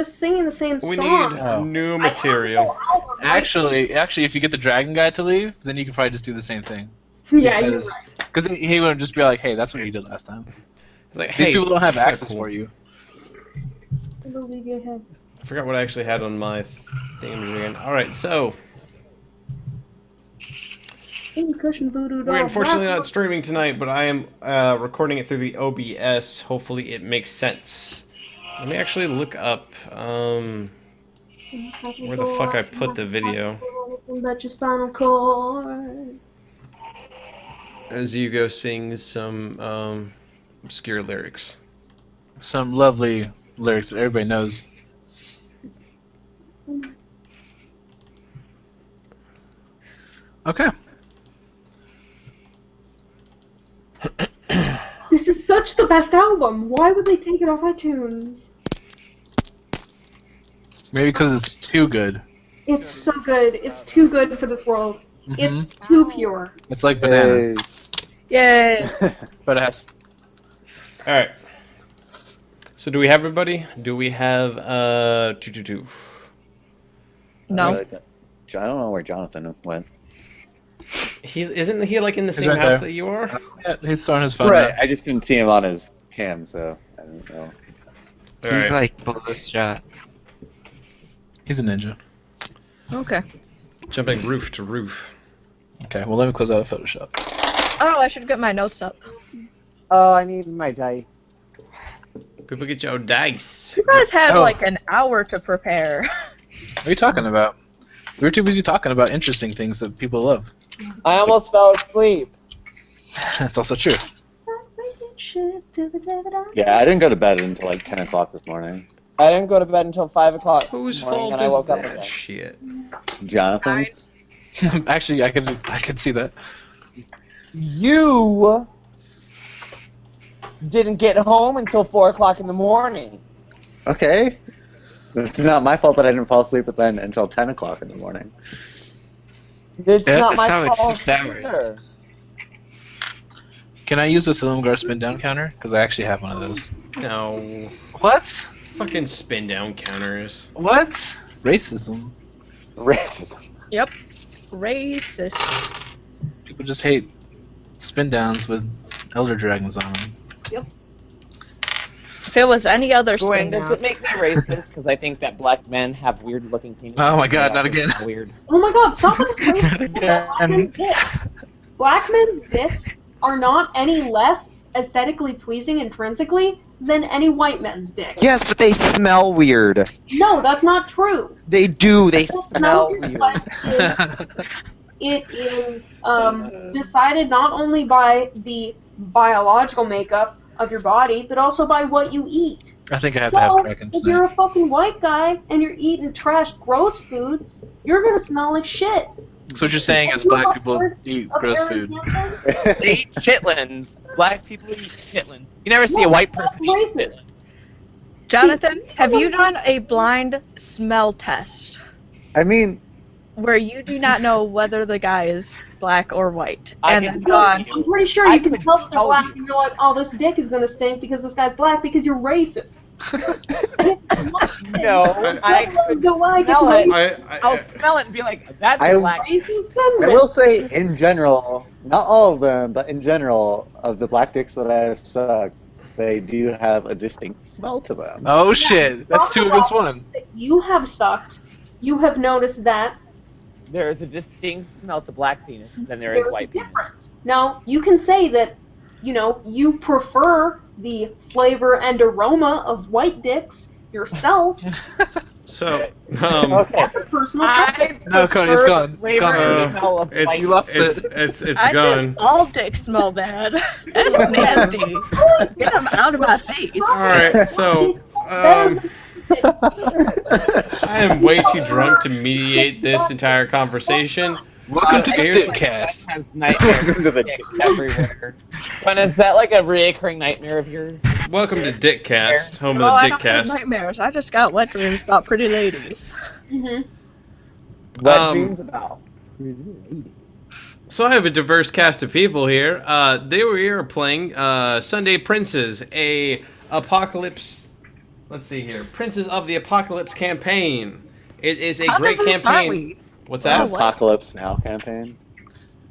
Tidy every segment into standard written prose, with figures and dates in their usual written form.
just singing the same We song. need new material. Actually, if you get the dragon guy to leave, then you can probably just do the same thing. Yeah, you're right. Because he wouldn't just be like, hey, that's what you did last time. It's like, These hey, people don't have that's not access cool. for you. It'll leave your head. I forgot what I actually had on my thing again. Alright, so Cushion voodoo we're doll. unfortunately not streaming tonight, but I am recording it through the OBS. Hopefully it makes sense. Let me actually look up where the fuck I put the video. About your spinal cord. As Hugo sings some obscure lyrics. Some lovely lyrics that everybody knows. Okay. This is such the best album. Why would they take it off iTunes? Maybe because it's too good. It's so good. It's too good for this world. It's too pure. It's like banana. Yay! But it has... Alright. So do we have everybody? Do we have two? No. I don't know where Jonathan went. Isn't he like in the same right house there. that you are? Yeah, he's throwing his phone Right, out. I just didn't see him on his cam, so I don't know. Alright. He's like below shot. He's a ninja. Okay. Jumping roof to roof. Okay, well let me close out of Photoshop. Oh, I should get my notes up. Oh, I need my dice. People get your dice. You guys have Oh. like an hour to prepare. What are you talking about? We were too busy talking about interesting things that people love. I almost fell asleep. That's also true. Yeah, I didn't go to bed until like 10 o'clock this morning. I didn't go to bed until 5 o'clock. Whose this morning, fault and I is woke up that again. shit? Jonathan's? Actually, I could see that. You didn't get home until 4 o'clock in the morning. Okay. It's not my fault that I didn't fall asleep then until 10 o'clock in the morning. It's Yeah, not that's my how it's fault 6 hours. either. Can I use the Silumgar spin down counter? Because I actually have one of those. No. What? It's fucking spin down counters. What? Racism. Racism. Yep. Racist. People just hate spin downs with elder dragons on them. If it was any other Gwynn, spin does down. it make me racist because I think that black men have weird looking penises? Oh my god, not They're again. Weird. Oh my god, stop with this crazy Not black men's again. dicks. Black men's dicks are not any less aesthetically pleasing intrinsically than any white men's dicks. Yes, but they smell weird. No, that's not true. They do. They It's smell not weird. but it is decided not only by the biological makeup of your body, but also by what you eat. I think I have to have So, Kraken if you're tonight. a fucking white guy and you're eating trash, gross food, you're gonna smell like shit. So what you're saying is black people eat gross food. They eat chitlins. Black people eat chitlins. You never see a white That's person eat racist. chitlins. Jonathan, have you done a blind smell test I mean, where you do not know whether the guy is black or white? I And can then tell gone, you. I'm pretty sure I you can could tell that they're tell black you. and you're like, oh, this dick is gonna stink because this guy's black because you're racist. No, I could Go, I get smell to it. know I'll smell it and be like, that's I- black. racist I will say in general, not all of them, but in general, of the black dicks that I've sucked, they do have a distinct smell to them. Oh shit, that's two against one. that you have sucked. You have noticed that There is a distinct smell to black penis than there is there's a white penis. difference. Now, you can say that, you know, you prefer the flavor and aroma of white dicks yourself. So, Okay. That's a personal I preference. No, Cody, it's prefer gone. the It's flavor gone. and smell of white it's You lost it's I gone. think all dicks smell bad. That's nasty. Get them out of my face. Alright, so I am way too drunk to mediate this entire conversation. Welcome to the here's- Dipcast. has nightmares Welcome to of the dicks everywhere. When is that like a reoccurring nightmare of yours? Welcome to Dickcast, home Oh, of I the don't have Dickcast. nightmares. I just got wet dreams about pretty ladies. Mm-hmm. What dreams about? So I have a diverse cast of people here. They were here playing Sunday Princes, a apocalypse Let's see here. Princes of the Apocalypse campaign. It is a How great diverse are campaign. we? What's Oh, that? what? Apocalypse Now campaign.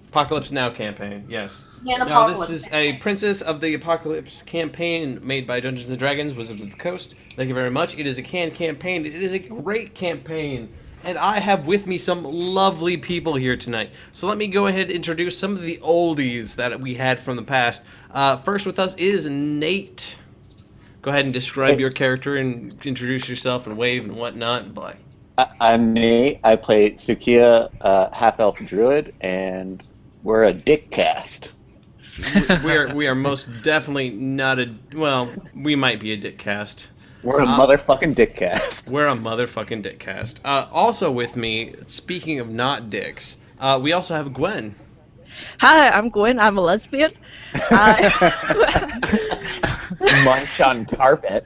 Apocalypse Now campaign, yes. Yeah, an Now, this apocalypse. is a Princess of the Apocalypse campaign made by Dungeons & Dragons, Wizards of the Coast. Thank you very much. It is a canned campaign. It is a great campaign. And I have with me some lovely people here tonight. So let me go ahead and introduce some of the oldies that we had from the past. First with us is Nate. Go ahead and describe your character and introduce yourself and wave and whatnot. Bye. I'm Nate. I play Tsukiya, half-elf druid, and we're a dick cast. We are most definitely not a... Well, we might be a dick cast. We're a motherfucking dick cast. We're a motherfucking dick cast. Also with me, speaking of not dicks, we also have Gwynn. Hi, I'm Gwynn. I'm a lesbian. Munch on carpet.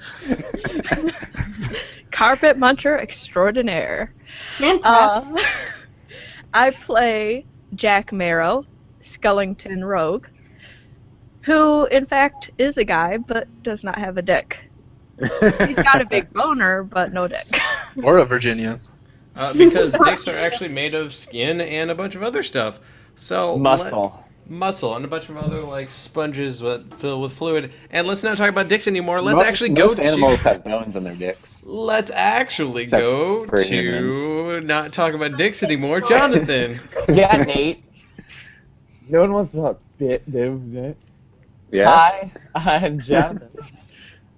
Carpet muncher extraordinaire. Fantastic. I play Jack Marrow, Skellington Rogue, who in fact is a guy but does not have a dick. He's got a big boner but no dick. Or a Virginia. Because dicks are actually made of skin and a bunch of other stuff. So muscle and a bunch of other like sponges filled with fluid. And let's not talk about dicks anymore. Let's Most animals have bones in their dicks. Let's actually Except go for to humans. not talk about dicks anymore. Jonathan. Yeah, Nate. No one wants to talk bit, dude. Yeah. Hi, I'm Jonathan.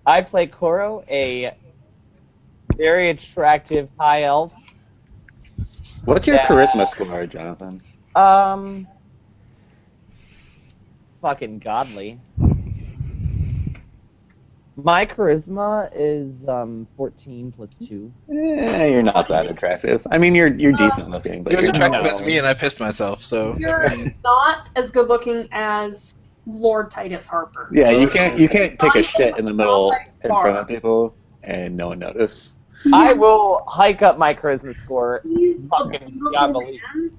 I play Corro, a very attractive high elf. What's your Yeah. charisma score, Jonathan? Fucking godly. My charisma is 14 plus 2. You're not that attractive. I mean, you're decent looking, but You're as you're attractive not. as me, and I pissed myself, so... You're not as good looking as Lord Titus Harper. Yeah, you can't take a shit in the middle in front of people and no one notice. I will hike up my charisma score. He's a Fucking beautiful godly. man.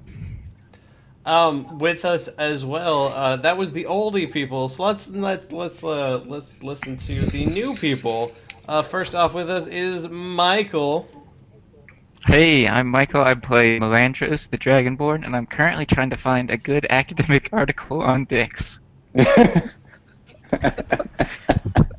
With us as well, that was the oldie people. So let's listen to the new people. First off with us is Micheal. Hey, I'm Micheal. I play Malandross, the Dragonborn, and I'm currently trying to find a good academic article on dicks.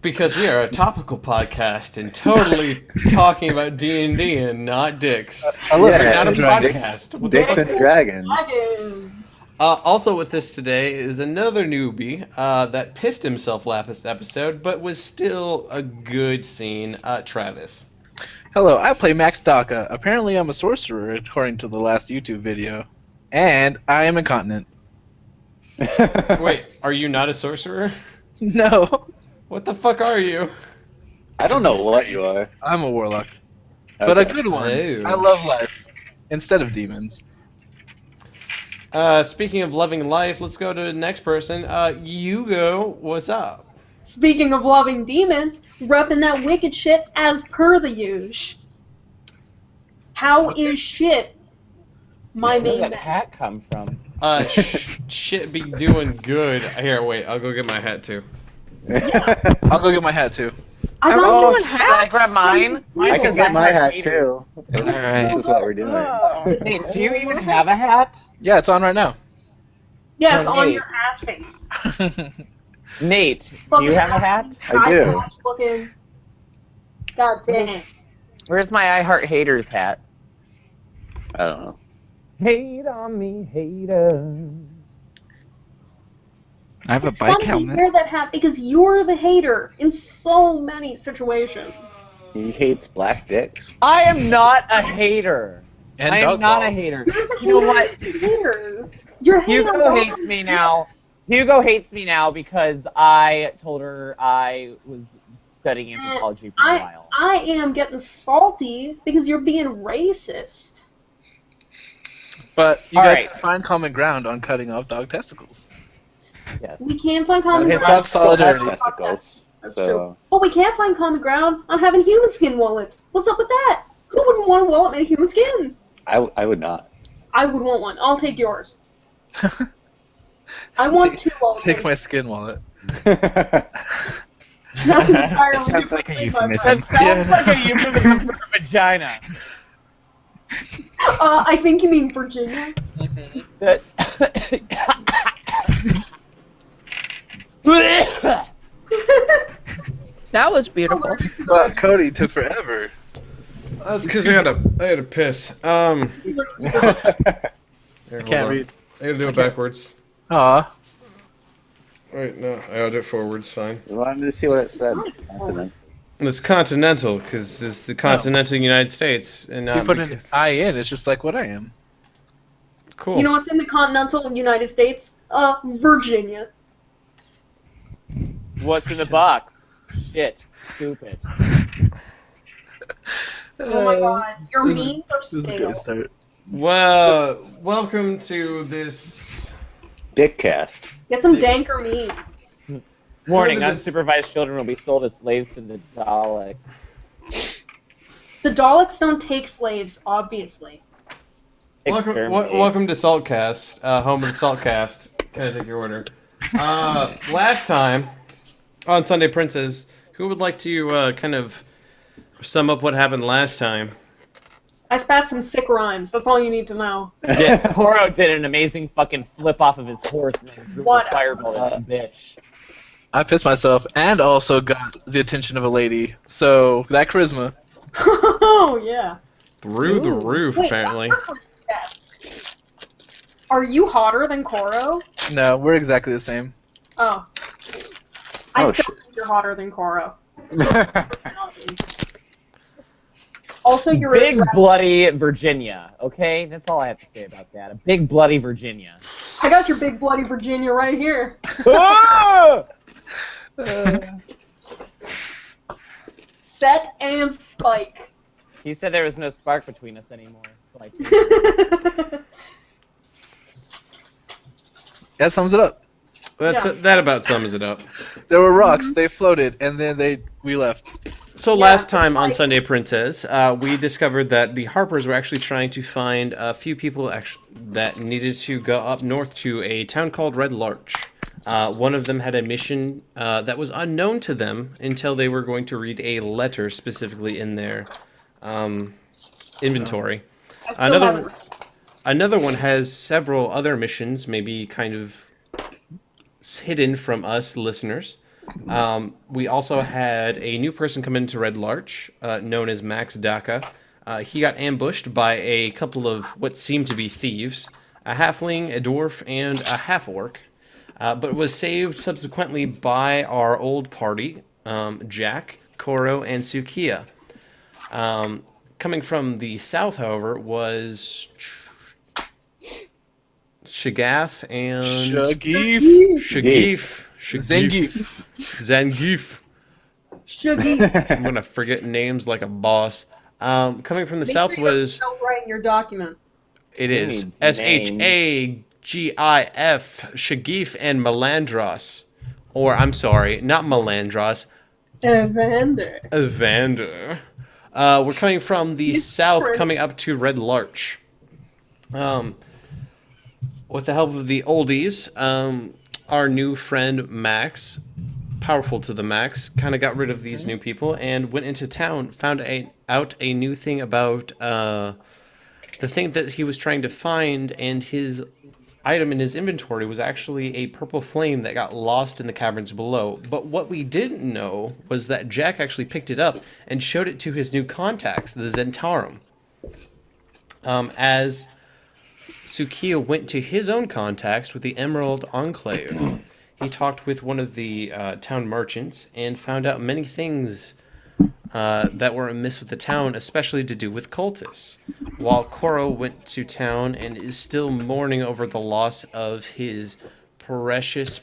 Because we are a topical podcast and totally talking about D&D and not dicks. We're not a podcast. What the Dicks fuck? and dragons. Dragons. Also with us today is another newbie that pissed himself last episode, but was still a good scene, Travis. Hello, I play Max Dakka. Apparently I'm a sorcerer, according to the last YouTube video. And I am incontinent. Wait, are you not a sorcerer? No. What the fuck are you? I don't know what you are. I'm a warlock. But a Okay. good one. Oh. I love life. Instead of demons. Speaking of loving life, let's go to the next person. Hugo, what's up? Speaking of loving demons, repping that wicked shit as per the usual. How is shit? My Where did main that man. hat come from? Shit be doing good. Here, wait, I'll go get my hat too. I'll go get my hat too. I got Oh, doing should I hats. grab mine? I can get my hat Peter. too. Alright. This is what we're doing. Nate, do you even have a hat? Yeah, it's on right now. Yeah, it's Oh, on Nate. your ass face. Nate, do you have a hat? I do. Eye-patch looking. God damn. Where's my I Heart Haters hat? I don't know. Hate on me, haters. I have a It's bike funny you helmet. wear that hat because you're the hater in so many situations. He hates black dicks. I am not a hater. And I dog am not a balls. hater. You're the You know hater what? of haters. You're a hater. Hugo hates me now. Hugo hates me now because I told her I was studying anthropology for a while. I am getting salty because you're being racist. But you All guys right. can find common ground on cutting off dog testicles. Yes. We can find common His ground. dog still has solidarity. testicles. That's So true. But we can't find common ground on having human skin wallets. What's up with that? Who wouldn't want a wallet made of human skin? I would not. I would want one. I'll take yours. I want two wallets. Take my skin wallet. That's entirely Sounds like a different, my euphemism. friend. That sounds like a euphemism for vagina. I think you mean Virginia. That- That was beautiful. Well, Cody took forever. That's because I had to piss. Here, hold Can't on. read. I gotta do it backwards. Aw. Wait, no, I gotta do it forwards. Fine. I wanted to see what it said. It's continental because it's the continental United States, and If you not put an because... I in, it's just like what I am. Cool. You know what's in the continental United States? Virginia. What's in the box? Shit. Stupid. Oh my god, your this is- memes are This is a stale. good start. Well, welcome to this. Dickcast. Get some danker memes. Warning, Remember this- unsupervised children will be sold as slaves to the Daleks. The Daleks don't take slaves, obviously. Exterminate. Welcome to Saltcast, home of the Saltcast. Can I take your order? Last time on Sunday Princess, who would like to kind of sum up what happened last time? I spat some sick rhymes, that's all you need to know. Yeah, Corro did an amazing fucking flip off of his horse and then threw a What? fireball at the bitch. I pissed myself and also got the attention of a lady. So, that charisma. Oh, yeah. Through the Ooh. roof, Wait, apparently. what's your first step? Are you hotter than Corro? No, we're exactly the same. Oh. I Oh, still shit. think you're hotter than Corro. Also, you're a Big bloody Virginia, okay? That's all I have to say about that. A big bloody Virginia. I got your big bloody Virginia right here. Ah! Set and Spike. He said there was no spark between us anymore. So I told That sums it up. That about sums it up. There were rocks, they floated, and then we left. So Yeah, last time on like- Sunday Princess, we discovered that the Harpers were actually trying to find a few people that needed to go up north to a town called Red Larch. One of them had a mission that was unknown to them until they were going to read a letter specifically in their inventory. I still haven't- Another one has several other missions, maybe kind of hidden from us listeners. We also had a new person come into Red Larch, known as Max Dakka. He got ambushed by a couple of what seemed to be thieves, a halfling, a dwarf, and a half-orc, but was saved subsequently by our old party, Jack, Corro, and Tsukiya. Coming from the south, however, was Shagif and... Shagif. Shagif. Zangief. Shuggy. I'm gonna forget names like a boss. Coming from the Make south sure you was... don't write in your document. It You is need Shagif, Shagif, and Malandross. Or, I'm sorry, not Malandross, Evandurr. Evandurr. We're coming from the south, coming up to Red Larch. With the help of the oldies, our new friend Max, powerful to the max, kind of got rid of these new people and went into town, found out a new thing about the thing that he was trying to find, and his item in his inventory was actually a purple flame that got lost in the caverns below. But what we didn't know was that Jack actually picked it up and showed it to his new contacts, the Zentarum. As Tsukiya went to his own contacts with the Emerald Enclave, he talked with one of the town merchants and found out many things that were amiss with the town, especially to do with cultists. While Corro went to town and is still mourning over the loss of his precious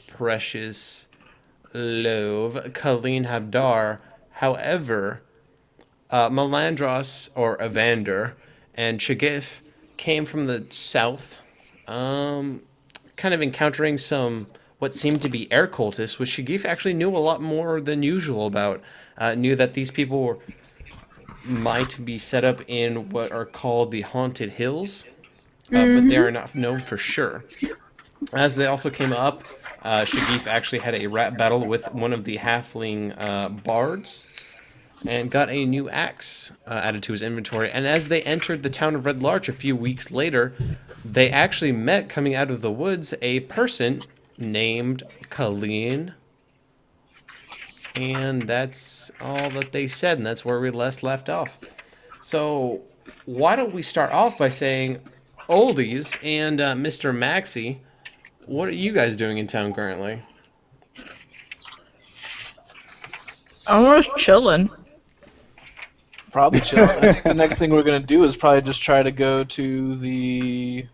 love, Kaleen Habdar. However, Malandross, or Evandurr, and Shagif came from the south, kind of encountering some what seemed to be air cultists, which Shagif actually knew a lot more than usual about. Knew that these people might be set up in what are called the Haunted Hills, but they are not known for sure. As they also came up Shagif actually had a rap battle with one of the halfling bards and got a new axe added to his inventory. And as they entered the town of Red Larch a few weeks later, they actually met, coming out of the woods, a person named Kaleen. And that's all that they said, and that's where we left off. So why don't we start off by saying, Oldies and Mr. Maxi, what are you guys doing in town currently? I'm just chilling. Probably chill. I think the next thing we're gonna do is probably just try to go to the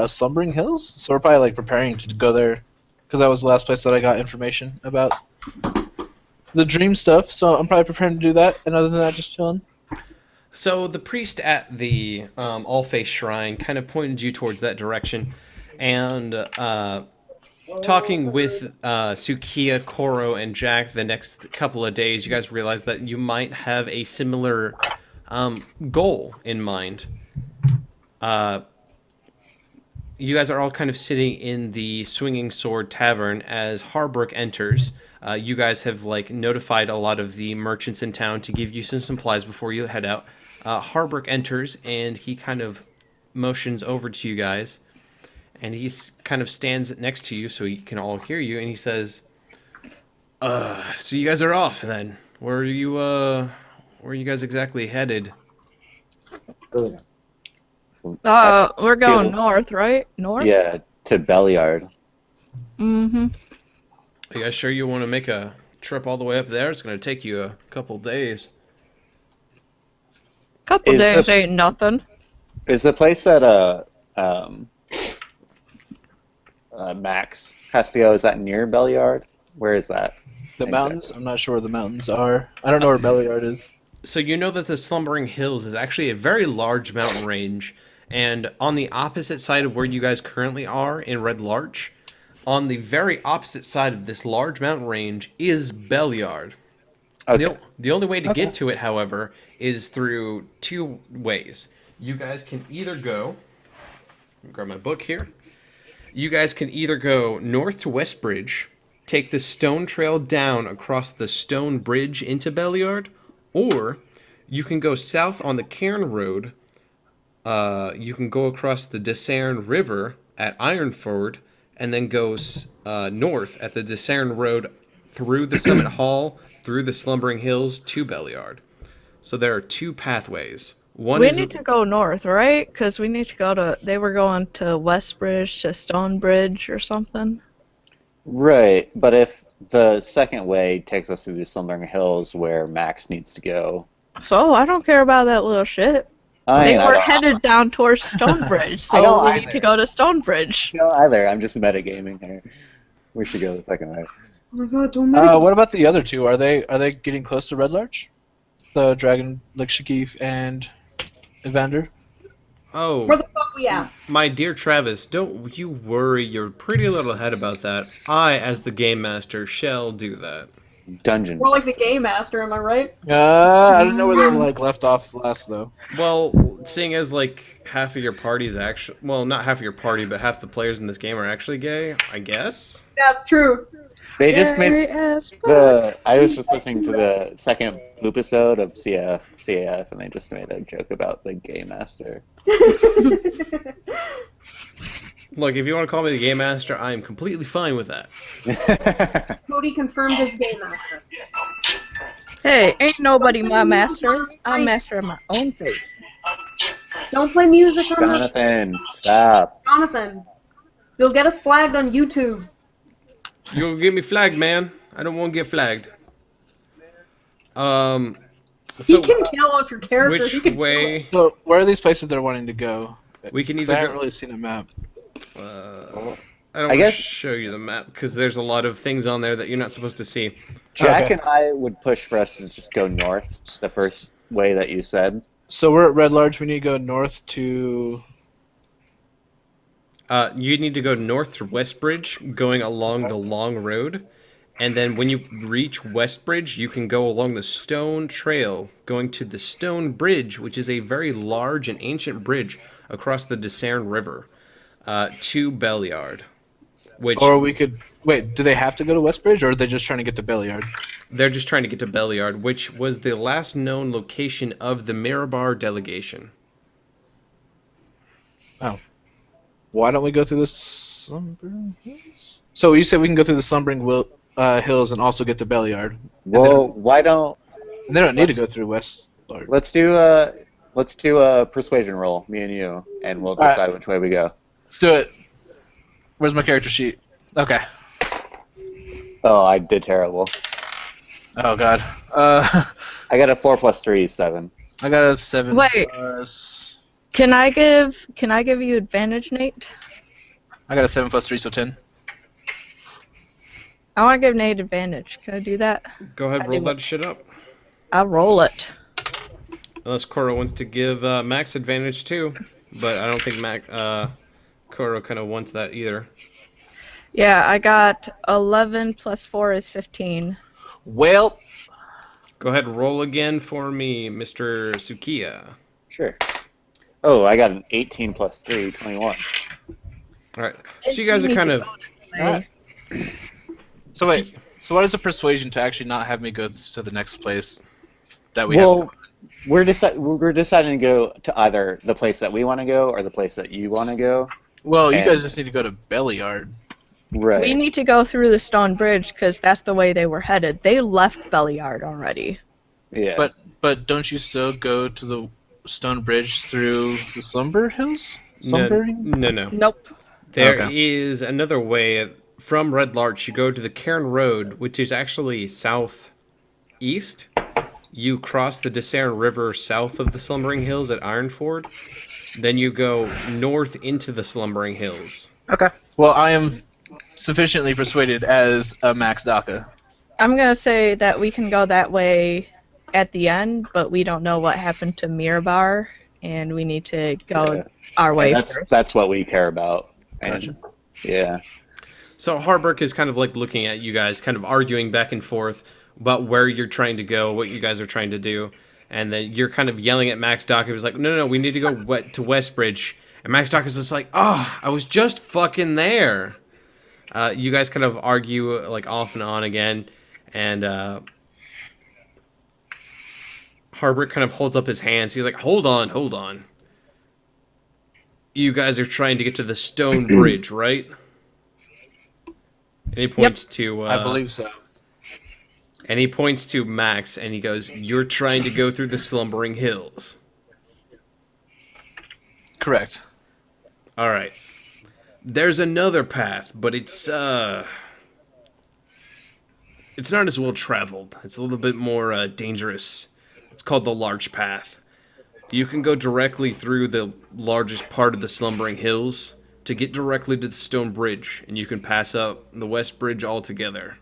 Slumbering Hills. So we're probably like preparing to go there, because that was the last place that I got information about the dream stuff. So I'm probably preparing to do that. And other than that, just chilling. So the priest at the All-Face Shrine kind of pointed you towards that direction, and talking with Tsukiya, Corro, and Jack the next couple of days, you guys realize that you might have a similar goal in mind. You guys are all kind of sitting in the Swinging Sword Tavern as Harbrook enters. You guys have like notified a lot of the merchants in town to give you some supplies before you head out. Harbrook enters and he kind of motions over to you guys, and he kind of stands next to you so he can all hear you, and he says, so you guys are off then. Where are you guys exactly headed? We're going north, right? North? Yeah, to Belliard. Mm-hmm. Are you guys sure you want to make a trip all the way up there? It's going to take you a couple days. Couple Is days the- ain't nothing. Is the place that Max has to go, is that near Belliard? Where is that? The Exactly. mountains? I'm not sure where the mountains are. I don't know where Belliard is. So you know that the Slumbering Hills is actually a very large mountain range, and on the opposite side of where you guys currently are in Red Larch, on the very opposite side of this large mountain range is Belliard. Okay. The only way to get to it, however, is through two ways. You guys can either go... Let me grab my book here. You guys can either go north to Westbridge, take the stone trail down across the stone bridge into Belliard, or you can go south on the Cairn Road. You can go across the Discern River at Ironford, and then go north at the Discern Road through the Summit Hall, through the Slumbering Hills to Belliard. So there are two pathways. One We is need to go north, right? Because we need to go to... They were going to Westbridge to Stonebridge or something. Right, but if the second way takes us through the Slumbering Hills where Max needs to go... So, I don't care about that little shit. I They mean, I were don't- heneed down towards Stonebridge, I don't so we need either. to go to Stonebridge. No, either. I'm just metagaming here. We should go the second way. Oh my god, don't make What about the other two? Are they getting close to Red Larch? The dragon, like Shagif and Evandurr? Oh, Where the fuck we at? my dear Travis, don't you worry your pretty little head about that. I, as the game master, shall do that. Dungeon. More like the game master, am I right? I don't know where they were like left off last though. Well, seeing as like half of your party's actually, well, not half of your party, but half the players in this game are actually gay, I guess. That's true. They just made Gary as the... I was just listening to the second episode of CAF, and they just made a joke about the gay master. Look, if you want to call me the game master, I am completely fine with that. Cody confirmed his game master. Hey, ain't nobody my master. I'm master of my own fate. Don't play music on the... Jonathan, stop. Jonathan. You'll get us flagged on YouTube. You'll get me flagged, man. I don't want to get flagged. So He can kill off your character. He which can way So where are these places they're wanting to go? we can 'Cause either I haven't go? really seen a map. I don't I want to guess- show you the map because there's a lot of things on there that you're not supposed to see. Jack Okay. and I would push for us to just go north, the first way that you said. So we're at Red Larch. We need to go north to. You need to go north to Westbridge, going along the long road, and then when you reach Westbridge, you can go along the stone trail, going to the stone bridge, which is a very large and ancient bridge across the Discern River, to Belliard. Which Or we could wait. Do they have to go to Westbridge, or are they just trying to get to Belliard? they're just trying to get to Belliard, which was the last known location of the Mirabar delegation. Oh. Why don't we go through the Slumbering Hills? So you said we can go through the Slumbering Hills and also get to Belliard. Well, why don't And they don't need to go through Westbard. let's do a persuasion roll, me and you, and we'll Alright. decide which way we go. Let's do it. Where's my character sheet? Okay. Oh, I did terrible. Oh god. I got a 4 + 3 is 7. I got a 7 Wait. plus. Can I give you advantage, Nate? I got a 7 + 3, so 10. I want to give Nate advantage. Can I do that? Go ahead, roll that shit up. I'll roll it. Unless Corro wants to give Max advantage too, but I don't think Corro kind of wants that either. Yeah, I got 11 plus 4 is 15. Well, Go ahead, roll again for me, Mr. Tsukiya. Sure. Oh, I got an 18 + 3, 21. All right, so you guys are kind of. alright. So wait. So what is a persuasion to actually not have me go to the next place that we have? Well, we're deciding to go to either the place that we want to go or the place that you want to go. Well, you and- guys just need to go to Belliard. Right. We need to go through the stone bridge because that's the way they were headed. They left Belliard already. Yeah. But don't you still go to the stone bridge through the Slumber Hills? No, Slumbering? no. Nope. There is another way. From Red Larch, you go to the Cairn Road, which is actually southeast. You cross the Discern River south of the Slumbering Hills at Ironford. Then you go north into the Slumbering Hills. Okay. Well, I am sufficiently persuaded as a Max Dakka. I'm going to say that we can go that way at the end, but we don't know what happened to Mirabar, and we need to go Yeah. our way And first. that's what we care about. And, Gotcha. Yeah. So Harburg is kind of like looking at you guys, kind of arguing back and forth about where you're trying to go, what you guys are trying to do. And then you're kind of yelling at Max Dock. He was like, no, we need to go to Westbridge. And Max Dock is just like, I was just fucking there. You guys kind of argue like off and on again. And Harburg kind of holds up his hands. He's like, hold on. You guys are trying to get to the stone bridge, right? And he points to... I believe so. And he points to Max, and he goes, you're trying to go through the Slumbering Hills. Correct. All right. There's another path, but it's not as well traveled. It's a little bit more dangerous. It's called the Larch Path. You can go directly through the largest part of the Slumbering Hills to get directly to the Stone Bridge, and you can pass up the West Bridge altogether.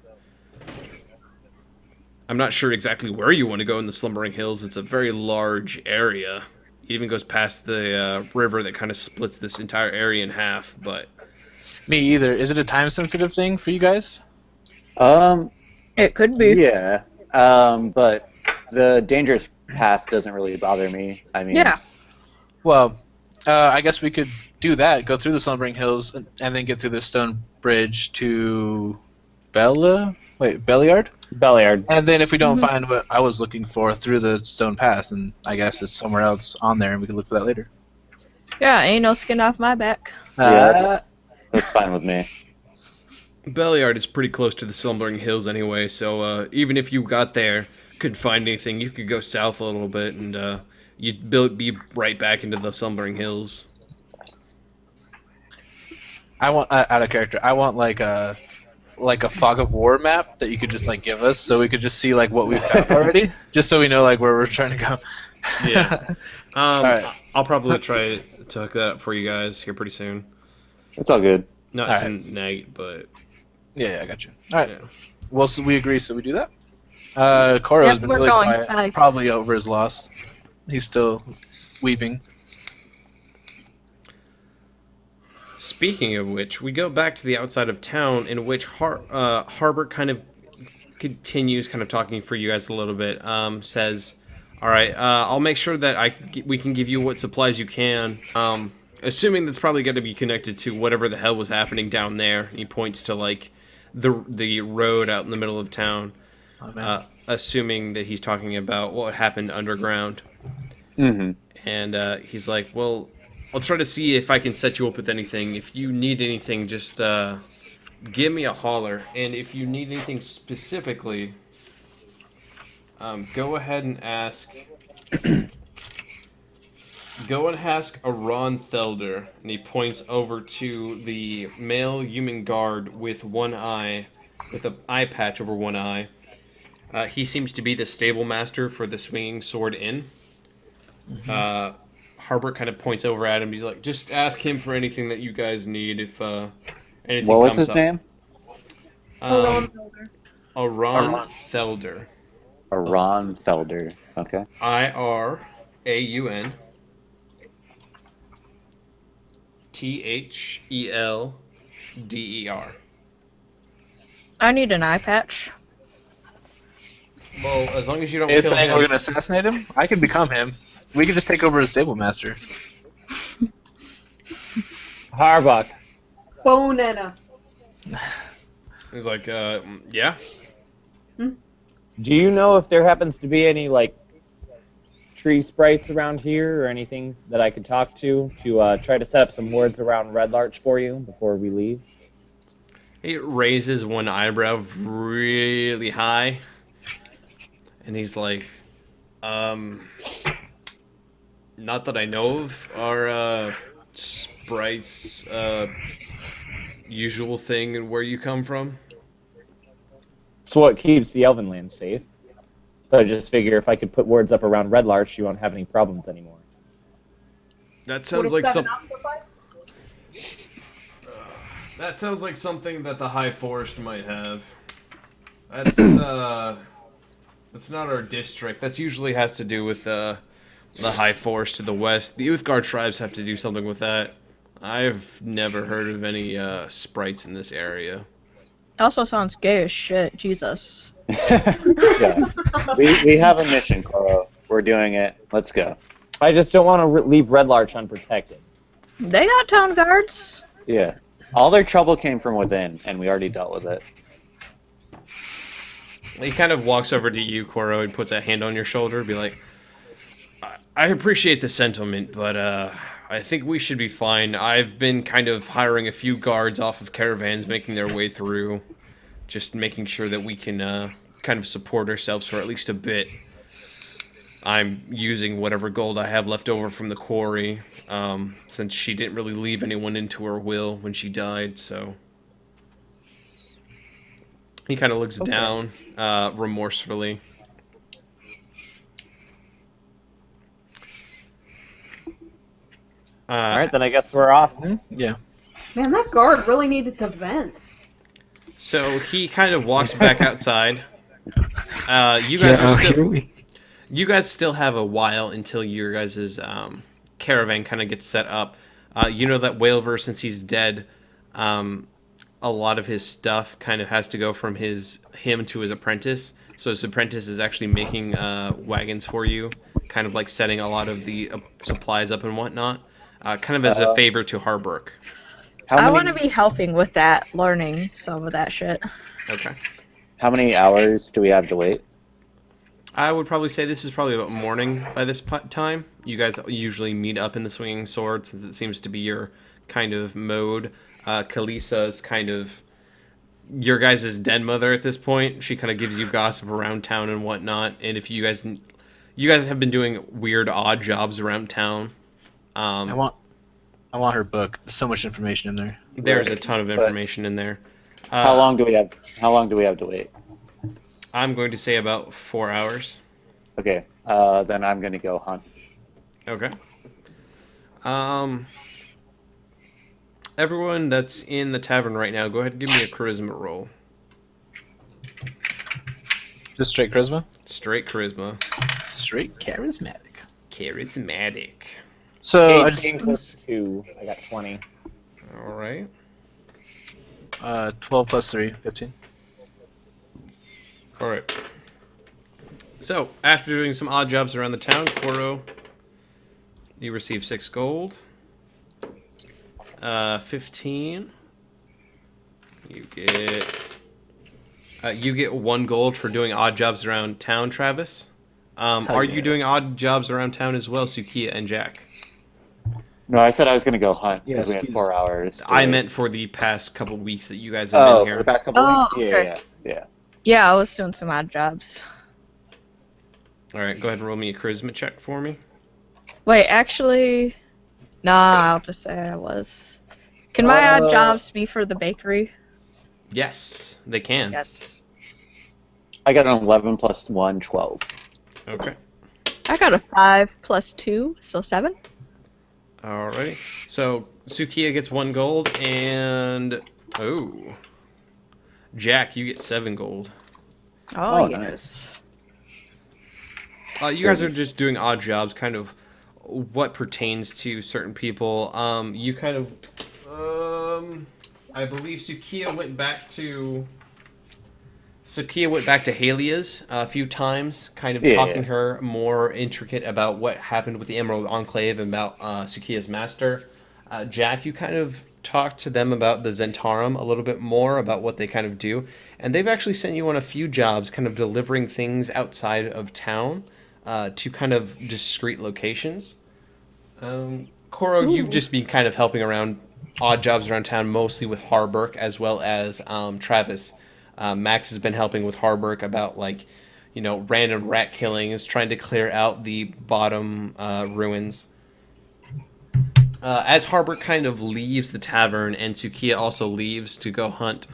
I'm not sure exactly where you want to go in the Slumbering Hills. It's a very large area. It even goes past the river that kind of splits this entire area in half, but... Me either. Is it a time-sensitive thing for you guys? It could be. Yeah. But the dangerous path doesn't really bother me. I mean, Yeah. Well, I guess we could do that. Go through the Slumbering Hills and then get through the stone bridge to Belliard? Belliard. And then if we don't find what I was looking for through the stone pass, then I guess it's somewhere else on there, and we can look for that later. Yeah, ain't no skin off my back. Yeah, that's fine with me. Belliard is pretty close to the Slumbering Hills anyway, so even if you got there, couldn't find anything, you could go south a little bit, and you'd be right back into the Slumbering Hills. I want out of character. I want like a fog of war map that you could just like give us, so we could just see like what we've found already, just so we know like where we're trying to go. Yeah. Alright. I'll probably try to hook that up for you guys here pretty soon. It's all good. Not Alright. tonight, but Yeah, I got you. All right. yeah. Well, so we agree, so we do that. Corro has Yep, been we're really going. quiet, Bye. probably over his loss. He's still weeping. Speaking of which, we go back to the outside of town, in which Harbert kind of continues kind of talking for you guys a little bit. Says, all right, I'll make sure that we can give you what supplies you can. assuming that's probably going to be connected to whatever the hell was happening down there. He points to like the road out in the middle of town, assuming that he's talking about what happened underground. Mm-hmm. And he's like, well, I'll try to see if I can set you up with anything. If you need anything, just give me a holler. And if you need anything specifically, go ahead and ask. Go and ask Aron Thelder. And he points over to the male human guard with one eye, with an eye patch over one eye. He seems to be the stable master for the Swinging Sword Inn. Harbert kind of points over at him. He's like, just ask him for anything that you guys need if anything What was comes his up. name? Aron Thelder. Aron Thelder. Aron Thelder. Okay. IRAUN THELDER. I need an eye patch. Well, as long as you don't It's kill saying him. we're gonna assassinate him. I can become him. We can just take over as stable master. Harbuck. Bonetta. He's like, yeah. Do you know if there happens to be any like tree sprites around here or anything that I could talk to try to set up some words around Red Larch for you before we leave? He raises one eyebrow really high. And he's like, not that I know of. Are sprites usual thing and where you come from? It's what keeps the Elvenland safe. So I just figure if I could put words up around Red Larch, you won't have any problems anymore. That sounds like some. some. That sounds like something that the High Forest might have. That's not our district. That usually has to do with the High Forest to the west. The Uthgar tribes have to do something with that. I've never heard of any sprites in this area. Also sounds gay as shit. Jesus. Yeah. We have a mission, Corro. We're doing it. Let's go. I just don't want to leave Red Larch unprotected. They got town guards. Yeah. All their trouble came from within, and we already dealt with it. He kind of walks over to you, Corro, and puts a hand on your shoulder and be like, I appreciate the sentiment, but I think we should be fine. I've been kind of hiring a few guards off of caravans making their way through, just making sure that we can kind of support ourselves for at least a bit. I'm using whatever gold I have left over from the quarry, since she didn't really leave anyone into her will when she died, so... He kind of looks down, remorsefully. Alright, then I guess we're off. Yeah. Man, that guard really needed to vent. So he kind of walks back outside. You guys are still... You guys still have a while until your guys' caravan kind of gets set up. You know that Whalver, since he's dead, a lot of his stuff kind of has to go from him to his apprentice. So his apprentice is actually making wagons for you, kind of like setting a lot of the supplies up and whatnot, kind of as a favor to Harbrook. I want to be helping with that, learning some of that shit. Okay. How many hours do we have to wait? I would probably say this is probably about morning by this time. You guys usually meet up in the Swinging Sword, since it seems to be your kind of mode. Kalisa is kind of your guys' den mother at this point. She kind of gives you gossip around town and whatnot. And if you guys have been doing weird, odd jobs around town. I want her book. There's so much information in there. There's a ton of information in there. How long do we have? How long do we have to wait? I'm going to say about 4 hours. Okay. Then I'm gonna go hunt. Okay. Everyone that's in the tavern right now, go ahead and give me a charisma roll. Just straight charisma? Straight charisma. Straight charismatic. Charismatic. So, 18 plus 2. I got 20. Alright. 12 plus 3, 15. Alright. So, after doing some odd jobs around the town, Corro, you receive 6 gold. 15. You get 1 gold for doing odd jobs around town, Travis. Are you doing odd jobs around town as well, Tsukiya and Jack? No, I said I was going to go hunt because Yes, we had 4 hours. I meant for the past couple weeks that you guys have been here. For the past couple weeks? okay. Yeah. Yeah, I was doing some odd jobs. All right, go ahead and roll me a charisma check for me. Wait, actually, nah, I'll just say I was. Can my odd jobs be for the bakery? Yes, they can. Yes. I got an 11 plus 1, 12. Okay. I got a 5 plus 2, so 7. Alrighty. So Tsukiya gets 1 gold, and Jack, you get 7 gold. Oh, yes. You guys are just doing odd jobs, kind of what pertains to certain people. You kind of, I believe Tsukiya went back to Halia's a few times, kind of talking her more intricate about what happened with the Emerald Enclave and about Tsukiya's master. Jack, you kind of talked to them about the Zentarum a little bit more, about what they kind of do. And they've actually sent you on a few jobs, kind of delivering things outside of town to kind of discreet locations. Corro, you've just been kind of helping around odd jobs around town, mostly with Half-Orc, as well as Travis. Max has been helping with Half-Orc about, like, you know, random rat killings, trying to clear out the bottom ruins. As Half-Orc kind of leaves the tavern and Tsukiya also leaves to go hunt,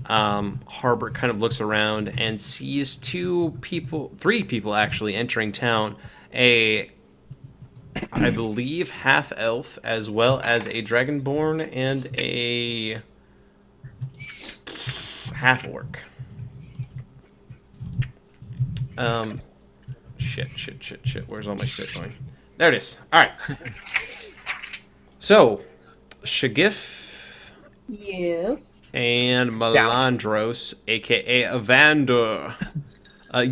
Half-Orc kind of looks around and sees 3 people actually entering town. I believe, half-elf, as well as a Dragonborn and a half-orc. Shit. Where's all my shit going? There it is. Alright. So, Shagif. Yes. And Malandross, a.k.a. Evandurr.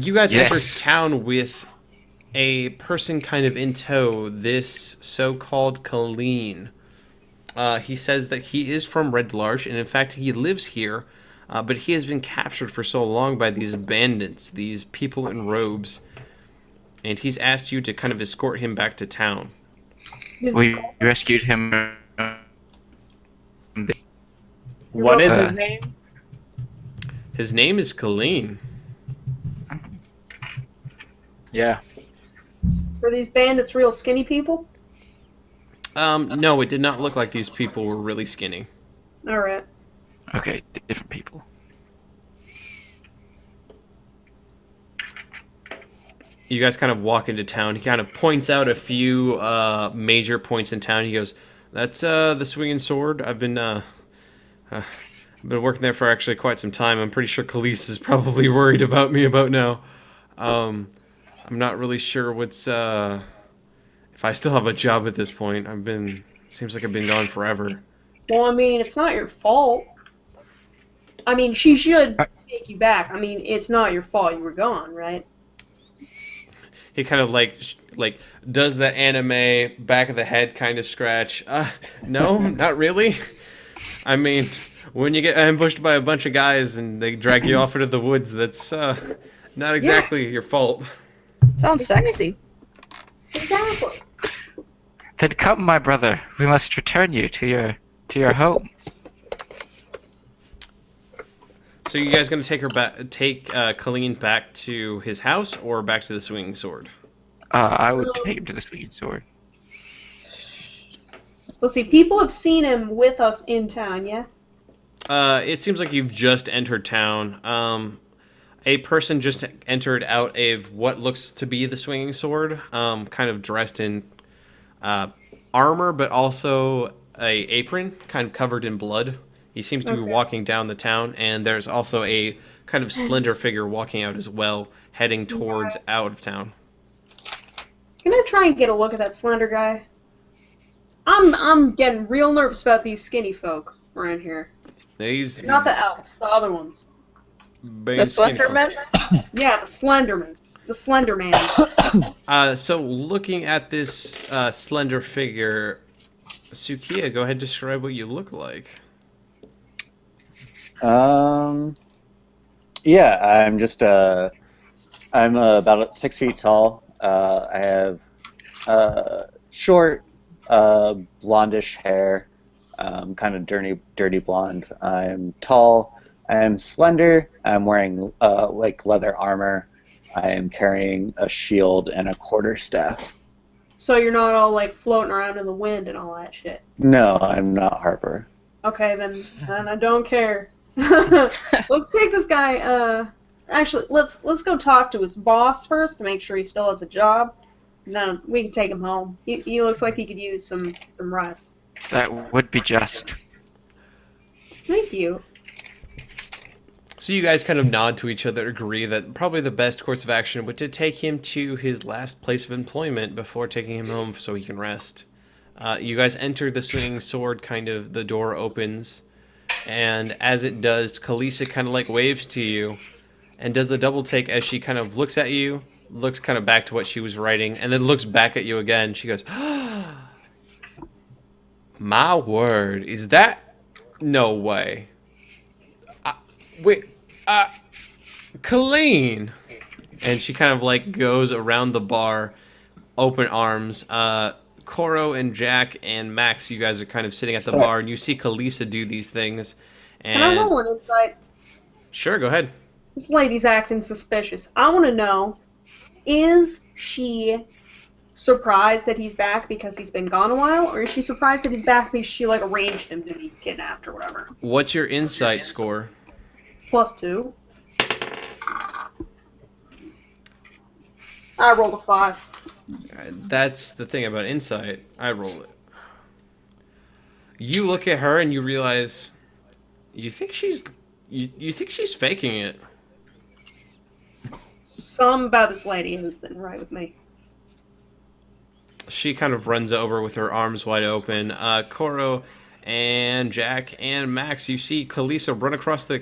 You guys enter town with a person kind of in tow, this so-called Kaleen. He says that he is from Red Larch, and in fact he lives here, but he has been captured for so long by these bandits, these people in robes, and he's asked you to kind of escort him back to town. We rescued him. What is his name? His name is Kaleen. Yeah. Were these bandits real skinny people? No, it did not look like these people were really skinny. Alright. Okay, different people. You guys kind of walk into town. He kind of points out a few major points in town. He goes, "That's the Swinging Sword. I've been working there for actually quite some time. I'm pretty sure Khalees is probably worried about me about now. I'm not really sure what's if I still have a job at this point. Seems like I've been gone forever." Well, I mean, it's not your fault. I mean, she should take you back. I mean, it's not your fault you were gone, right? He kind of like does that anime back of the head kind of scratch. No, not really. I mean, when you get ambushed by a bunch of guys and they drag you off into the woods, that's not exactly your fault. Sounds sexy. Exactly. Then come, my brother. We must return you to your home. So you guys gonna take Kaleen back to his house or back to the Swinging Sword? I would take him to the Swinging Sword. Let's see, people have seen him with us in town, yeah? It seems like you've just entered town. A person just entered out of what looks to be the Swinging Sword, kind of dressed in armor, but also a apron, kind of covered in blood. He seems to be walking down the town, and there's also a kind of slender figure walking out as well, heading towards out of town. Can I try and get a look at that slender guy? I'm getting real nervous about these skinny folk around here. Not the elves, the other ones. The Slenderman? Yeah, the Slendermans. The Slender Man. So looking at this slender figure, Tsukiya, go ahead and describe what you look like. Yeah, I'm just I'm about 6 feet tall. I have short, blondish hair, kind of dirty blonde. I'm tall. I'm slender. I'm wearing like leather armor. I am carrying a shield and a quarterstaff. So you're not all like floating around in the wind and all that shit. No, I'm not Harper. Okay, then I don't care. Let's take this guy. Actually, let's go talk to his boss first to make sure he still has a job. Then we can take him home. He looks like he could use some rest. That would be just. Thank you. So you guys kind of nod to each other, agree that probably the best course of action would to take him to his last place of employment before taking him home so he can rest. You guys enter the swinging sword, kind of, the door opens, and as it does, Kalisa kind of like waves to you and does a double take as she kind of looks at you, looks kind of back to what she was writing, and then looks back at you again. She goes, my word, is that? No way. Wait, Kaleen! And she kind of like goes around the bar, open arms. Corro and Jack and Max, you guys are kind of sitting at the bar, and you see Kalisa do these things. And Can I roll an insight? Sure, go ahead. This lady's acting suspicious. I want to know, is she surprised that he's back because he's been gone a while, or is she surprised that he's back because she like arranged him to be kidnapped or whatever? What's your insight score? +2. I rolled a 5. That's the thing about insight. I roll it. You look at her and you realize you think she's faking it. Some about this lady isn't right with me. She kind of runs over with her arms wide open. Corro and Jack and Max, you see Kalisa run across the...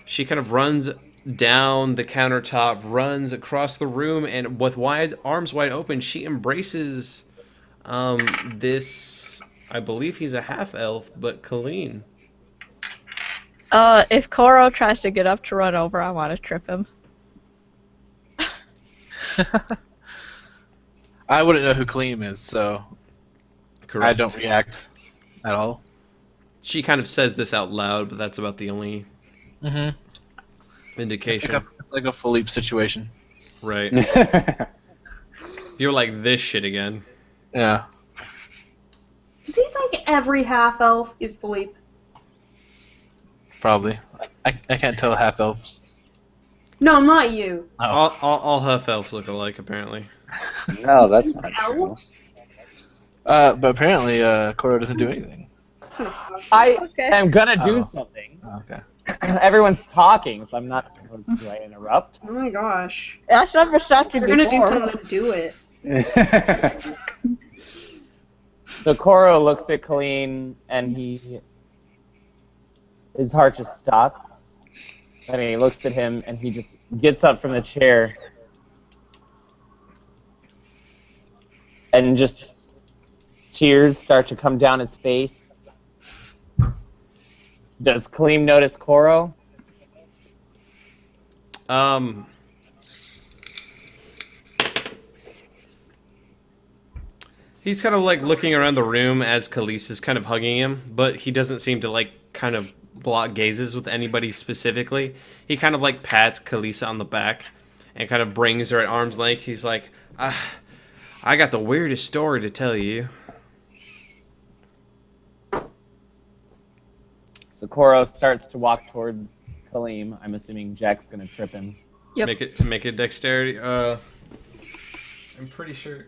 She kind of runs down the countertop, runs across the room, and with arms wide open, she embraces this... I believe he's a half-elf, but Kaleen. If Corro tries to get up to run over, I want to trip him. I wouldn't know who Kaleen is, so Correct. I don't react at all. She kind of says this out loud, but that's about the only indication. It's like a Philippe situation. Right. You're like this shit again. Yeah. Does he think every half-elf is Philippe? Probably. I can't tell half-elves. No, not you. Oh. All half-elves look alike, apparently. No, that's not true. Elves? But apparently, Corro doesn't do anything. That's kind of fucked. I Okay. am gonna do something. Okay. Everyone's talking, so I'm not. Do I interrupt? Oh my gosh. That's never stopped you If you're gonna do before. something, do it. So Corro looks at Kaleen, and his heart just stops. And he looks at him, and he just gets up from the chair, and just tears start to come down his face. Does Kaleen notice Corro? He's kind of like looking around the room as Khalees is kind of hugging him, but he doesn't seem to like kind of block gazes with anybody specifically. He kind of like pats Khalees on the back and kind of brings her at arm's length. He's like, I got the weirdest story to tell you. So Corro starts to walk towards Kaleen. I'm assuming Jack's gonna trip him. Yep. Make it dexterity. I'm pretty sure.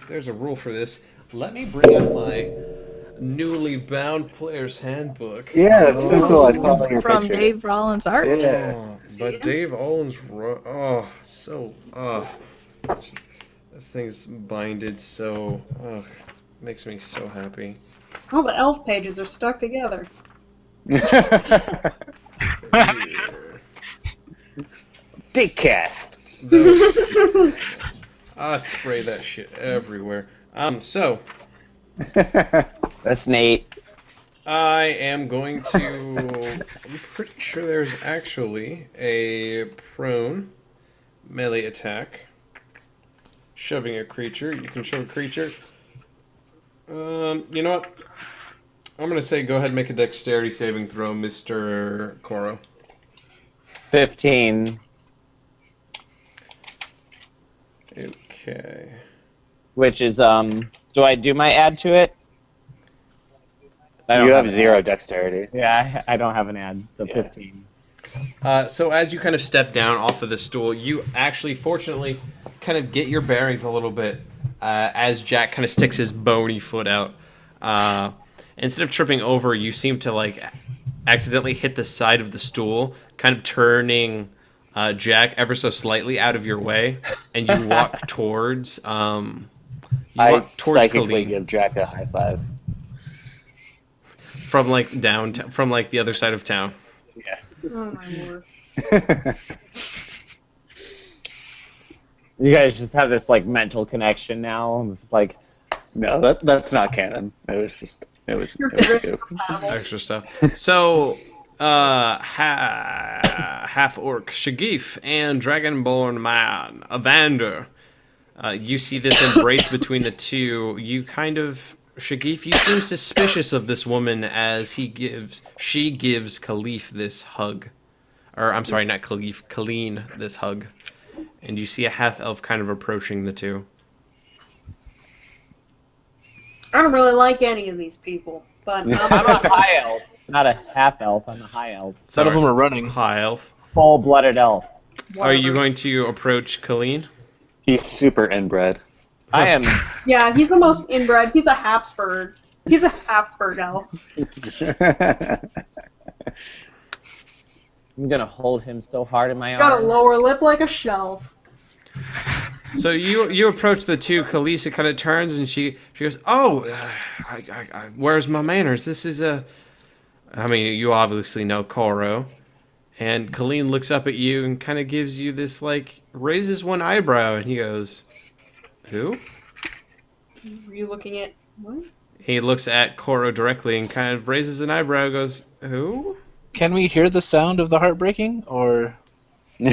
There's a rule for this. Let me bring up my newly bound player's handbook. Yeah, it's so cool. I saw your From picture. Dave Rollins' art. Yeah. Oh, but Dave Owens, this thing's binded so, makes me so happy. All the elf pages are stuck together. Dick cast. I spray that shit everywhere. So, That's Nate. I am going to. I'm pretty sure there's actually a prone melee attack. Shoving a creature. You can shove a creature. You know what? I'm gonna say go ahead and make a dexterity saving throw, Mr. Corro. 15. Okay. Which is, do I do my add to it? I don't You have an 0 add. dexterity. Yeah, I don't have an add, so Yeah. 15. So as you kind of step down off of the stool, you actually, fortunately, kind of get your bearings a little bit as Jack kind of sticks his bony foot out. Instead of tripping over, you seem to like accidentally hit the side of the stool, kind of turning Jack ever so slightly out of your way, and you walk towards. I psychically Kaleen give Jack a high five. from like downtown, from like the other side of town. Yeah. Oh my lord. You guys just have this, like, mental connection now. It's like, No, that's not canon. It was a goof. Extra stuff. So, Half-Orc Shagif and Dragonborn man Evandurr. You see this embrace between the two. You kind of, Shagif, you seem suspicious of this woman as she gives Khalif this hug. Or, I'm sorry, not Khalif, Kaleen this hug. And you see a half-elf kind of approaching the two. I don't really like any of these people, but I'm a high elf, not a half elf. I'm a high elf. Some of them are running. High elf. Full-blooded elf. Are you going to approach Kaleen? He's super inbred. I am. Yeah, he's the most inbred. He's a Habsburg. He's a Habsburg elf. I'm gonna hold him so hard in my He's got a arms. lower lip like a shelf. So you approach the two. Kalisa kind of turns and she goes, "Oh, where's my manners? This is a." I mean, you obviously know Corro, and Kaleen looks up at you and kind of gives you this like raises one eyebrow, and he goes, "Who?" Were you looking at what? He looks at Corro directly and kind of raises an eyebrow, and goes, "Who?" Can we hear the sound of the heartbreaking, or? I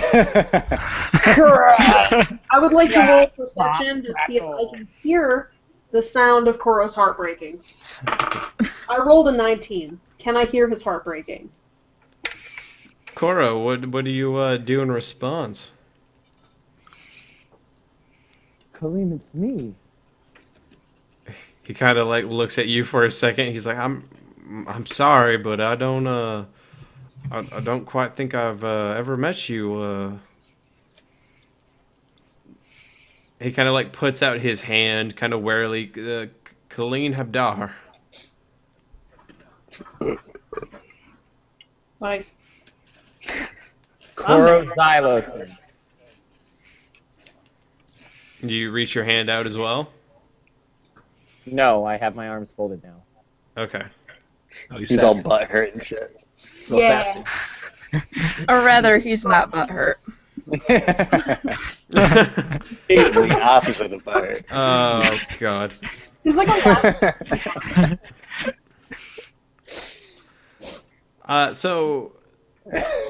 would like to roll perception to see if I can hear the sound of Corro's heartbreaking. I rolled a 19. Can I hear his heartbreaking? Corro, what do you do in response? Kaleen, it's me. He kind of like looks at you for a second. He's like, I'm sorry, but I don't quite think I've ever met you. He kind of like puts out his hand, kind of warily. Kaleen Habdar. Nice. Corro Xiloscient. Do you reach your hand out as well? No, I have my arms folded now. Okay. Oh, He's all butthurt and shit. Real Yeah. sassy. Or rather, he's not butthurt. He's the opposite of butthurt. Oh God. He's like a So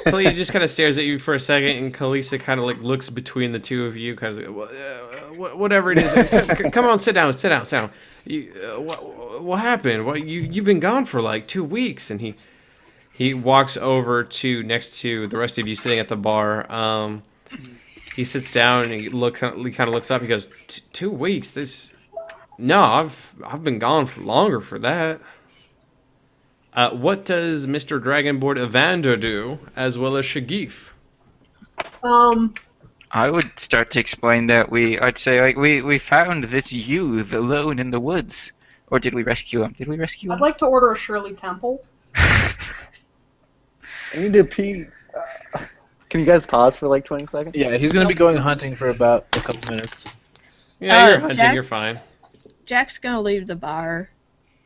Kaleen just kind of stares at you for a second, and Kalisa kind of like looks between the two of you, kind of like, whatever it is. Come on, sit down. What happened? You've been gone for like 2 weeks, and he walks over to next to the rest of you sitting at the bar. He sits down and he kind of looks up. He goes, 2 weeks? No, I've been gone for longer for that. What does Mr. Dragonborn Evandurr do, as well as Shagif? I would start to explain that I'd say, like, we found this youth alone in the woods. Or did we rescue him? Did we rescue him? I'd like to order a Shirley Temple. I need to pee. Can you guys pause for like 20 seconds? Yeah, he's gonna be going hunting for about a couple minutes. Yeah, you're hunting. Jack? You're fine. Jack's gonna leave the bar.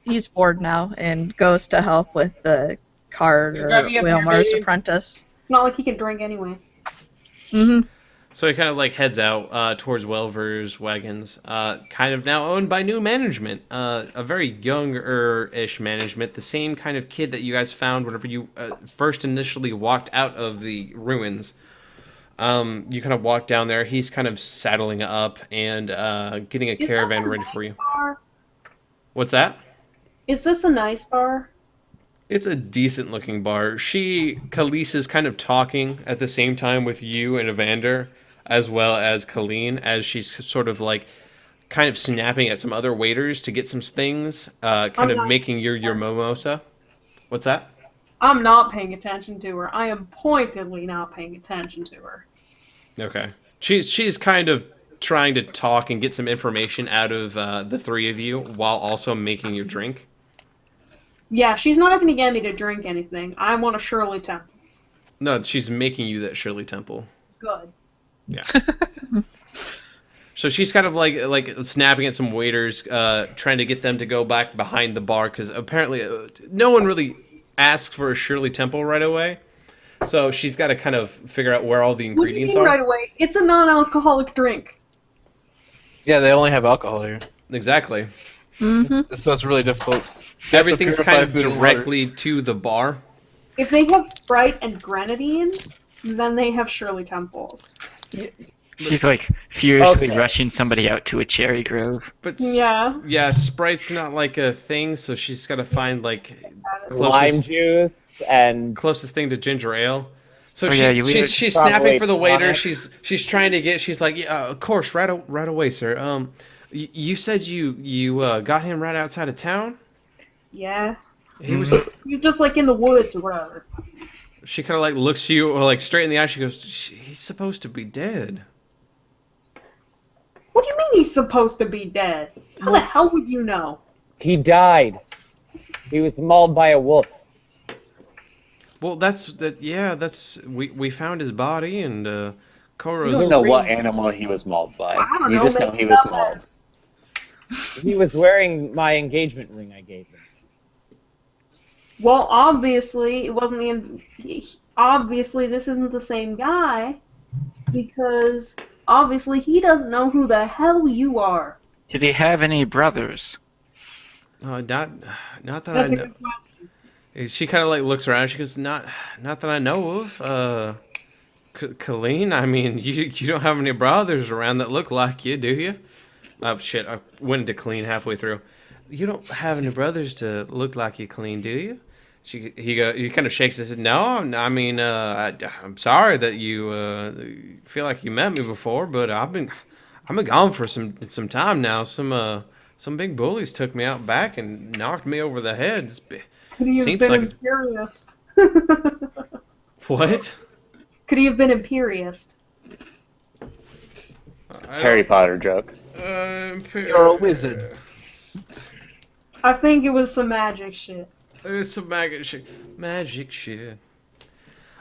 He's bored now and goes to help with the card or Grab you up Whalmar's here, dude. apprentice. Not like he can drink anyway. Mm-hmm. So he kind of like heads out towards Welver's wagons, kind of now owned by new management, a very younger-ish management, the same kind of kid that you guys found whenever you first initially walked out of the ruins. You kind of walk down there. He's kind of saddling up and getting a caravan ready for you. Bar? What's that? Is this a nice bar? It's a decent-looking bar. Khalees is kind of talking at the same time with you and Evandurr, as well as Kaleen, as she's sort of like kind of snapping at some other waiters to get some things, kind of making your mimosa. What's that? I'm not paying attention to her. I am pointedly not paying attention to her. Okay. She's kind of trying to talk and get some information out of the three of you while also making your drink. Yeah, she's not going to get me to drink anything. I want a Shirley Temple. No, she's making you that Shirley Temple. Good. Yeah. So she's kind of like snapping at some waiters, trying to get them to go back behind the bar, because apparently no one really asks for a Shirley Temple right away. So she's got to kind of figure out where all the ingredients What do you are. mean right away? It's a non-alcoholic drink. Yeah, they only have alcohol here, Exactly. Mm-hmm. so it's really difficult. Everything's purify kind of food and water. directly to the bar. If they have Sprite and grenadine, then they have Shirley Temples. She's like furiously Okay. rushing somebody out to a cherry grove. But Yeah. Sprite's not like a thing, so she's got to find like Lime juice and closest thing to ginger ale. So Oh, yeah, you she's probably snapping for the waiter. tonic. She's trying to get. She's like, yeah, of course, right away, sir. You said you got him right outside of town. Yeah. He was. You're just like in the woods or whatever. She kind of like looks you like straight in the eye. She goes, he's supposed to be dead. What do you mean he's supposed to be dead? How the hell would you know? he died. He was mauled by a wolf. Well, that's we found his body and Corro's. You don't know what animal he was mauled by. I don't You know, just know maybe he was not mauled. He was wearing my engagement ring I gave him. Well, obviously it wasn't obviously this isn't the same guy because obviously he doesn't know who the hell you are. Did he have any brothers? Not that That's I a know. good question. She kind of like looks around. She goes, not that I know of. Kaleen, I mean, you don't have any brothers around that look like you, do you? Oh shit! I went into Kaleen halfway through. You don't have any brothers to look like you, Kaleen, do you? He kind of shakes his head. No, I mean, I'm sorry that you feel like you met me before, but I've been gone for some time now. Some big bullies took me out back and knocked me over the head. Could he have Seems been like imperialist? What? Could he have been imperialist? Harry Potter joke. You're a wizard. I think it was some magic shit. It's some magic shit. Magic shit.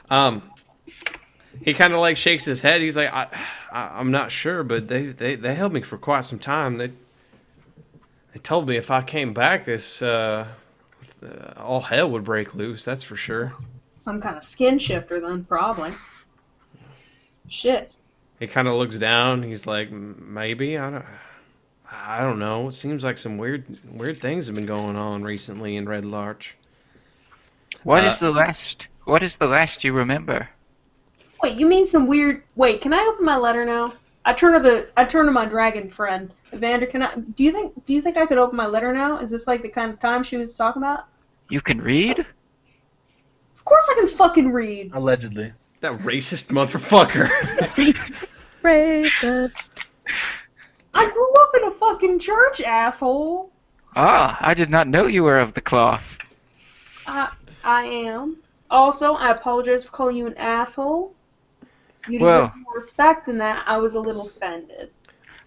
He kind of like shakes his head. He's like, I'm not sure, but they held me for quite some time. They told me if I came back, this all hell would break loose. That's for sure. Some kind of skin shifter then, probably. Shit. He kind of looks down. He's like, maybe I don't know. It seems like some weird things have been going on recently in Red Larch. What is the last you remember? Wait, you mean some weird... Wait, can I open my letter now? I turn to my dragon friend. Evandurr, do you think I could open my letter now? Is this like the kind of time she was talking about? You can read? Of course I can fucking read. Allegedly. That racist motherfucker. Racist. I grew up in a fucking church, asshole. Ah, I did not know you were of the cloth. I am. Also, I apologize for calling you an asshole. You Well- deserve more respect than that. I was a little offended.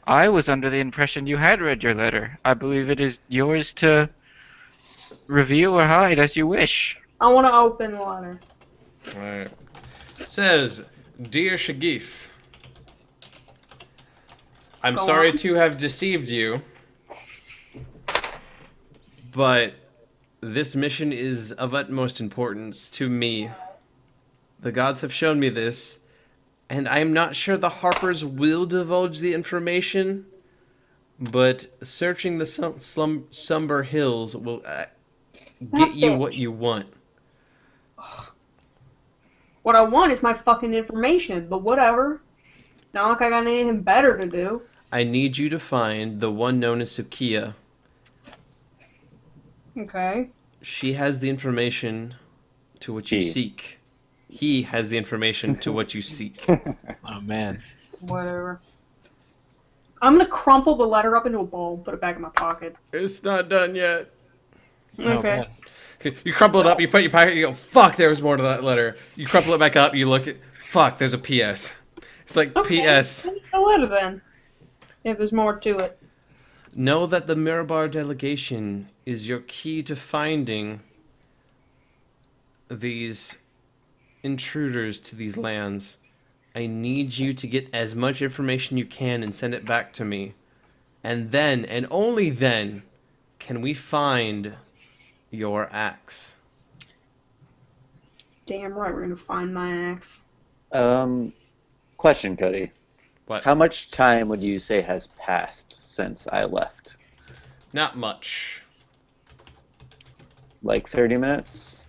I was under the impression you had read your letter. I believe it is yours to reveal or hide as you wish. I want to open the letter. Alright. It says, Dear Shagif, I'm Go sorry on. to have deceived you, but this mission is of utmost importance to me. The gods have shown me this, And I'm not sure the Harpers will divulge the information, but searching the Somber Hills will get you what you want. What I want is my fucking information, but whatever. Not like I got anything better to do. I need you to find the one known as Tsukiya. Okay. She has the information to what you seek. He has the information to what you seek. Oh, man. Whatever. I'm gonna crumple the letter up into a ball and put it back in my pocket. It's not done yet. Okay. You crumple it up, you put it in your pocket, you go, fuck, there was more to that letter. You crumple it back up, you look at, fuck, there's a PS. It's like, Okay. PS. Send me the letter then. If there's more to it. Know that the Mirabar delegation is your key to finding these intruders to these lands. I need you to get as much information you can and send it back to me. And then, and only then, can we find your axe. Damn right, we're gonna find my axe. Question, Cody. What? How much time would you say has passed since I left? Not much. Like 30 minutes?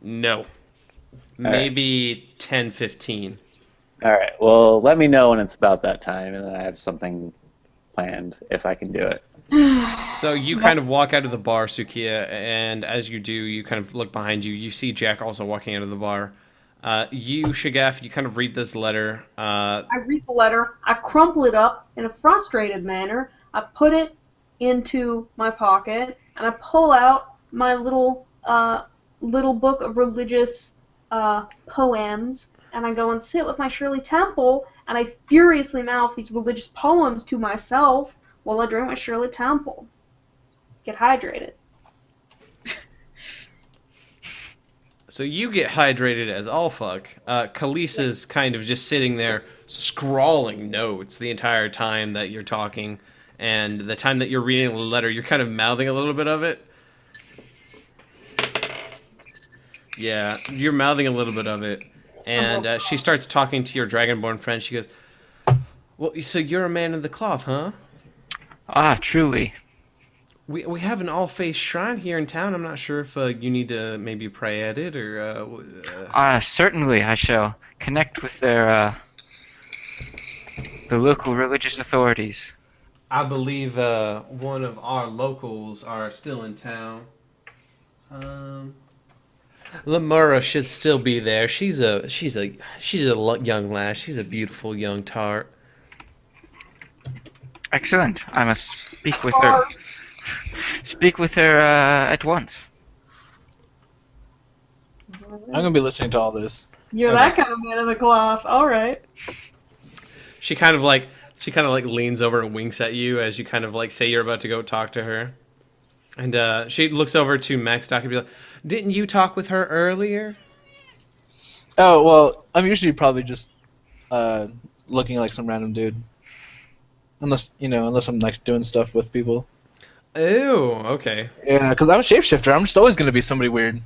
No. Maybe 10, 15. Alright, well, let me know when it's about that time, and then I have something planned if I can do it. So you kind of walk out of the bar, Tsukiya, and as you do, you kind of look behind you. You see Jack also walking out of the bar. You, Shagif, you kind of read this letter. I read the letter, I crumple it up in a frustrated manner, I put it into my pocket, and I pull out my little book of religious poems, and I go and sit with my Shirley Temple, and I furiously mouth these religious poems to myself while I drink my Shirley Temple. Get hydrated. So you get hydrated as all fuck. Khaleesi's kind of just sitting there scrawling notes the entire time that you're talking, and the time that you're reading the letter, you're kind of mouthing a little bit of it. Yeah, you're mouthing a little bit of it. And she starts talking to your Dragonborn friend. She goes, well, so you're a man of the cloth, huh? Ah, truly. We have an all-faith shrine here in town. I'm not sure if you need to maybe pray at it or... Certainly I shall connect with their, the local religious authorities. I believe one of our locals are still in town. Renmaroah should still be there. She's a young lass. She's a beautiful young tart. Excellent. I must speak with her. Speak with her at once. I'm gonna be listening to all this. You're that kind of man of the cloth. All right. She kind of like leans over and winks at you as you kind of like say you're about to go talk to her. And she looks over to Max Dakka and be like, didn't you talk with her earlier? Oh, well, I'm usually probably just looking like some random dude. Unless I'm like doing stuff with people. Oh, okay. Yeah, because I'm a shapeshifter. I'm just always going to be somebody weird.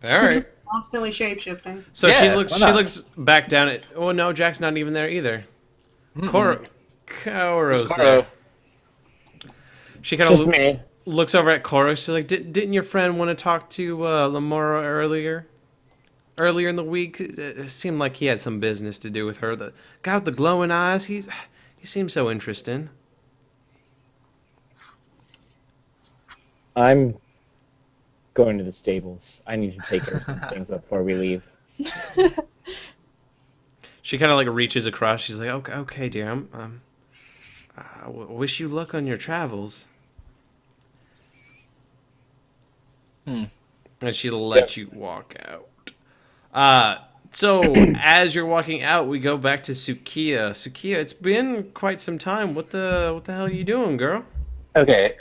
All right. Constantly shapeshifting. So Yeah, she looks back down at... Oh, no, Jack's not even there either. Corro's there. She kind of looks over at Corro. She's like, didn't your friend want to talk to Renmaroah earlier? Earlier in the week? It seemed like he had some business to do with her. The guy with the glowing eyes, he seems so interesting. I'm going to the stables. I need to take care of some things before we leave. She kind of like reaches across. She's like, okay, dear. I wish you luck on your travels. And she'll let you walk out. So as you're walking out, we go back to Tsukiya. Tsukiya, it's been quite some time. What the hell are you doing, girl? Okay,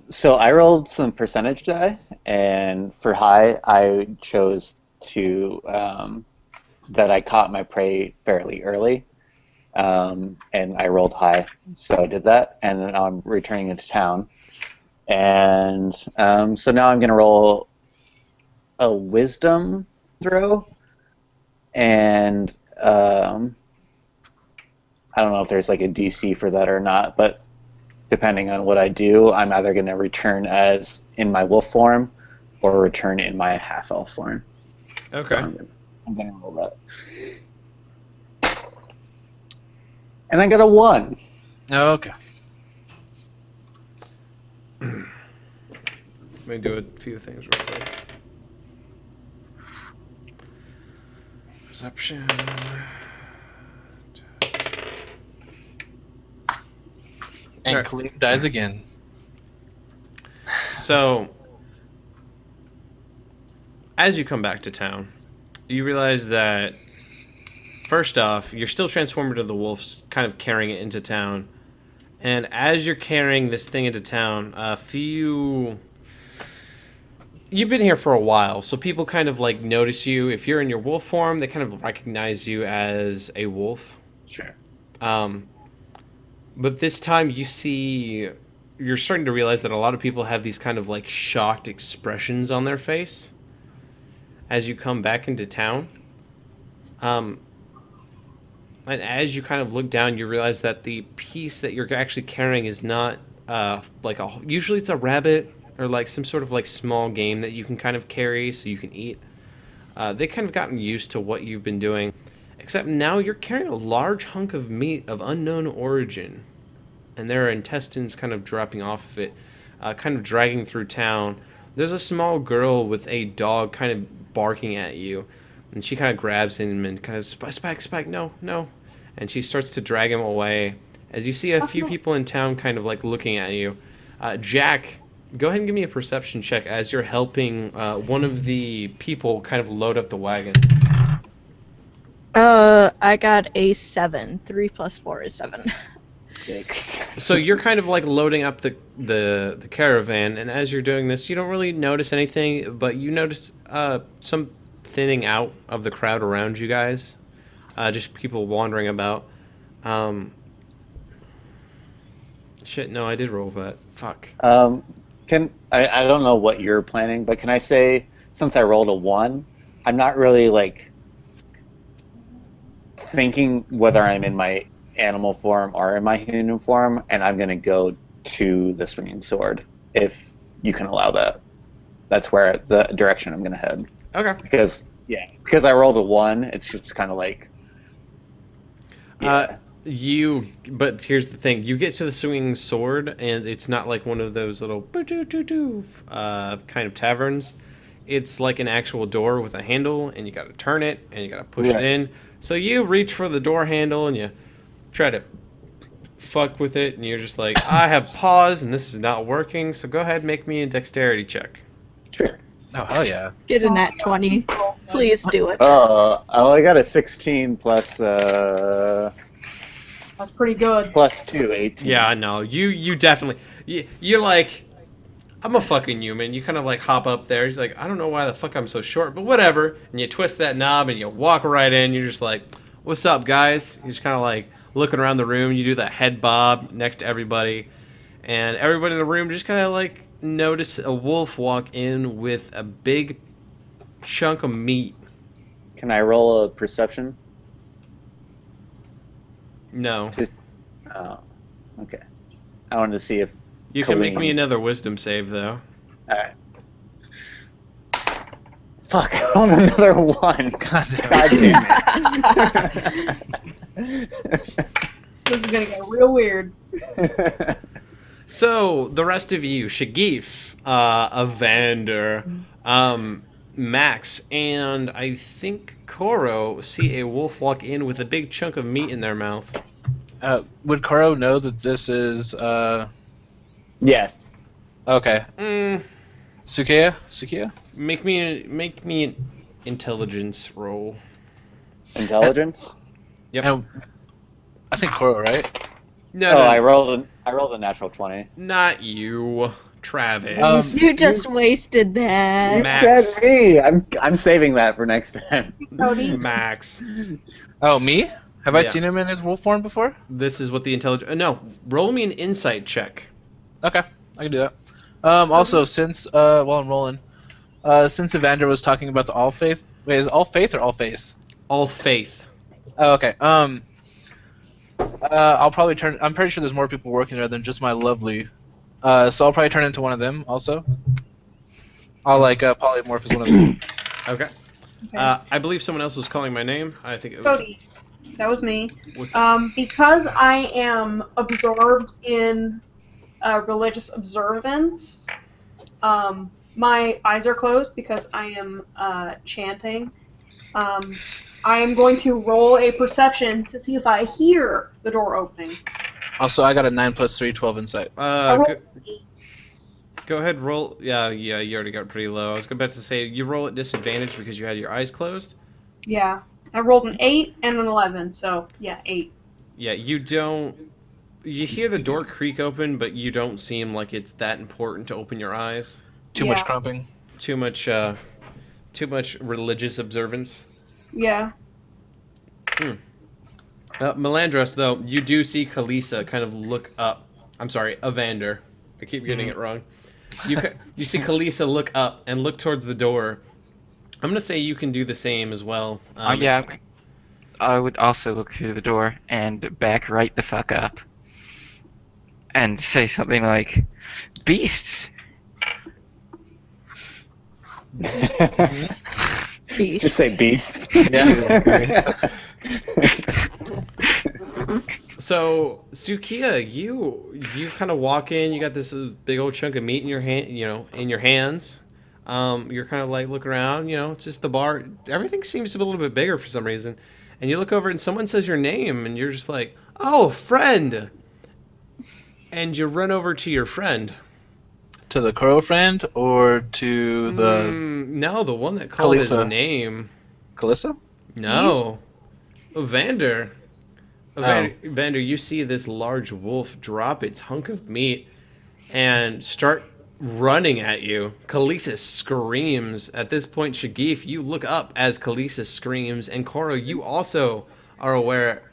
so I rolled some percentage die, and for high, I chose to that I caught my prey fairly early, and I rolled high, so I did that, and then I'm returning into town. And so now I'm going to roll a wisdom throw. And I don't know if there's like a DC for that or not, but depending on what I do, I'm either going to return as in my wolf form or return in my half-elf form. Okay. So I'm going to roll that. And I got a 1. Oh, okay. Let me do a few things real quick. Perception. And Alright. Kaleen dies again. So, as you come back to town, you realize that, first off, you're still transformed into the wolves, kind of carrying it into town. And as you're carrying this thing into town, you've been here for a while, so people kind of like notice you. If you're in your wolf form, they kind of recognize you as a wolf. Sure. But this time you're starting to realize that a lot of people have these kind of like shocked expressions on their face as you come back into town. And as you kind of look down, you realize that the piece that you're actually carrying is not usually it's a rabbit or like some sort of like small game that you can kind of carry so you can eat. They kind of gotten used to what you've been doing, except now you're carrying a large hunk of meat of unknown origin, and there are intestines kind of dropping off of it, kind of dragging through town. There's a small girl with a dog kind of barking at you, and she kind of grabs him and kind of, Spike, no. And she starts to drag him away. As you see a few people in town kind of like looking at you. Jack, go ahead and give me a perception check as you're helping one of the people kind of load up the wagons. I got a 7. 3 plus 4 is 7. Yikes. So you're kind of like loading up the caravan, and as you're doing this, you don't really notice anything, but you notice some thinning out of the crowd around you guys. Just people wandering about. Shit, no, I did roll that. Fuck. I don't know what you're planning, but can I say, since I rolled a 1, I'm not really like thinking whether I'm in my animal form or in my human form, and I'm gonna go to the swinging sword if you can allow that. That's where the direction I'm gonna head. Okay. Because I rolled a 1, it's just kind of like. Yeah. But here's the thing: you get to the swinging sword, and it's not like one of those little kind of taverns. It's like an actual door with a handle, and you got to turn it, and you got to push it in. So you reach for the door handle, and you try to fuck with it, and you're just like, I have pause, and this is not working. So go ahead, and make me a dexterity check. Sure. Oh, hell yeah. Get a nat 20. Please do it. I got a 16 plus That's pretty good. plus 2, 18. Yeah, no, you definitely you're like, I'm a fucking human. You kind of like hop up there. He's like, I don't know why the fuck I'm so short, but whatever. And you twist that knob and you walk right in. You're just like, what's up, guys? You're just kind of like looking around the room. You do that head bob next to everybody, and everybody in the room just kind of like notice a wolf walk in with a big chunk of meat. Can I roll a perception? No. Oh, okay. I wanted to see if You can make Kaleen- me another wisdom save, though. Alright. Fuck, I rolled another 1. God damn it. This is gonna get real weird. So, the rest of you, Shagif, Evandurr, Max, and I think Corro see a wolf walk in with a big chunk of meat in their mouth. Would Corro know that this is, Yes. Okay. Tsukiya? Make me an intelligence roll. Intelligence? Yep. And I think Corro, right? No, Oh, no, I rolled a natural 20. not you, Travis. You just wasted that. Max. Said me. I'm saving that for next time. Max. Oh, me? Have I Yeah. seen him in his wolf form before? This is what the intelligence. No, roll me an insight check. Okay, I can do that. Also, since while I'm rolling, since Evandurr was talking about the all faith. Wait, is it all faith or all face? All faith. Oh, okay. I'll probably turn. I'm pretty sure there's more people working there than just my lovely. So I'll probably turn into one of them also. I'll like polymorph as one of them. Okay. Okay. I believe someone else was calling my name. I think it was. Cody, that was me. What's that? Because I am absorbed in religious observance, my eyes are closed because I am chanting. I am going to roll a perception to see if I hear the door opening. Also, I got a 9 + 3, 12 insight. Go ahead, roll. Yeah, you already got pretty low. I was about to say, you roll at disadvantage because you had your eyes closed? Yeah. I rolled an 8 and an 11, so yeah, 8. Yeah, you don't... You hear the door creak open, but you don't seem like it's that important to open your eyes. Too much crumping. Too much religious observance. Yeah. Malandross, though, you do see Kalisa kind of look up. I'm sorry, Evandurr. I keep getting it wrong. You see Kalisa look up and look towards the door. I'm gonna say you can do the same as well. Yeah, I would also look through the door and back right the fuck up. And say something like, "Beasts." Beast. Just say beast. Yeah. So, Tsukiya, you kind of walk in. You got this big old chunk of meat in your hand, in your hands. You're kind of like looking around. It's just the bar. Everything seems to be a little bit bigger for some reason. And you look over and someone says your name, and you're just like, "Oh, friend!" And you run over to your friend. To the Corro friend or to the No, the one that called his Kalisa. name. Kalisa? No, Evandurr. Evandurr, you see this large wolf drop its hunk of meat and start running at you. Kalisa screams. At this point, Shagif, you look up as Kalisa screams, and Corro, you also are aware.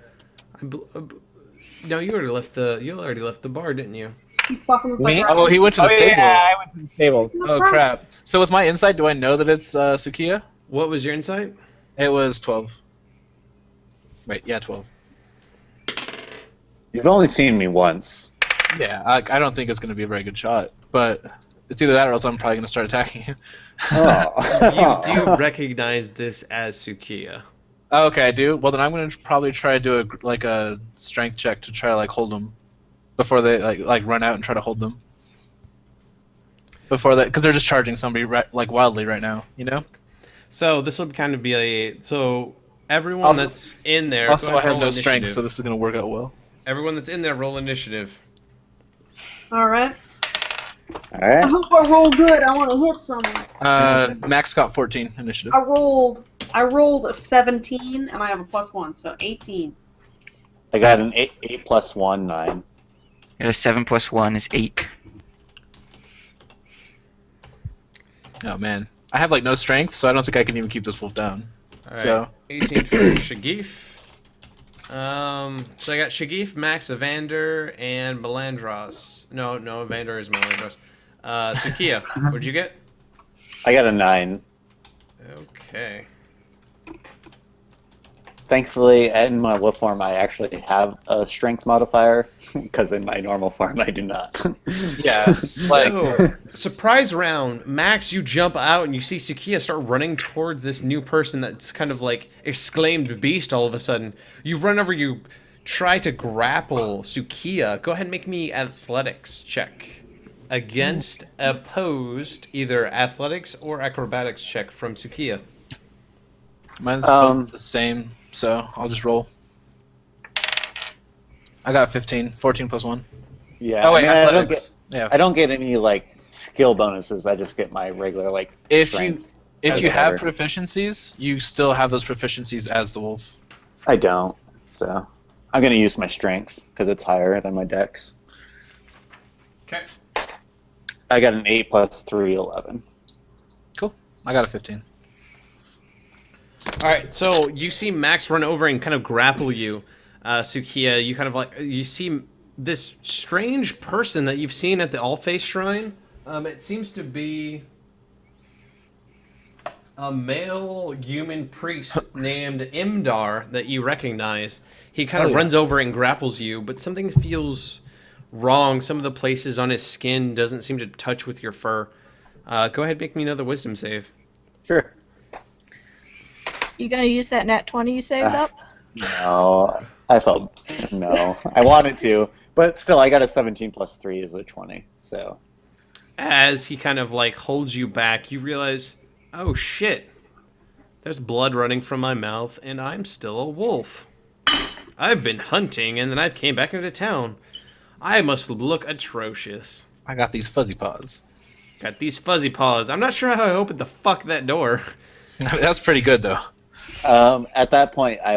No, you already left the bar, didn't you? You fucking with Me? my Oh, he went to the stable. Yeah, I went to the stable. Oh, crap. So with my insight, do I know that it's Tsukiya? What was your insight? It was 12. Wait, yeah, 12. You've only seen me once. Yeah, I don't think it's going to be a very good shot, but it's either that or else I'm probably going to start attacking you. Oh. You do recognize this as Tsukiya. Oh, okay, I do. Well, then I'm going to probably try to do a strength check to try to hold them before they like run out and try to hold them. Before that, because they're just charging somebody wildly right now, So this will kind of be everyone that's in there. Also, go ahead I have and no roll strength, initiative. so this is going to work out well. Everyone that's in there, roll initiative. Alright. All I right. hope I roll good. I want to hit someone. Max got 14 initiative. I rolled a 17, and I have a +1, so 18. I got an 8 + 1, 9. 7 + 1 is 8. Oh man, I have no strength, so I don't think I can even keep this wolf down. All right. So 18 for Shagif. So I got Shagif, Max, Evandurr, and Malandross. No, Evandurr is Malandross. Tsukiya, what'd you get? I got a 9. Okay. Thankfully, in my wolf form, I actually have a strength modifier, because in my normal form, I do not. yeah, So, surprise round. Max, you jump out and you see Tsukiya start running towards this new person that's kind of exclaimed beast all of a sudden. You run over, you try to grapple Tsukiya. Go ahead and make me athletics check. Against opposed, either athletics or acrobatics check from Tsukiya. mine's both the same, so I'll just roll. I got 15, 14 + 1. Yeah. Oh wait, I athletics. I don't get any skill bonuses. I just get my regular If strength. you as have a fighter. proficiencies, you still have those proficiencies as the wolf. I don't. So I'm gonna use my strength because it's higher than my dex. Okay. I got an 8 + 3, 11. Cool. I got a 15. All right, so you see Max run over and kind of grapple you, Tsukiya. You kind of you see this strange person that you've seen at the All-Face Shrine It seems to be a male human priest named Imdar that you recognize. He kind of runs over and grapples you, but something feels wrong. Some of the places on his skin doesn't seem to touch with your fur. Go ahead, make me another wisdom save. Sure. You gonna use that nat 20 you saved up? No, no. I wanted to, but still, I got a 17 plus 3 is a 20. So As he kind of like holds you back, you realize, oh shit, there's blood running from my mouth, and I'm still a wolf. I've been hunting, and then I've came back into town. I must look atrocious. I got these fuzzy paws. Got these fuzzy paws. I'm not sure how I opened the fuck that door. That's pretty good, though. at that point, I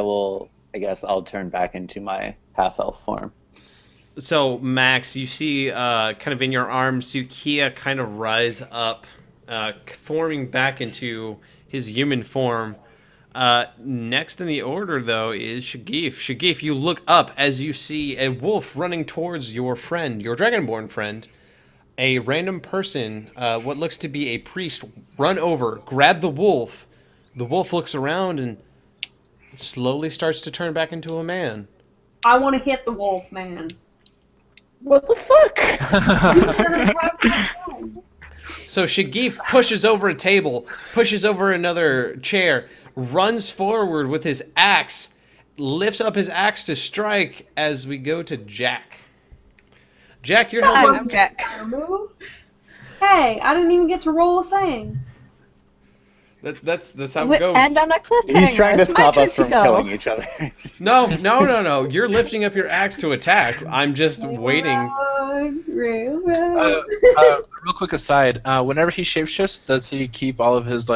guess I'll turn back into my half-elf form. So, Max, you see kind of in your arms, Tsukiya kind of rise up, forming back into his human form. Next in the order, though, is Shagif. Shagif, you look up as you see a wolf running towards your friend, your Dragonborn friend. A random person, what looks to be a priest, run over, grab the wolf. The wolf looks around and slowly starts to turn back into a man. I want to hit the wolf, man. What the fuck? So Shagif pushes over a table, pushes over another chair, runs forward with his axe, lifts up his axe to strike as we go to Jack. Jack, you're helping. I'm Jack. Hey, I didn't even get to roll a thing. That's how it goes. And on a cliffhanger. He's trying to It's my stop turn us from go. killing each other. No. You're lifting up your axe to attack. I'm just waiting. Real quick aside, whenever he shapeshifts, does he keep all of his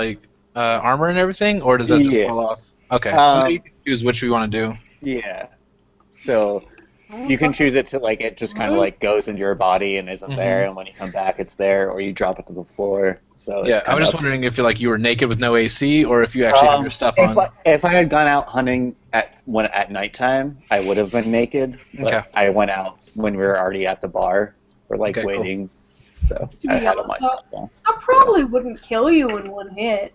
armor and everything, or does that just fall off? Okay, so now you can choose which we want to do. Yeah. So you can choose it to it just kind of goes into your body and isn't there, and when you come back it's there, or you drop it to the floor. So Yeah, I was just wondering if you were naked with no AC, or if you actually have your stuff on. If I had gone out hunting at nighttime, I would have been naked. But Okay. I went out when we were already at the bar, or Okay, waiting. So To I be had all my honest, stuff on. I probably wouldn't kill you in one hit.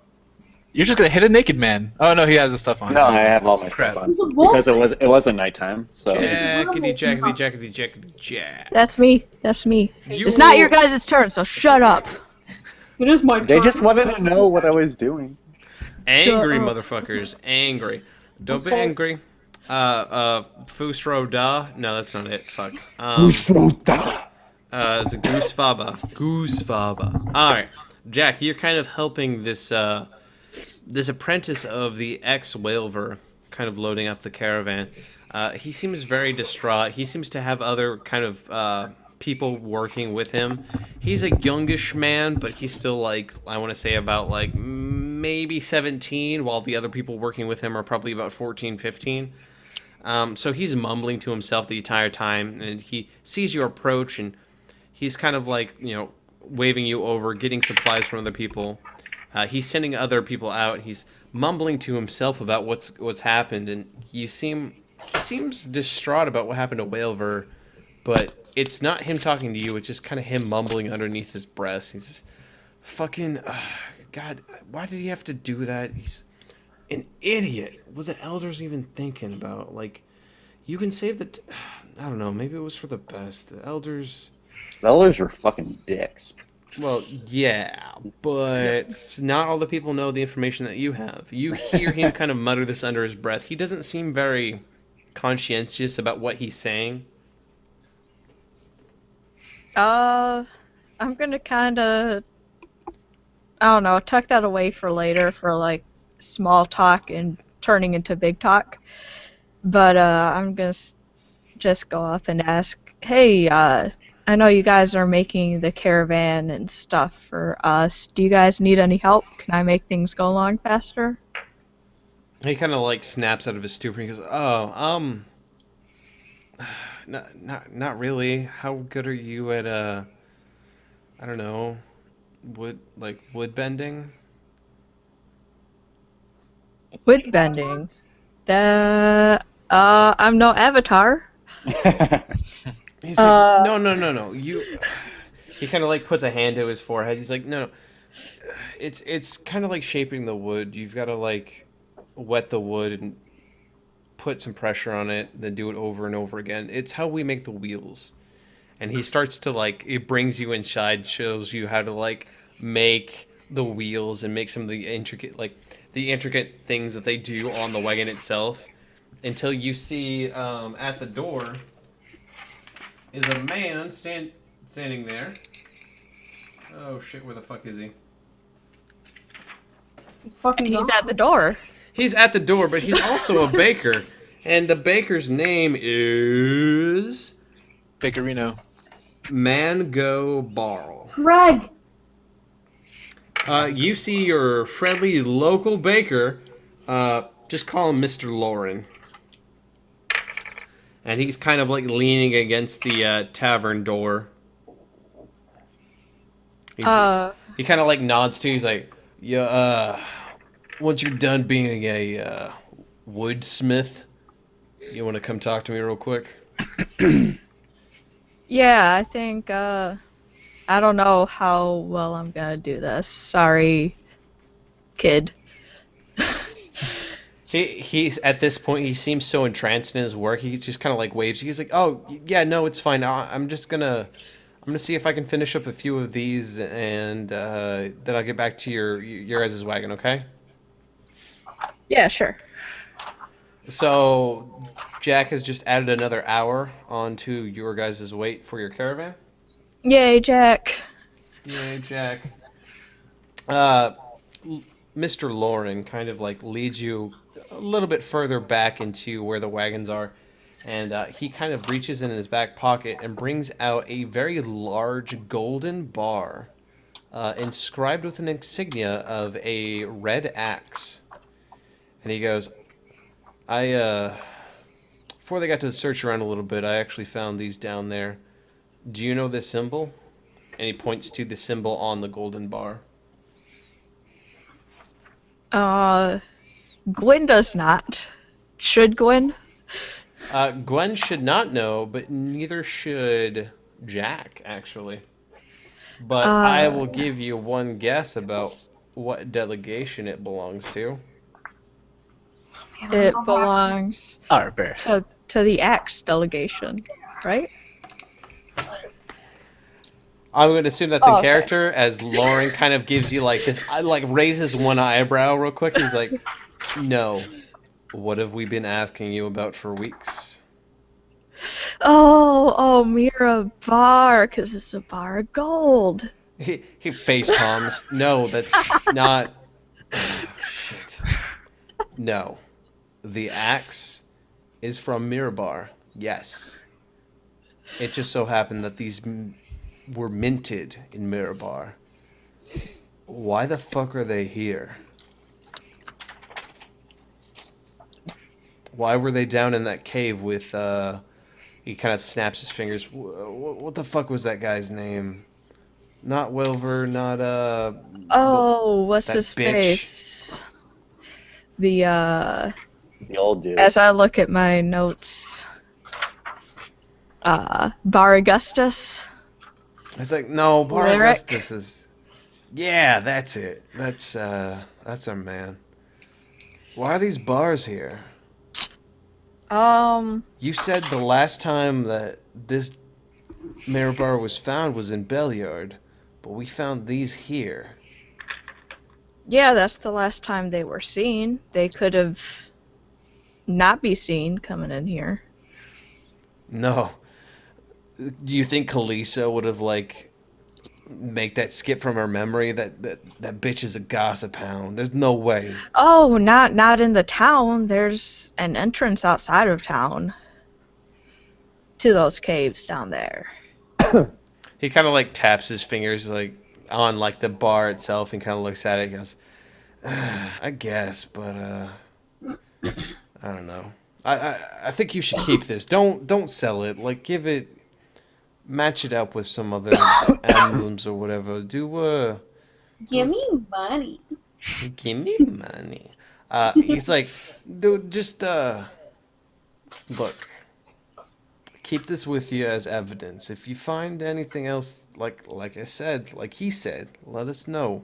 You're just gonna hit a naked man. Oh no, he has his stuff on. No, I have all my Crap. stuff on He's a wolf. because it wasn't nighttime. So Jack. That's me. You It's not your guys' turn, so shut up. It is my turn. they just wanted to know what I was doing. Angry Shut up. motherfuckers. Angry. Don't be sorry. angry. Fusro da? No, that's not it. Fuck. It's a Goosefaba. Alright. Jack, you're kind of helping this apprentice of the ex-Whalver, kind of loading up the caravan. He seems very distraught. He seems to have other kind of people working with him. He's a youngish man, but he's still I want to say about maybe 17, while the other people working with him are probably about 14, 15. So he's mumbling to himself the entire time, and he sees your approach, and he's kind of waving you over, getting supplies from other people. He's sending other people out. He's mumbling to himself about what's happened, and he seems distraught about what happened to Whalver, but it's not him talking to you. It's just kind of him mumbling underneath his breath. He's just, fucking, God, why did he have to do that? He's an idiot. What the elders even thinking about? You can save the... I don't know. Maybe it was for the best. The elders... The elders were fucking dicks. Well, yeah, but not all the people know the information that you have. You hear him kind of mutter this under his breath. He doesn't seem very conscientious about what he's saying. I'm gonna kind of, I don't know, tuck that away for later for small talk and turning into big talk. But I'm gonna just go up and ask, hey, I know you guys are making the caravan and stuff for us. Do you guys need any help? Can I make things go along faster? He kind of snaps out of his stupor. He goes, "Oh, not really. How good are you at I don't know, wood bending?" Wood bending. I'm no avatar. He's like, no. He kind of like puts a hand to his forehead. He's like, no, it's kind of like shaping the wood. You've got to like wet the wood and put some pressure on it, then do it over and over again. It's how we make the wheels. And he starts to like, it brings you inside, shows you how to like make the wheels and make some of the intricate things that they do on the wagon itself. Until you see at the door is a man standing there. Oh shit, where the fuck is he? He's at the door. He's at the door, but he's also a baker. And the baker's name is... Bakerino. Mango Barl. Greg! You see your friendly local baker. Just call him Mr. Lauren. And he's kind of like leaning against the tavern door. He kind of like nods to you. He's like, yeah, once you're done being a woodsmith, you want to come talk to me real quick? Yeah, I think, I don't know how well I'm gonna do this. Sorry, kid. He's at this point, he seems so entranced in his work, he just kind of like waves. He's like, oh, yeah, no, it's fine. I'm gonna see if I can finish up a few of these, and then I'll get back to your guys' wagon, okay? Yeah, sure. So, Jack has just added another hour onto your guys' wait for your caravan. Yay, Jack. Yay, Jack. Mr. Lauren kind of like leads you a little bit further back into where the wagons are, and he kind of reaches in his back pocket and brings out a very large golden bar inscribed with an insignia of a red axe. And he goes, before they got to search around a little bit, I actually found these down there. Do you know this symbol? And he points to the symbol on the golden bar. Gwynn does not. Should Gwynn? Gwynn should not know, but neither should Jack, actually. But I will give you one guess about what delegation it belongs to. It belongs Arbor. to the Axe delegation, right? I'm going to assume that's in okay. character, as Lauren kind of gives you like this, like raises one eyebrow real quick. He's like, no. What have we been asking you about for weeks? Oh, Mira bar, because it's a bar of gold. He face palms. No, that's not... Oh, shit. No. The axe is from Mirabar. Yes. It just so happened that these were minted in Mirabar. Why the fuck are they here? Why were they down in that cave with, he kind of snaps his fingers. What the fuck was that guy's name? Not Wilver, not, what's his bitch. face? The old dude. As I look at my notes, Bar Augustus. It's like, no, Bar Cleric. Augustus is... Yeah, that's it. That's our man. Why are these bars here? You said the last time that this Mare bar was found was in Belliard, but we found these here. Yeah, that's the last time they were seen. They could have not be seen coming in here. No. Do you think Kalisa would have, like, make that skip from her memory? That bitch is a gossip hound. There's no way. Oh, not in the town. There's an entrance outside of town to those caves down there. He kind of, like, taps his fingers, like, on, like, the bar itself and kind of looks at it and goes, I guess, but, I don't know. I think you should keep this. Don't sell it. Like, match it up with some other emblems or whatever. Give me money. Give me money. He's like, dude, just, look. keep this with you as evidence. If you find anything else, like I said, like he said, let us know.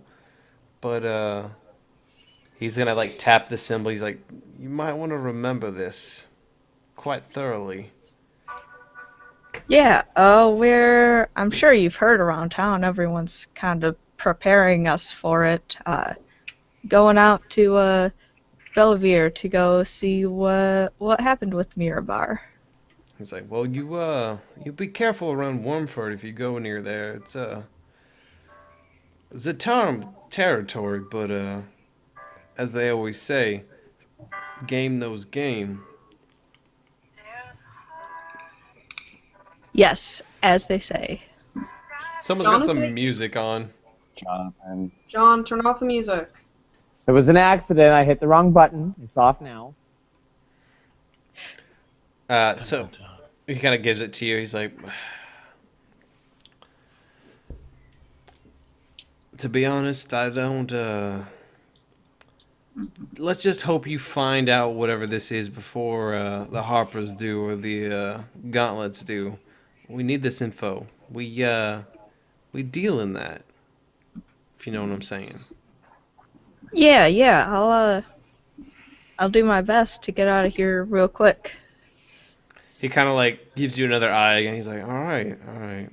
But he's gonna like tap the symbol. He's like, you might want to remember this quite thoroughly. Yeah, I'm sure you've heard around town, everyone's kind of preparing us for it. Going out to Belvedere to go see what happened with Mirabar. He's like, well, you be careful around Wormford if you go near there. It's a town territory, but as they always say, game knows game. Yes, as they say. Someone's got some Jonathan? music on. Jonathan. John, turn off the music. It was an accident. I hit the wrong button. It's off now. So he kind of gives it to you. He's like, to be honest, I don't. Let's just hope you find out whatever this is before the Harpers do or the Gauntlets do. We need this info. We deal in that. If you know what I'm saying. Yeah, I'll do my best to get out of here real quick. He kind of like gives you another eye and he's like, all right.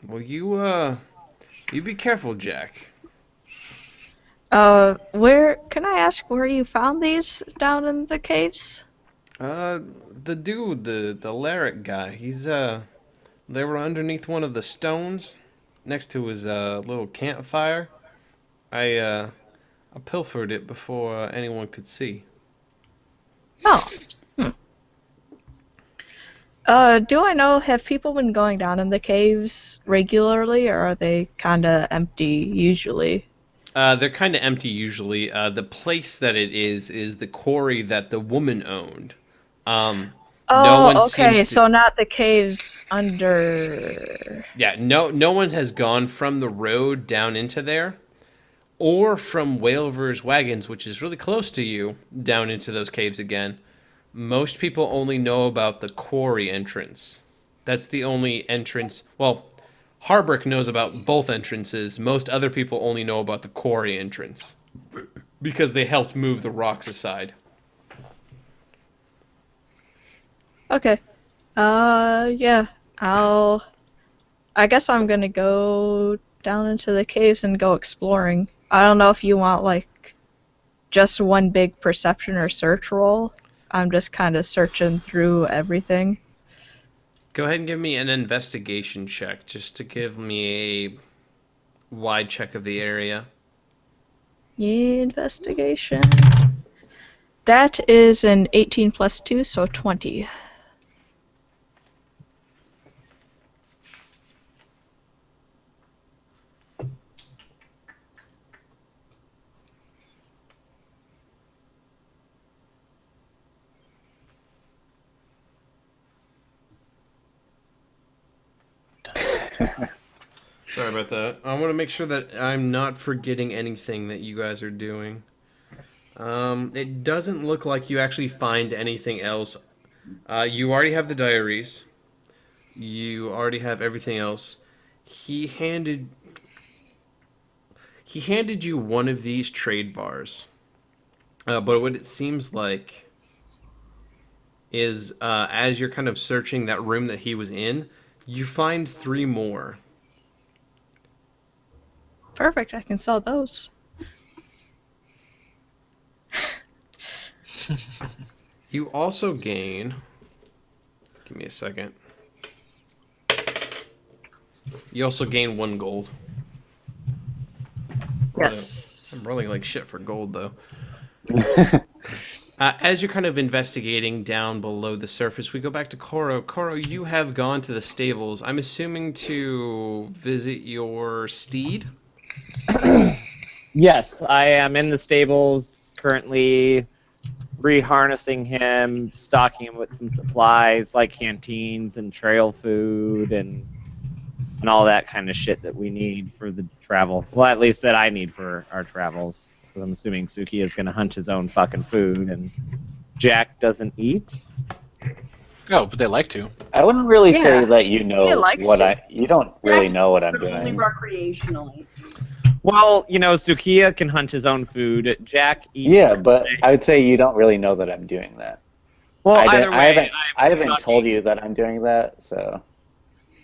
Well, you be careful, Jack. Where can I ask where you found these down in the caves? The dude, the Cleric guy, they were underneath one of the stones next to his little campfire. I pilfered it before anyone could see. Oh. Do I know, have people been going down in the caves regularly, or are they kinda empty usually? They're kind of empty usually. The place that it is the quarry that the woman owned. No one okay, seems to... so not the caves under... Yeah, no one has gone from the road down into there, or from Whalver's Wagons, which is really close to you, down into those caves again. Most people only know about the quarry entrance. That's the only entrance... Well, Harbrick knows about both entrances. Most other people only know about the quarry entrance, because they helped move the rocks aside. Okay. Yeah. I guess I'm gonna go down into the caves and go exploring. I don't know if you want, like, just one big perception or search roll. I'm just kind of searching through everything. Go ahead and give me an investigation check, just to give me a wide check of the area. Yeah, investigation. That is an 18 plus 2, so 20. Sorry about that. I want to make sure that I'm not forgetting anything that you guys are doing. It doesn't look like you actually find anything else. You already have the diaries. You already have everything else. He handed you one of these trade bars. But what it seems like is as you're kind of searching that room that he was in, you find 3 more. Perfect, I can sell those. You also gain... Give me a second. You also gain 1 gold. Yes. I'm rolling like shit for gold, though. As you're kind of investigating down below the surface, we go back to Corro. Corro, you have gone to the stables. I'm assuming to visit your steed? Yes, I am in the stables currently, reharnessing him, stocking him with some supplies like canteens and trail food and all that kind of shit that we need for the travel. Well, at least that I need for our travels. Because I'm assuming Tsukiya is going to hunt his own fucking food, and Jack doesn't eat. Oh, but they like to. I wouldn't really say Yeah. that you know likes what to. you don't really Jack know what I'm but only doing. recreationally. Well, Tsukiya can hunt his own food. Jack eats. Yeah, but I would say you don't really know that I'm doing that. Well, I haven't told you that I'm doing that, so.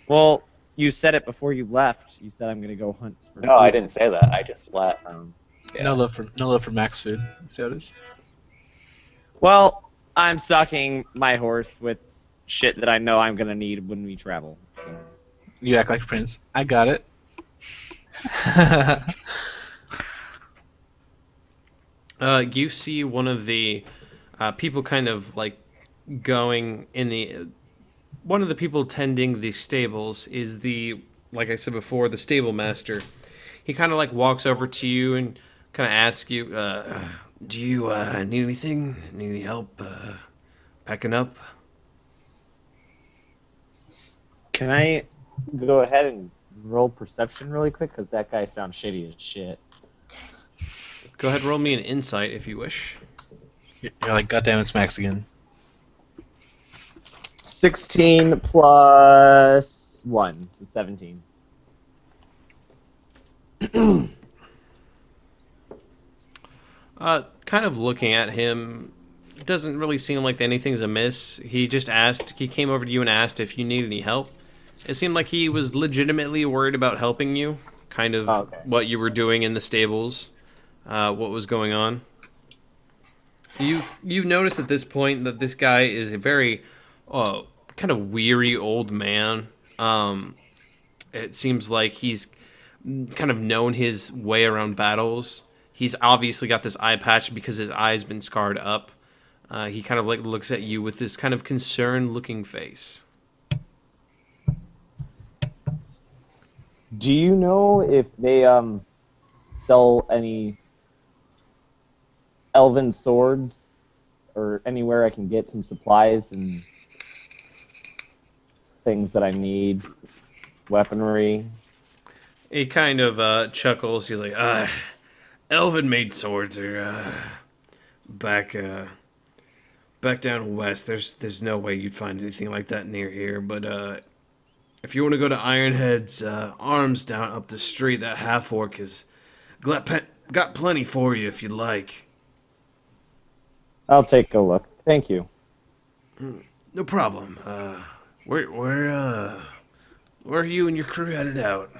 Well, you said it before you left. You said I'm gonna go hunt for No, I food. didn't say that. I just left. Yeah. No love for Max food. See how it is. Well, I'm stocking my horse with shit that I know I'm gonna need when we travel. So. You act like Prince. I got it. You see one of the people kind of like going in the. One of the people tending the stables is like I said before, the stable master. He kind of like walks over to you and kind of asks you, "Do you need anything? Need any help packing up?" Can I go ahead and roll perception really quick? Because that guy sounds shitty as shit. Go ahead, roll me an insight if you wish. You're like, goddamn, it's Max again. 16 plus 1, so 17. Kind of looking at him, doesn't really seem like anything's amiss. He came over to you and asked if you need any help. It seemed like he was legitimately worried about helping you, kind of what you were doing in the stables, what was going on. You notice at this point that this guy is a very kind of weary old man. It seems like he's kind of known his way around battles. He's obviously got this eye patch because his eye's been scarred up. He kind of like looks at you with this kind of concerned looking face. Do you know if they sell any elven swords or anywhere I can get some supplies and things that I need, weaponry? He kind of chuckles. He's like, elven made swords are back down west. There's no way you'd find anything like that near here. But if you want to go to Ironhead's Arms down up the street, that Half-Orc has got plenty for you if you'd like. I'll take a look. Thank you. No problem. Where are you and your crew headed out?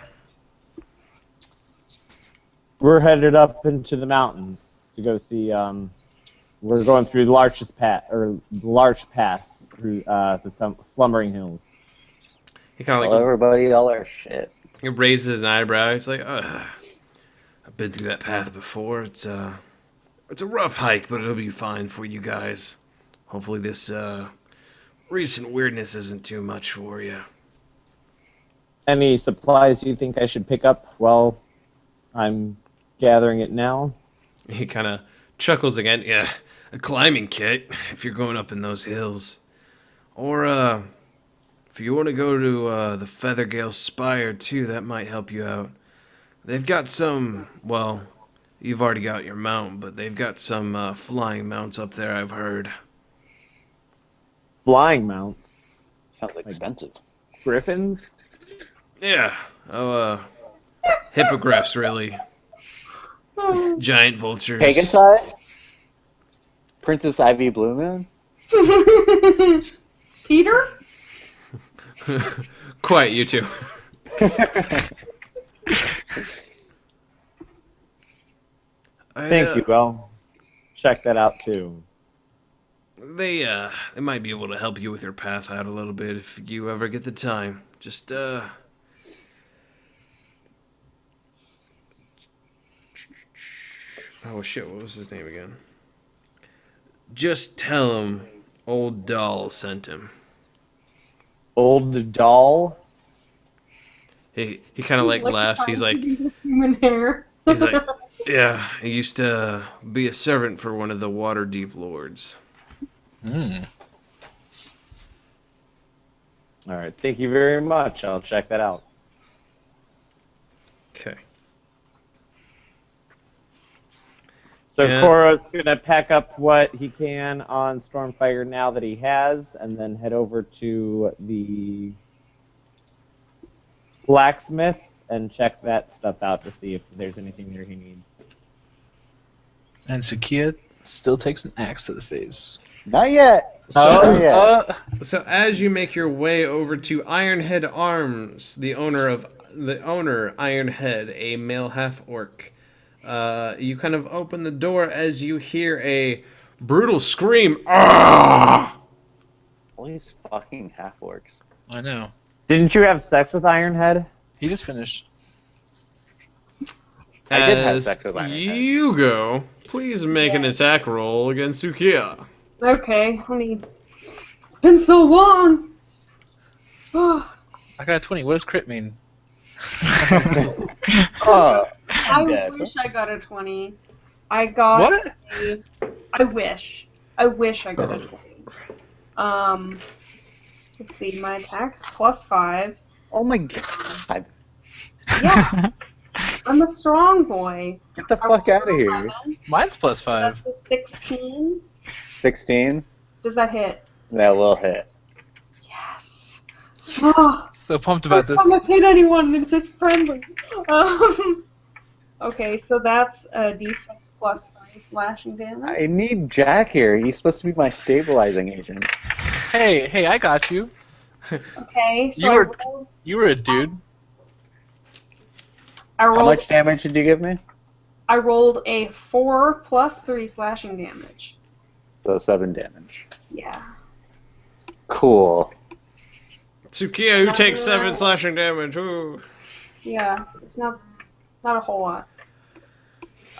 We're headed up into the mountains to go see. We're going through the Larch Pass through the Slumbering Hills. He kind of Tell everybody all our shit. He raises an eyebrow. He's like, I've been through that path before. It's a rough hike, but it'll be fine for you guys. Hopefully this recent weirdness isn't too much for you. Any supplies you think I should pick up while I'm gathering it now? He kind of chuckles again. Yeah, a climbing kit if you're going up in those hills. Or if you want to go to the Feathergale Spire too, that might help you out. They've got some, well, you've already got your mount, but they've got some flying mounts up there, I've heard. Flying mounts? Sounds expensive. Griffins? Yeah. Oh, hippogriffs, really. Giant vultures. Pagan side? Princess Ivy Blue Moon? Peter? Quiet, you two. Thank you. Well, check that out too. They might be able to help you with your path out a little bit if you ever get the time. Just oh shit, what was his name again? Just tell him Old Doll sent him. Old Doll? He kind of like laughs. He's like, human hair. he's like, yeah, he used to be a servant for one of the Waterdeep lords. All right, thank you very much. I'll check that out. Okay. So Yeah. Corro's gonna pack up what he can on Stormfire now that he has, and then head over to the blacksmith and check that stuff out to see if there's anything there he needs. And Tsukiya still takes an axe to the face. Not yet. So, Not yet. so as you make your way over to Ironhead Arms, the owner Ironhead, a male half-orc, you kind of open the door as you hear a brutal scream. Ah! All these fucking half-orcs. I know. Didn't you have sex with Ironhead? He just finished. I did have As sex with Ironhead. Hugo, please make an attack roll against Tsukiya. Okay, I mean, it's been so long. Oh, I got a 20. What does crit mean? Oh, I dead. wish I got a 20. I got What? I wish I got a 20. Let's see, my attack's +5. Oh my god. Yeah, I'm a strong boy. Get the fuck out of here. 11, Mine's +5. That's a 16. 16? Does that hit? That will hit. Yes. Oh, So pumped about this. I'm not hit anyone if it's friendly. Okay, so that's a d6 +3 slashing damage. I need Jack here. He's supposed to be my stabilizing agent. Hey, I got you. Okay, so You were a dude. I How much damage did you give me? I rolled a 4 +3 slashing damage. So 7 damage. Yeah. Cool. Tsukiya, who takes 7 slashing damage. Ooh. Yeah, it's not a whole lot.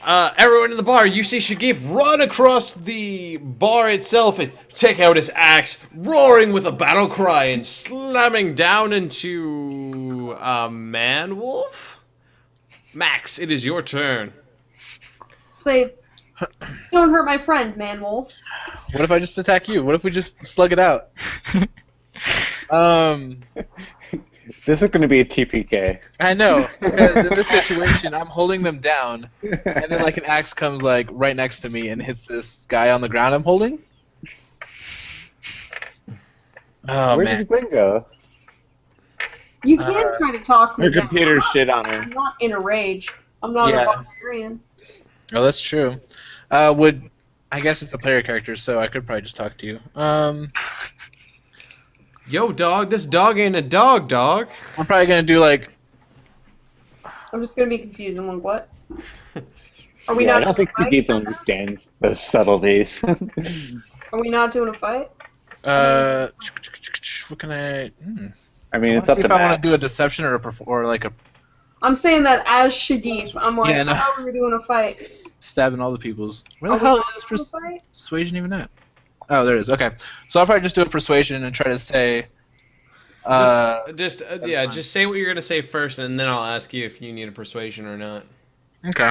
Everyone in the bar, you see Shagif run across the bar itself and take out his axe, roaring with a battle cry and slamming down into a man-wolf? Max, it is your turn. Say, don't hurt my friend, man wolf. What if I just attack you? What if we just slug it out? This is going to be a TPK. I know, because in this situation, I'm holding them down, and then like an axe comes like right next to me and hits this guy on the ground I'm holding. Oh Where man, did Gwynn go? You can try to talk me Her down. computer shit on her. I'm not in a rage. I'm not Yeah. a barbarian. oh that's true. I guess it's a player character, so I could probably just talk to you. Yo, dog, this dog ain't a dog, dog. I'm probably gonna do like I'm just gonna be confused. I'm like, what? Are we Yeah, I not don't think doing a fight? Steve understands those subtleties. Are we not doing a fight? what can I? I mean, it's See up if to I want Max. to do a deception or like a I'm saying that as Shagif. I'm like, Yeah, no. how are we doing a fight? stabbing all the peoples. Where the Are we hell not is doing a fight? persuasion even at? Oh, there it is. Okay, so I'll probably just do a persuasion and try to say. Just say what you're gonna say first, and then I'll ask you if you need a persuasion or not. Okay.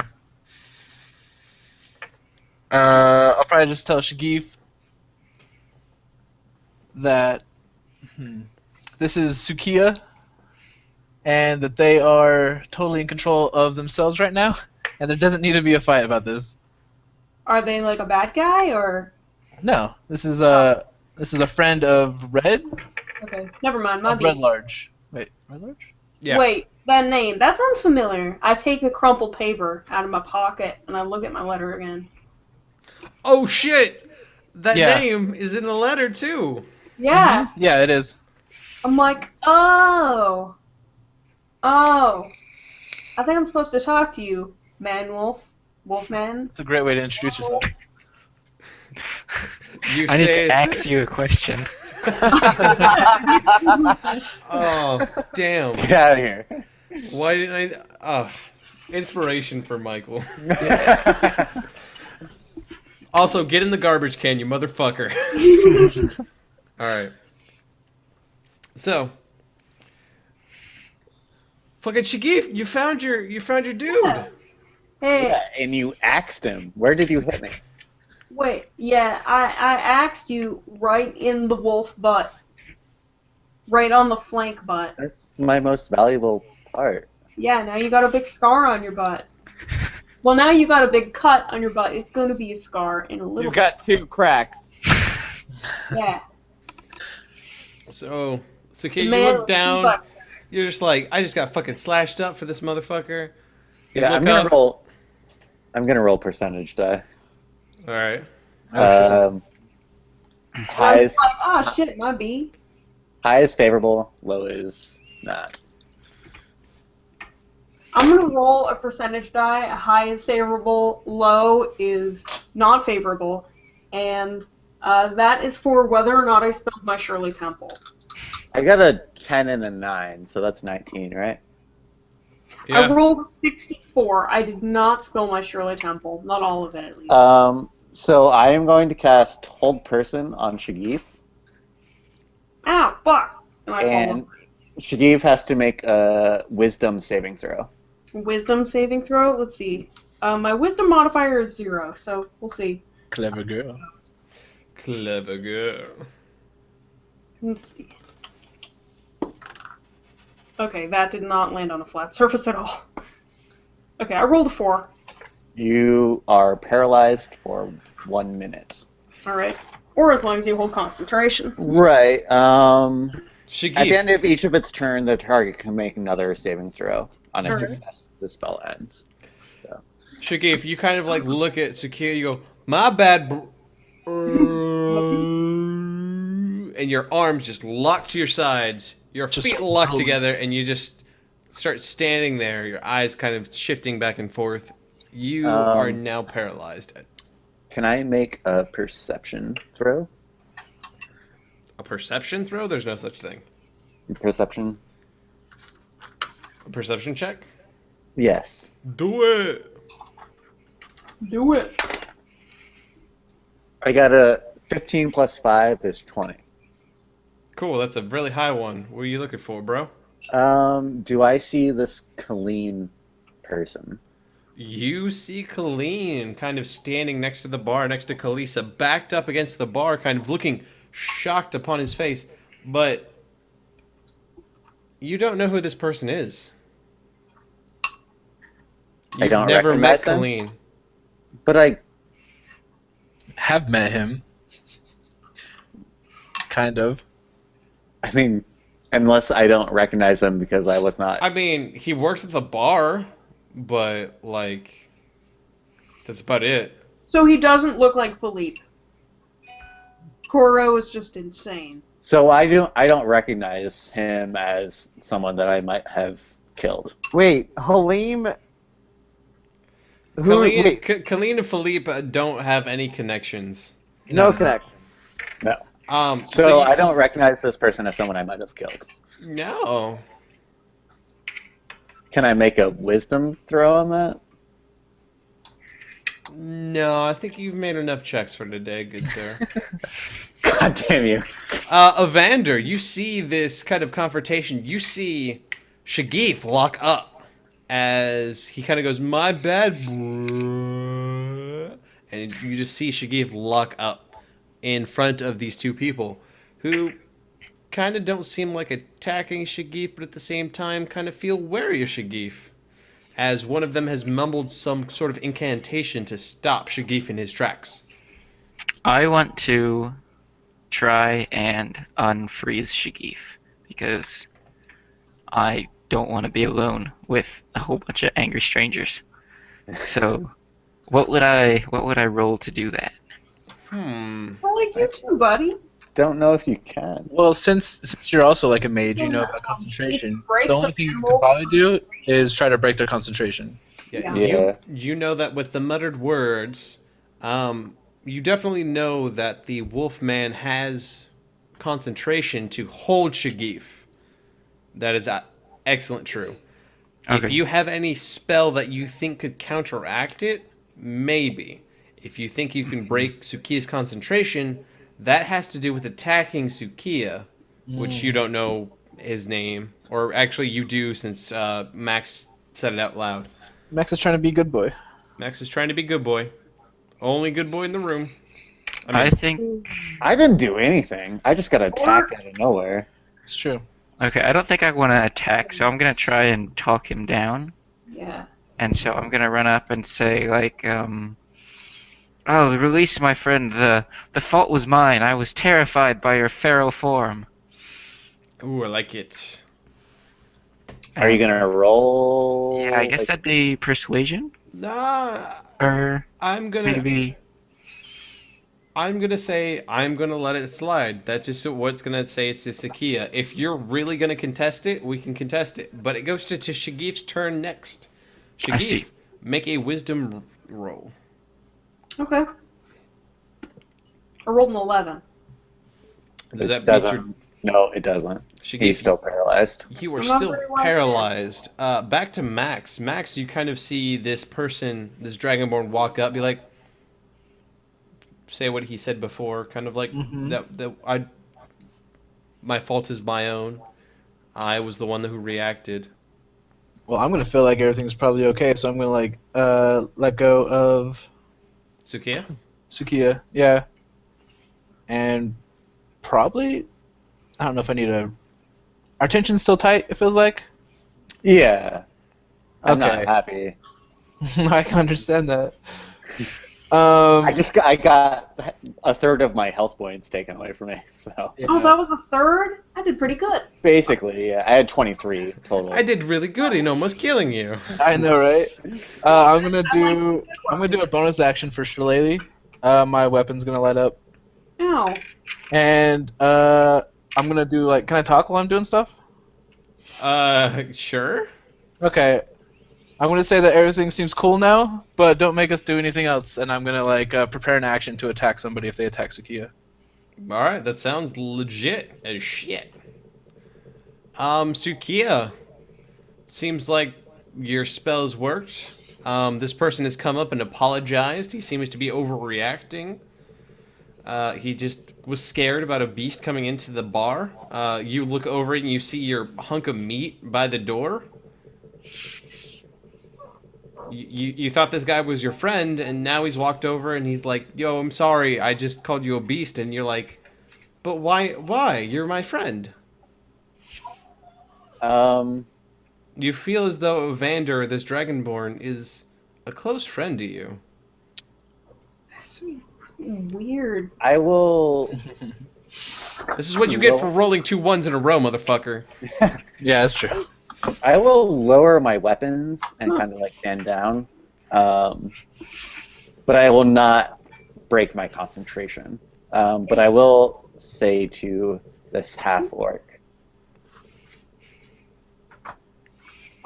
I'll probably just tell Shagif that this is Tsukiya, and that they are totally in control of themselves right now, and there doesn't need to be a fight about this. Are they like a bad guy or? No, this is a friend of Red. Okay, never mind. My Red bad. Large. Wait, Red Large? Yeah. Wait, that name. That sounds familiar. I take a crumpled paper out of my pocket and I look at my letter again. Oh shit! That Yeah. name is in the letter too. Yeah. Yeah, it is. I'm like, oh. I think I'm supposed to talk to you, man wolf, wolfman. It's a great way to introduce yourself. You I need say to it's- ask you a question. Oh damn! Get out of here. Why didn't I? Inspiration for Michael. Also, get in the garbage can, you motherfucker. All right. So, fucking Shagif, you found your dude. Hey, Yeah, and you axed him. Where did you hit me? wait, yeah, I axed you right in the wolf butt. Right on the flank butt. That's my most valuable part. Yeah, now you got a big scar on your butt. Well, now you got a big cut on your butt. It's going to be a scar in a little You got 2 cracks. Yeah. So, Tsukiya, The you man look with 2 down. butt. You're just like, I just got fucking slashed up for this motherfucker. You Yeah, look I'm gonna up. roll. I'm gonna roll percentage die. All right. High is like, oh shit, my B. high is favorable. Low is not. I'm gonna roll a percentage die. High is favorable, low is not favorable, and that is for whether or not I spilled my Shirley Temple. I got a 10 and a 9, so that's 19, right? Yeah. I rolled a 64. I did not spill my Shirley Temple. Not all of it, at least. So I am going to cast Hold Person on Shagif, Ow, fuck! And I fall and Shagif has to make a Wisdom saving throw. Wisdom saving throw? Let's see. My Wisdom modifier is 0, so we'll see. Clever girl. Clever girl. Let's see. Okay, that did not land on a flat surface at all. Okay, I rolled a 4. You are paralyzed for 1 minute. Alright. Or as long as you hold concentration. Right. Shagif. At the end of each of its turn, the target can make another saving throw. On a Alright. success, the spell ends. So. Shagif, you kind of like look at Tsukiya, you go, my bad, and your arms just lock to your sides, your feet lock together, and you just start standing there, your eyes kind of shifting back and forth. You are now paralyzed. Can I make a perception throw? A perception throw? There's no such thing. Perception? A perception check? Yes. Do it! Do it. I got a 15 plus 5 is 20. Cool, that's a really high one. What are you looking for, bro? Do I see this Kaleen person? You see Kaleen kind of standing next to the bar, next to Kalisa, backed up against the bar, kind of looking shocked upon his face. But you don't know who this person is. You've don't never met recognize them? Kaleen. But I Have met him. Kind of. I mean, unless I don't recognize him because I was not. I mean, he works at the bar, but, like, that's about it. So he doesn't look like Philippe. Corro is just insane. So I don't recognize him as someone that I might have killed. Wait, Halim. Kaleen and Philippe don't have any connections. No connection. No. So So you- I don't recognize this person as someone I might have killed. No. Can I make a wisdom throw on that? No, I think you've made enough checks for today, good sir. God damn you. Evandurr, you see this kind of confrontation. You see Shagif lock up as he kind of goes, my bad, bruh. And you just see Shagif lock up in front of these two people who kind of don't seem like attacking Shagif, but at the same time kind of feel wary of Shagif, as one of them has mumbled some sort of incantation to stop Shagif in his tracks. I want to try and unfreeze Shagif because I don't want to be alone with a whole bunch of angry strangers. So, what would I roll to do that? I like you too, buddy. Don't know if you can. Well, since you're also like a mage, you know about concentration. Break The only the thing you can animals. probably do is try to break their concentration. Yeah. You know that with the muttered words, you definitely know that the Wolfman has concentration to hold Shagif. That is excellent true. If Okay. you have any spell that you think could counteract it, maybe. If you think you can break Tsukiya's concentration, that has to do with attacking Tsukiya, which you don't know his name. Or actually you do, since Max said it out loud. Max is trying to be a good boy. Max is trying to be good boy. Only good boy in the room. I think. I didn't do anything. I just got attacked out of nowhere. It's true. Okay, I don't think I want to attack, so I'm gonna try and talk him down. Yeah. And so I'm gonna run up and say like, "Oh, release my friend. The fault was mine. I was terrified by your feral form." Ooh, I like it. Are you gonna roll? Yeah, I guess that'd be persuasion, Nah, or I'm gonna. maybe. I'm gonna say I'm gonna let it slide. That's just what's gonna say. It's to Tsukiya. If you're really gonna contest it, we can contest it. But it goes to Shagif's turn next. I see. Shagif, make a wisdom roll. Okay. I rolled an 11. Does that beat doesn't. your... No, it doesn't. Shagif, He's still paralyzed. You are I'm not still very well paralyzed. Back to Max. Max, you kind of see this person, this Dragonborn, walk up, be like, say what he said before, kind of like my fault is my own. I was the one who reacted. Well, I'm gonna feel like everything's probably okay, so I'm gonna like let go of Tsukiya? Tsukiya, yeah, and probably I don't know if I need a. Our tension's still tight. It feels like. Yeah. I'm Okay. not happy. I can understand that. I got a third of my health points taken away from me, so Yeah. Oh, that was a third? I did pretty good. basically, yeah, I had 23 total. I did really good in almost killing you. I know, right? I'm gonna do a bonus action for Shillelagh. My weapon's gonna light up, Ow. and I'm gonna do like. Can I talk while I'm doing stuff? Sure. Okay. I'm gonna say that everything seems cool now, but don't make us do anything else. And I'm gonna like prepare an action to attack somebody if they attack Tsukiya. Alright, that sounds legit as shit. Tsukiya. Seems like your spells worked. This person has come up and apologized. He seems to be overreacting. He just was scared about a beast coming into the bar. You look over it and you see your hunk of meat by the door. You thought this guy was your friend, and now he's walked over and he's like, "Yo, I'm sorry, I just called you a beast," and you're like, "But why? Why? You're my friend." You feel as though Evandurr, this Dragonborn, is a close friend to you. That's weird. I will. This is what you get for rolling 2 1s in a row, motherfucker. Yeah, that's true. I will lower my weapons and kind of like bend down, but I will not break my concentration. But I will say to this half-orc,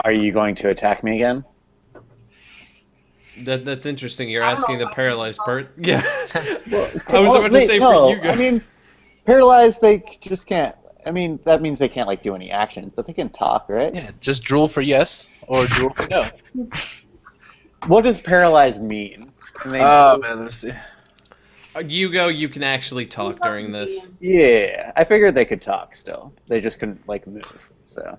"Are you going to attack me again?" That's interesting. You're asking the paralyzed part. Yeah. Well, I was about to say for Hugo. I mean, paralyzed, they just can't. I mean, that means they can't like do any action, but they can talk, right? Yeah, just drool for yes or drool for no. What does paralyzed mean? Can they Oh man, let's see. Hugo, you can actually talk during this. Yeah, I figured they could talk still. They just couldn't like move. So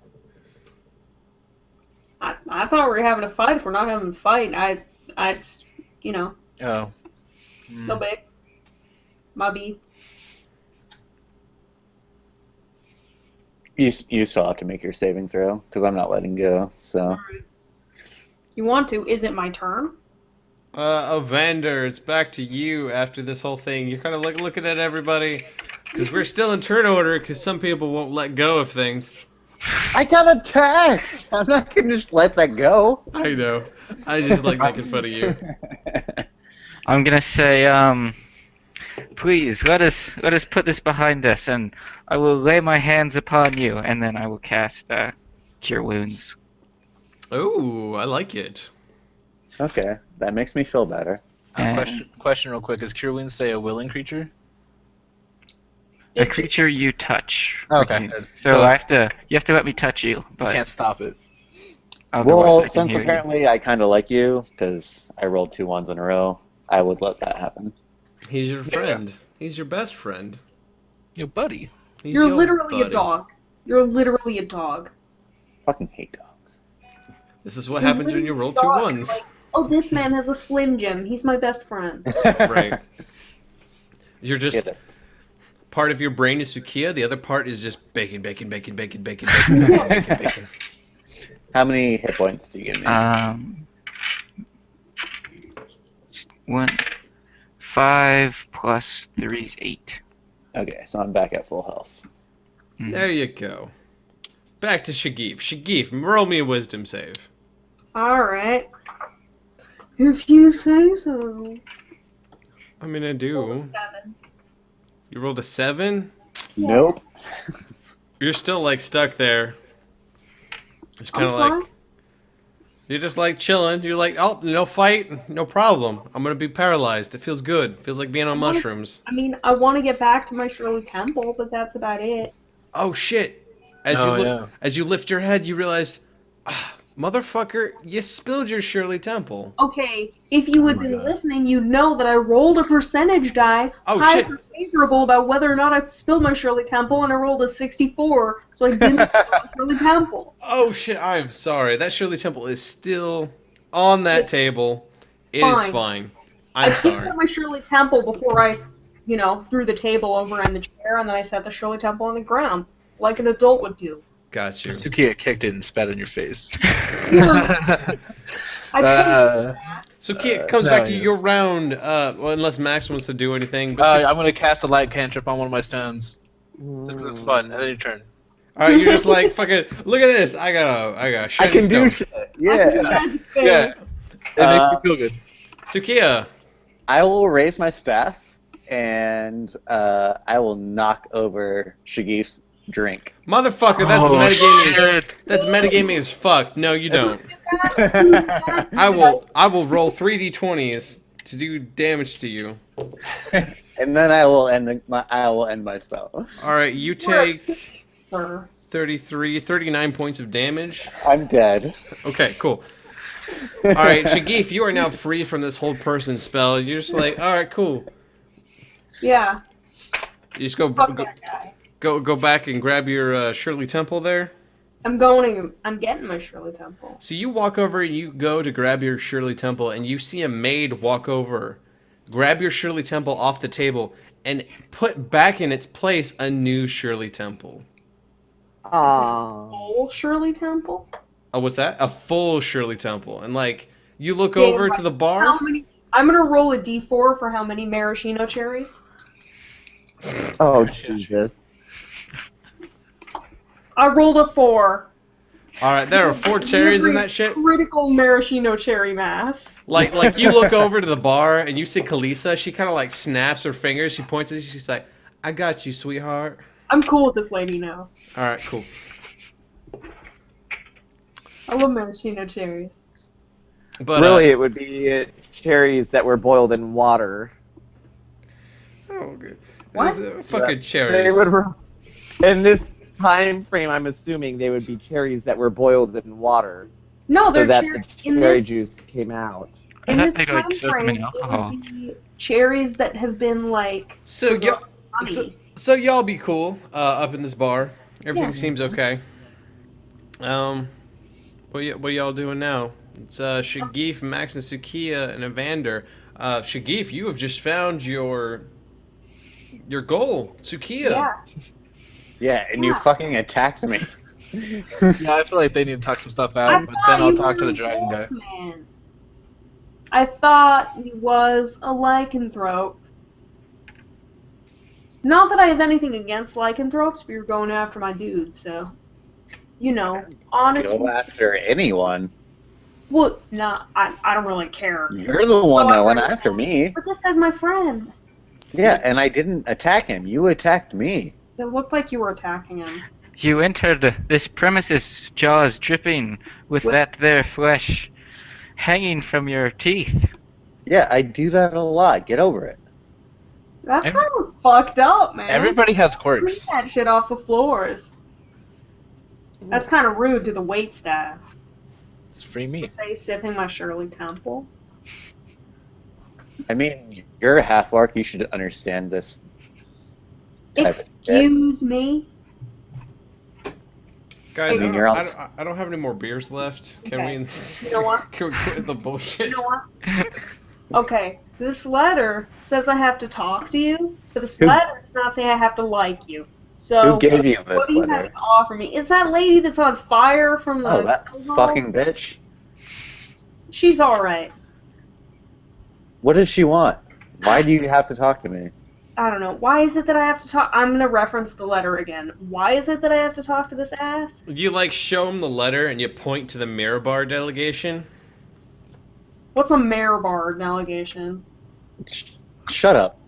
I thought we were having a fight. If we're not having a fight, I just, Oh. no big. My B. you still have to make your saving throw because I'm not letting go. So You want to? Is it my turn? Evandurr, it's back to you after this whole thing. You're kind of like looking at everybody because we're still in turn order because some people won't let go of things. I got attacked. I'm not gonna just let that go. I know. I just like making fun of you. I'm gonna say, please let us put this behind us, and I will lay my hands upon you, and then I will cast Cure Wounds. Oh, I like it. Okay, that makes me feel better. Question real quick. Is Cure Wounds say a willing creature? A creature you touch. Okay. Good. So you have to let me touch you, You but can't stop it. otherwise I Well, can since hear you. apparently I kind of like you because I rolled 2 1s in a row, I would let that happen. He's your friend. He's your best friend. Yo, buddy. He's You're your literally a buddy. dog. You're literally a dog. Fucking hate dogs. This is what You're happens when you roll 2 literally a dog. 1s. Like, oh, this man has a Slim Jim. He's my best friend. Right. You're just... Get it. Part of your brain is Tsukiya, the other part is just bacon, bacon, bacon, bacon, bacon, bacon, bacon, bacon, bacon. How many hit points do you give me? 1, 5 plus 3 is 8. Okay, so I'm back at full health. There you go. Back to Shagif. Shagif, roll me a wisdom save. Alright. If you say so. I mean, I do. 7. You rolled a 7? Nope. You're still, like, stuck there. It's kind of I'm like... fine. You're just, like, chilling. You're like, oh, no fight, no problem. I'm gonna be paralyzed. It feels good. Feels like being on mushrooms. I mean, I want to get back to my Shirley Temple, but that's about it. Oh, shit. As you lift your head, you realize... motherfucker, you spilled your Shirley Temple. Okay, if you had been listening, you know that I rolled a percentage die, shit. favorable about whether or not I spilled my Shirley Temple, and I rolled a 64, so I didn't spill my Shirley Temple. Oh shit, I'm sorry. That Shirley Temple is still on that table. It is fine. I'm sorry. I picked up my Shirley Temple before I, threw the table over in the chair, and then I set the Shirley Temple on the ground, like an adult would do. Got you. Tsukiya kicked it and spat in your face. Tsukiya, it comes back to your round, well, unless Max wants to do anything. But I'm going to cast a light cantrip on one of my stones. Just because it's fun. And then your turn. Alright, you're just like, fucking, look at this. I got a shiny I can stone. do shit. Yeah. Yeah. It makes me feel good. Tsukiya. I will raise my staff, and I will knock over Shagif's drink. Motherfucker, that's metagaming. That's metagaming as fuck. No, you don't. I will roll 3d20s to do damage to you. And then I will end my spell. All right, you take 39 points of damage. I'm dead. Okay, cool. All right, Shagif, you are now free from this whole person spell. You're just like, all right, cool. Yeah. You just go back and grab your Shirley Temple there. I'm getting my Shirley Temple. So you walk over and you go to grab your Shirley Temple, and you see a maid walk over, grab your Shirley Temple off the table, and put back in its place a new Shirley Temple. Full Shirley Temple? Oh, what's that? A full Shirley Temple. And, like, you look over to the bar. I'm going to roll a d4 for how many maraschino cherries. Oh, Jesus. I rolled a 4. Alright, there are 4 cherries in that shit. Critical maraschino cherry mass. Like you look over to the bar and you see Kalisa. She kind of, like, snaps her fingers. She points at you. She's like, I got you, sweetheart. I'm cool with this lady now. Alright, cool. I love maraschino cherries. But really, it would be cherries that were boiled in water. Oh, good. What? Fucking cherries. In this time frame, I'm assuming they would be cherries that were boiled in water. No, they're so that the cherry juice came out. In this time frame, it would be cherries that have been like. So y'all be cool up in this bar. Everything seems okay. What are y'all doing now? It's Shagif, Max, and Tsukiya, and Evandurr. Shagif, you have just found your goal, Tsukiya. Yeah. Yeah, and you fucking attacked me. Yeah, I feel like they need to talk some stuff out, but then I'll talk to the dragon guy. Man. I thought he was a lycanthrope. Not that I have anything against lycanthropes, but you're going after my dude, so. Honestly. Go after anyone. Well, no, I don't really care. You're the one that went after me. But this guy's my friend. Yeah, and I didn't attack him. You attacked me. It looked like you were attacking him. You entered this premises, jaws dripping with that there flesh hanging from your teeth. Yeah, I do that a lot. Get over it. That's kind of fucked up, man. Everybody has quirks. Clean that shit off the floors. That's kind of rude to the waitstaff. It's free meat. To say sipping my Shirley Temple. I mean, you're a half-orc. You should understand this. Excuse me? Guys, I don't have any more beers left. Can we? You know what? Can we quit the bullshit? You know what? Okay, this letter says I have to talk to you, but this letter does not say I have to like you. So who gave you this what do you letter? have to offer me? Is that lady that's on fire from the? Oh, that fucking bitch. She's all right. What does she want? Why do you have to talk to me? I don't know. Why is it that I have to talk? I'm gonna reference the letter again. Why is it that I have to talk to this ass? You like show him the letter and you point to the Marrow delegation. What's a Marrow delegation? Shut up.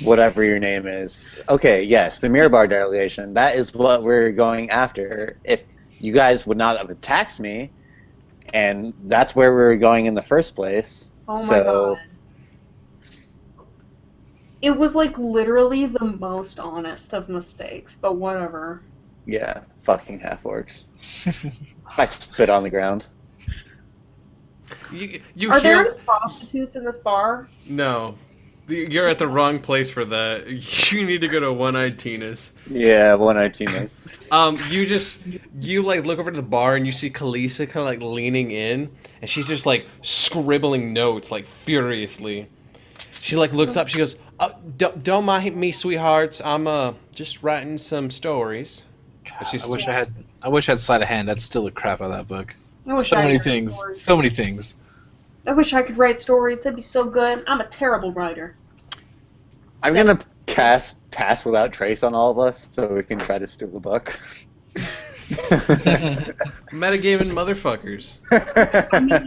Whatever your name is. Okay, yes, the Marrow delegation. That is what we're going after. If you guys would not have attacked me, and that's where we were going in the first place. Oh my god. It was like literally the most honest of mistakes, but whatever. Yeah, fucking half-orcs. I spit on the ground. You Are there hear... any prostitutes in this bar? No. You're at the wrong place for that. You need to go to One-Eyed Tina's. Yeah, One-Eyed Tina's. You like look over to the bar and you see Kalisa kind of like leaning in, and she's just like scribbling notes like furiously. She like looks up. She goes, "Don't mind me, sweethearts. I'm just writing some stories." God, I wish I had sleight of hand. That's still the crap out of that book. So many things. I wish I could write stories. That'd be so good. I'm a terrible writer. I'm gonna cast Pass Without Trace on all of us so we can try to steal the book. Metagaming motherfuckers.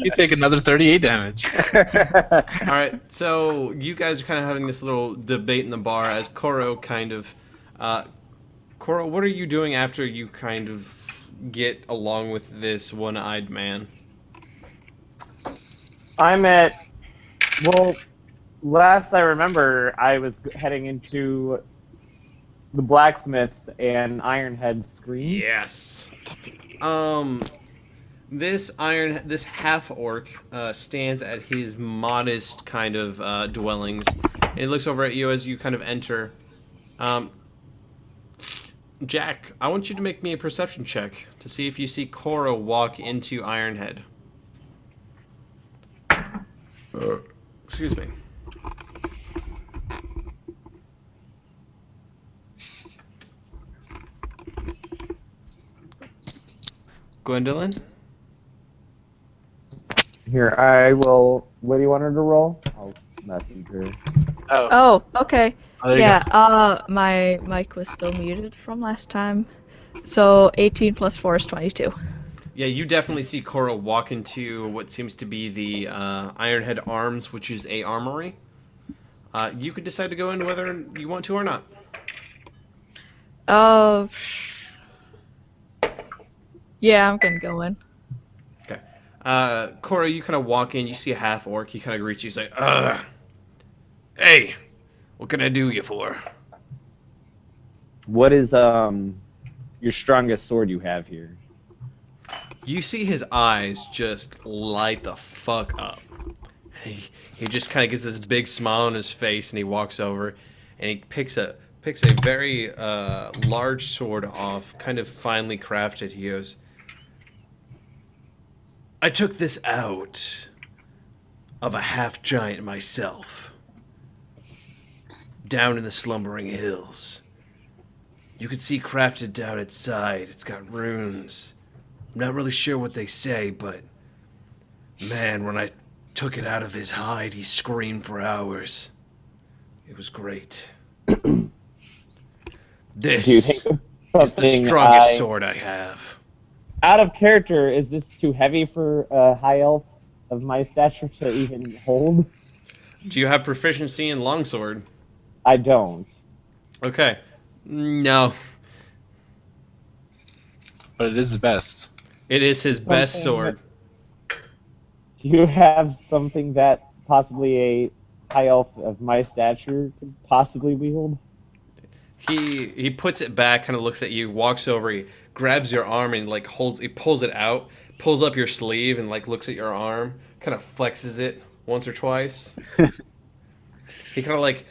You take another 38 damage. Alright, so you guys are kind of having this little debate in the bar as Corro kind of... Corro, what are you doing after you kind of get along with this one-eyed man? I'm at... Well, last I remember, I was heading into the blacksmiths and Ironhead scream. Yes. This half-orc stands at his modest kind of dwellings, and he looks over at you as you kind of enter. Jack, I want you to make me a perception check to see if you see Corro walk into Ironhead. Excuse me. Gwendolyn? Here, I will... What do you want her to roll? I'll message her. Oh, okay. Oh, there you Yeah, my mic was still muted from last time. So 18 plus 4 is 22. Yeah, you definitely see Corro walk into what seems to be the Ironhead Arms, which is a armory. You could decide to go in whether you want to or not. Yeah, I'm gonna go in. Okay. Corro, you kind of walk in, you see a half-orc, he kind of greets you, he's like, hey, what can I do you for? What is, your strongest sword you have here? You see his eyes just light the fuck up. He just kind of gets this big smile on his face, and he walks over, and he picks a very large sword off, kind of finely crafted. He goes, I took this out of a half-giant myself, down in the slumbering hills. You can see crafted down its side. It's got runes. I'm not really sure what they say, but man, when I took it out of his hide, he screamed for hours. It was great. This is the strongest sword I have. Out of character, is this too heavy for a high elf of my stature to even hold? Do you have proficiency in longsword? I don't. Okay. No. But it is the best. It is his best sword. Do you have something that possibly a high elf of my stature could possibly wield? He puts it back, kind of looks at you, walks over, he grabs your arm and like he pulls it out, pulls up your sleeve and like looks at your arm, kind of flexes it once or twice. He kind of like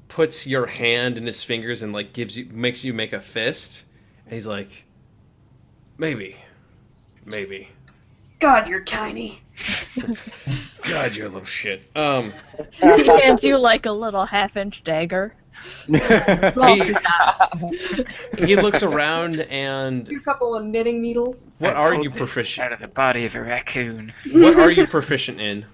puts your hand in his fingers and like makes you make a fist, and he's like, maybe. God, you're tiny. God, you're a little shit. He hands you like a little half-inch dagger. He looks around and... A couple of knitting needles. What are you proficient? Out of the body of a raccoon. What are you proficient in?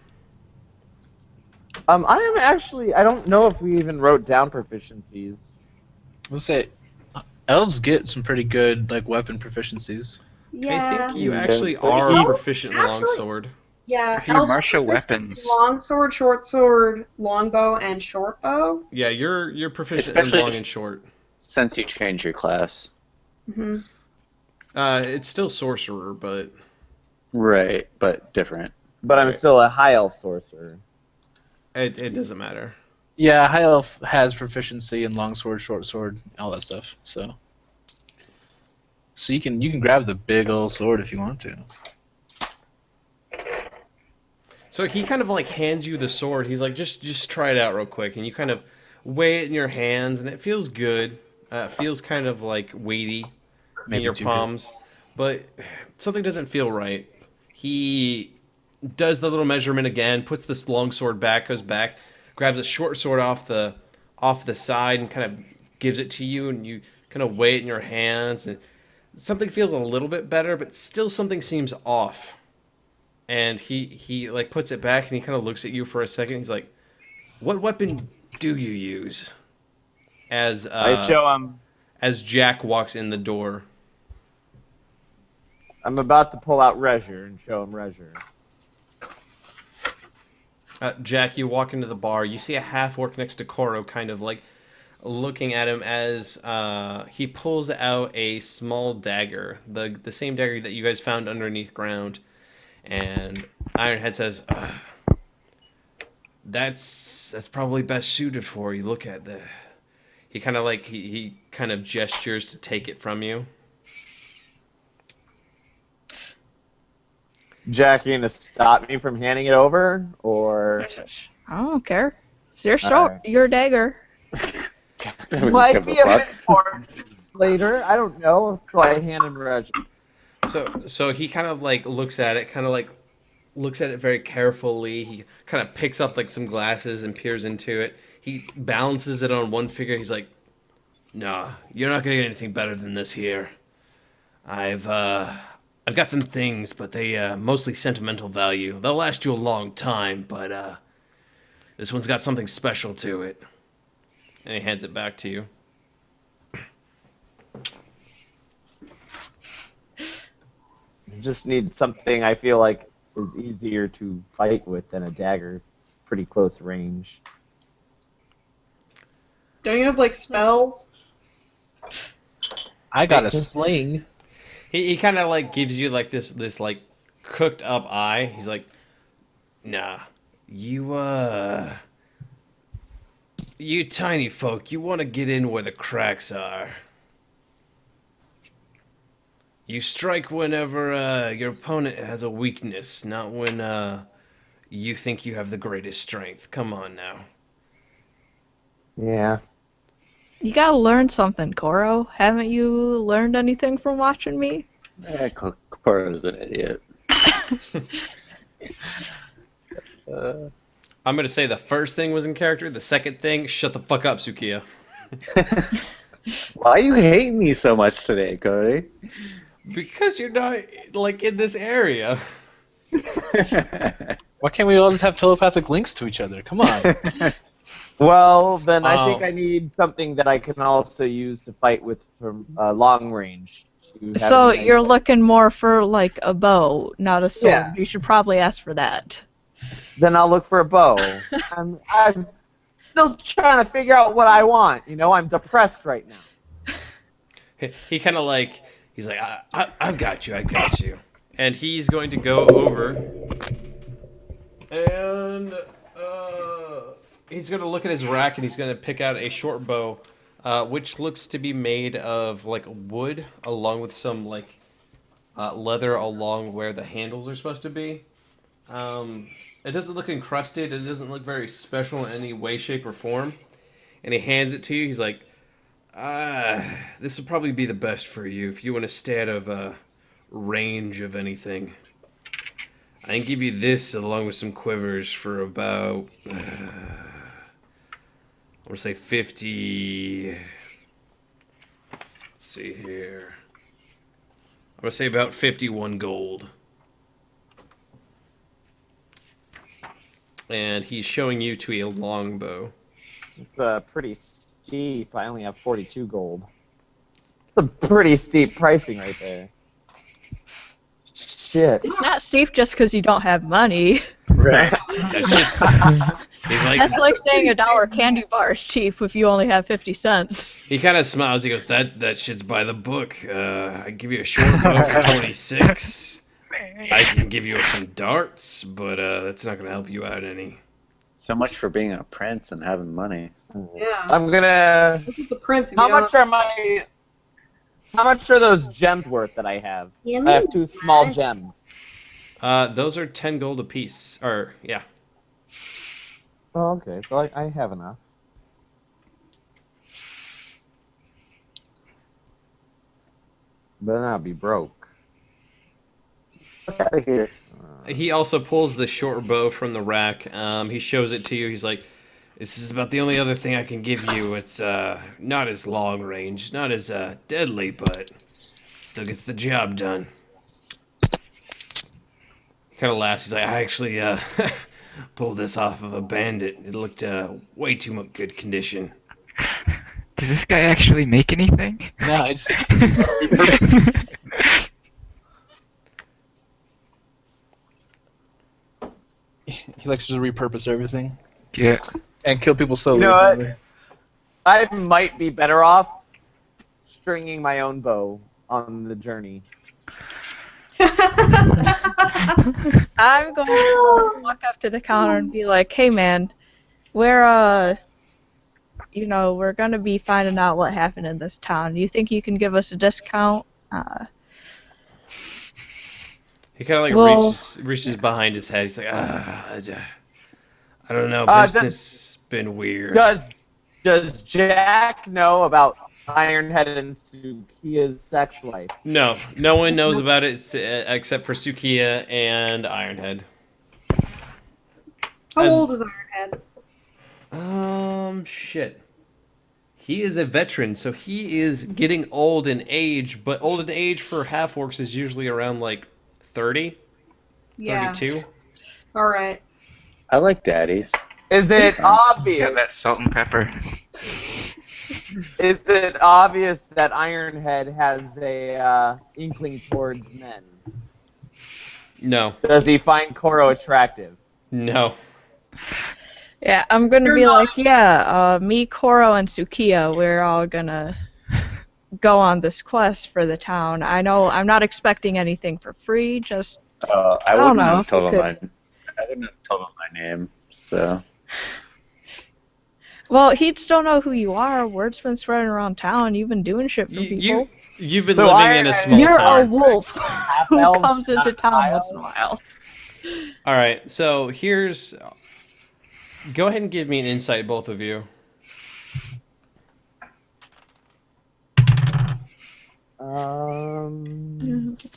I am actually. I don't know if we even wrote down proficiencies. Let's say elves get some pretty good like weapon proficiencies. Yeah. I think you Yeah, actually but are elves proficient in actually- longsword. Yeah, If you elves are martial proficient in weapons. long sword, short sword, longbow, and short bow. Yeah, you're proficient Especially in long if- and short. Since you changed your class. Mm-hmm. It's still sorcerer, but Right, but different. But I'm Right. still a high elf sorcerer. it doesn't matter. Yeah, high elf has proficiency in longsword, short sword, all that stuff. So you can grab the big old sword if you want to. So he kind of like hands you the sword. He's like, just try it out real quick, and you kind of weigh it in your hands, and it feels good. It feels kind of like weighty in Maybe your too palms, but something doesn't feel right. He does the little measurement again, puts this long sword back, goes back, grabs a short sword off the side, and kind of gives it to you, and you kind of weigh it in your hands, and something feels a little bit better, but still something seems off. And he like puts it back, and he kind of looks at you for a second. He's like, "What weapon do you use?" As I show him. as Jack walks in the door. I'm about to pull out Rezzure and show him Rezzure. Jack, you walk into the bar. You see a half-orc next to Corro, kind of like looking at him as he pulls out a small dagger, the same dagger that you guys found underneath ground. And Ironhead says, "That's probably best suited for you. Look at the." He kind of like he kind of gestures to take it from you. Jack, you gonna stop me from handing it over, or I don't care. It's your Alright. your dagger. might be a bit more later? I don't know. So I hand him Rezzure. So he kind of like looks at it, looks at it very carefully. He kind of picks up like some glasses and peers into it. He balances it on one finger. He's like, "Nah, you're not gonna get anything better than this here. I've got them things, but they mostly sentimental value. They'll last you a long time, but this one's got something special to it." And he hands it back to you. Just need something I feel like is easier to fight with than a dagger. It's pretty close range. Don't you have like spells? I got a sling. He kind of like gives you like this like cooked up eye. He's like, "Nah, you tiny folk, you want to get in where the cracks are. You strike whenever your opponent has a weakness, not when you think you have the greatest strength. Come on now." Yeah. You gotta learn something, Corro. Haven't you learned anything from watching me? Corro's an idiot. I'm gonna say the first thing was in character. The second thing, shut the fuck up, Tsukiya. Why you hate me so much today, Cody? Because you're not like in this area. Why can't we all just have telepathic links to each other? Come on. Well, then I Oh. think I need something that I can also use to fight with from long range. To have So an you're idea. looking more for like a bow, not a sword. Yeah. You should probably ask for that. Then I'll look for a bow. I'm still trying to figure out what I want. You know, I'm depressed right now. He kind of like he's like, I've got you, and he's going to go over and he's going to look at his rack and he's going to pick out a short bow, which looks to be made of like wood along with some like leather along where the handles are supposed to be. It doesn't look encrusted. It doesn't look very special in any way, shape, or form. And he hands it to you. He's like, this will probably be the best for you if you want to stay out of range of anything. I can give you this along with some quivers for about, I want to say 50. Let's see here. I'm going to say about 51 gold. and he's showing you to a longbow. It's pretty steep. I only have 42 gold. It's a pretty steep pricing right there. Shit. It's not steep just because you don't have money. Right. That shit's. He's like. That's like saying $1 candy bar is cheap if you only have 50 cents. He kind of smiles. He goes, "That shit's by the book. I give you a short bow for 26. I can give you some darts, but that's not gonna help you out any." So much for being a prince and having money. Yeah. I'm gonna. Look at the prince. How much are those gems worth that I have? I have 2 small gems. Those are 10 gold apiece. Or yeah. Oh, okay. So I have enough. But then I'll be broke. Get out of here. He also pulls the short bow from the rack. He shows it to you. He's like, "This is about the only other thing I can give you. It's not as long range, not as deadly, but still gets the job done." He kind of laughs. He's like, "I actually pulled this off of a bandit. It looked way too much good condition." Does this guy actually make anything? No, it's he likes to repurpose everything Yeah. and kill people slowly. You know what? I might be better off stringing my own bow on the journey. I'm going to walk up to the counter and be like, "Hey, man, we're we're gonna be finding out what happened in this town. Do you think you can give us a discount?" He kind of like Well- reaches behind his head. He's like, I don't know. Does- Business been weird. Does Jack know about Ironhead and Tsukiya's sex life? No one knows about it except for Tsukiya and Ironhead. How And- old is Ironhead? Shit. He is a veteran, so he is getting old in age, but old in age for half-orcs is usually around like 30, Yeah. 32. All right. I like daddies. Is it Got obvious? that salt and pepper. Is it obvious that Ironhead has a inkling towards men? No. Does he find Corro attractive? No. Yeah, I'm gonna be like, "Yeah, me, Corro, and Tsukiya, we're all gonna go on this quest for the town. I know I'm not expecting anything for free, just I don't wouldn't know. have told him Good. I wouldn't have told him my name. So well, he'd still know who you are. Word's been spreading around town. You've been doing shit for people. You've been So living in a small You're a town. wolf who Half-elf, comes into not town child. once in a while. All right, so here's... Go ahead and give me an insight, both of you.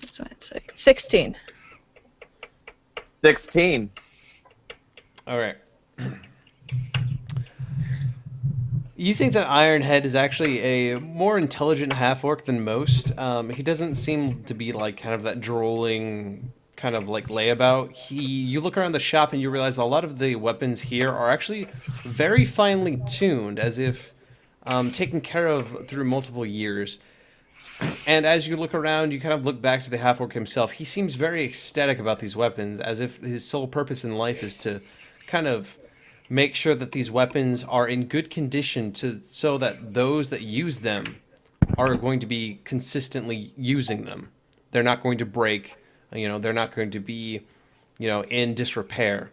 That's what I'd say. 16. 16. All right. You think that Ironhead is actually a more intelligent half-orc than most. He doesn't seem to be like kind of that drooling kind of like layabout. You look around the shop and you realize a lot of the weapons here are actually very finely tuned, as if taken care of through multiple years. And as you look around, you kind of look back to the half-orc himself. He seems very ecstatic about these weapons, as if his sole purpose in life is to kind of make sure that these weapons are in good condition so that those that use them are going to be consistently using them. They're not going to break, they're not going to be, in disrepair.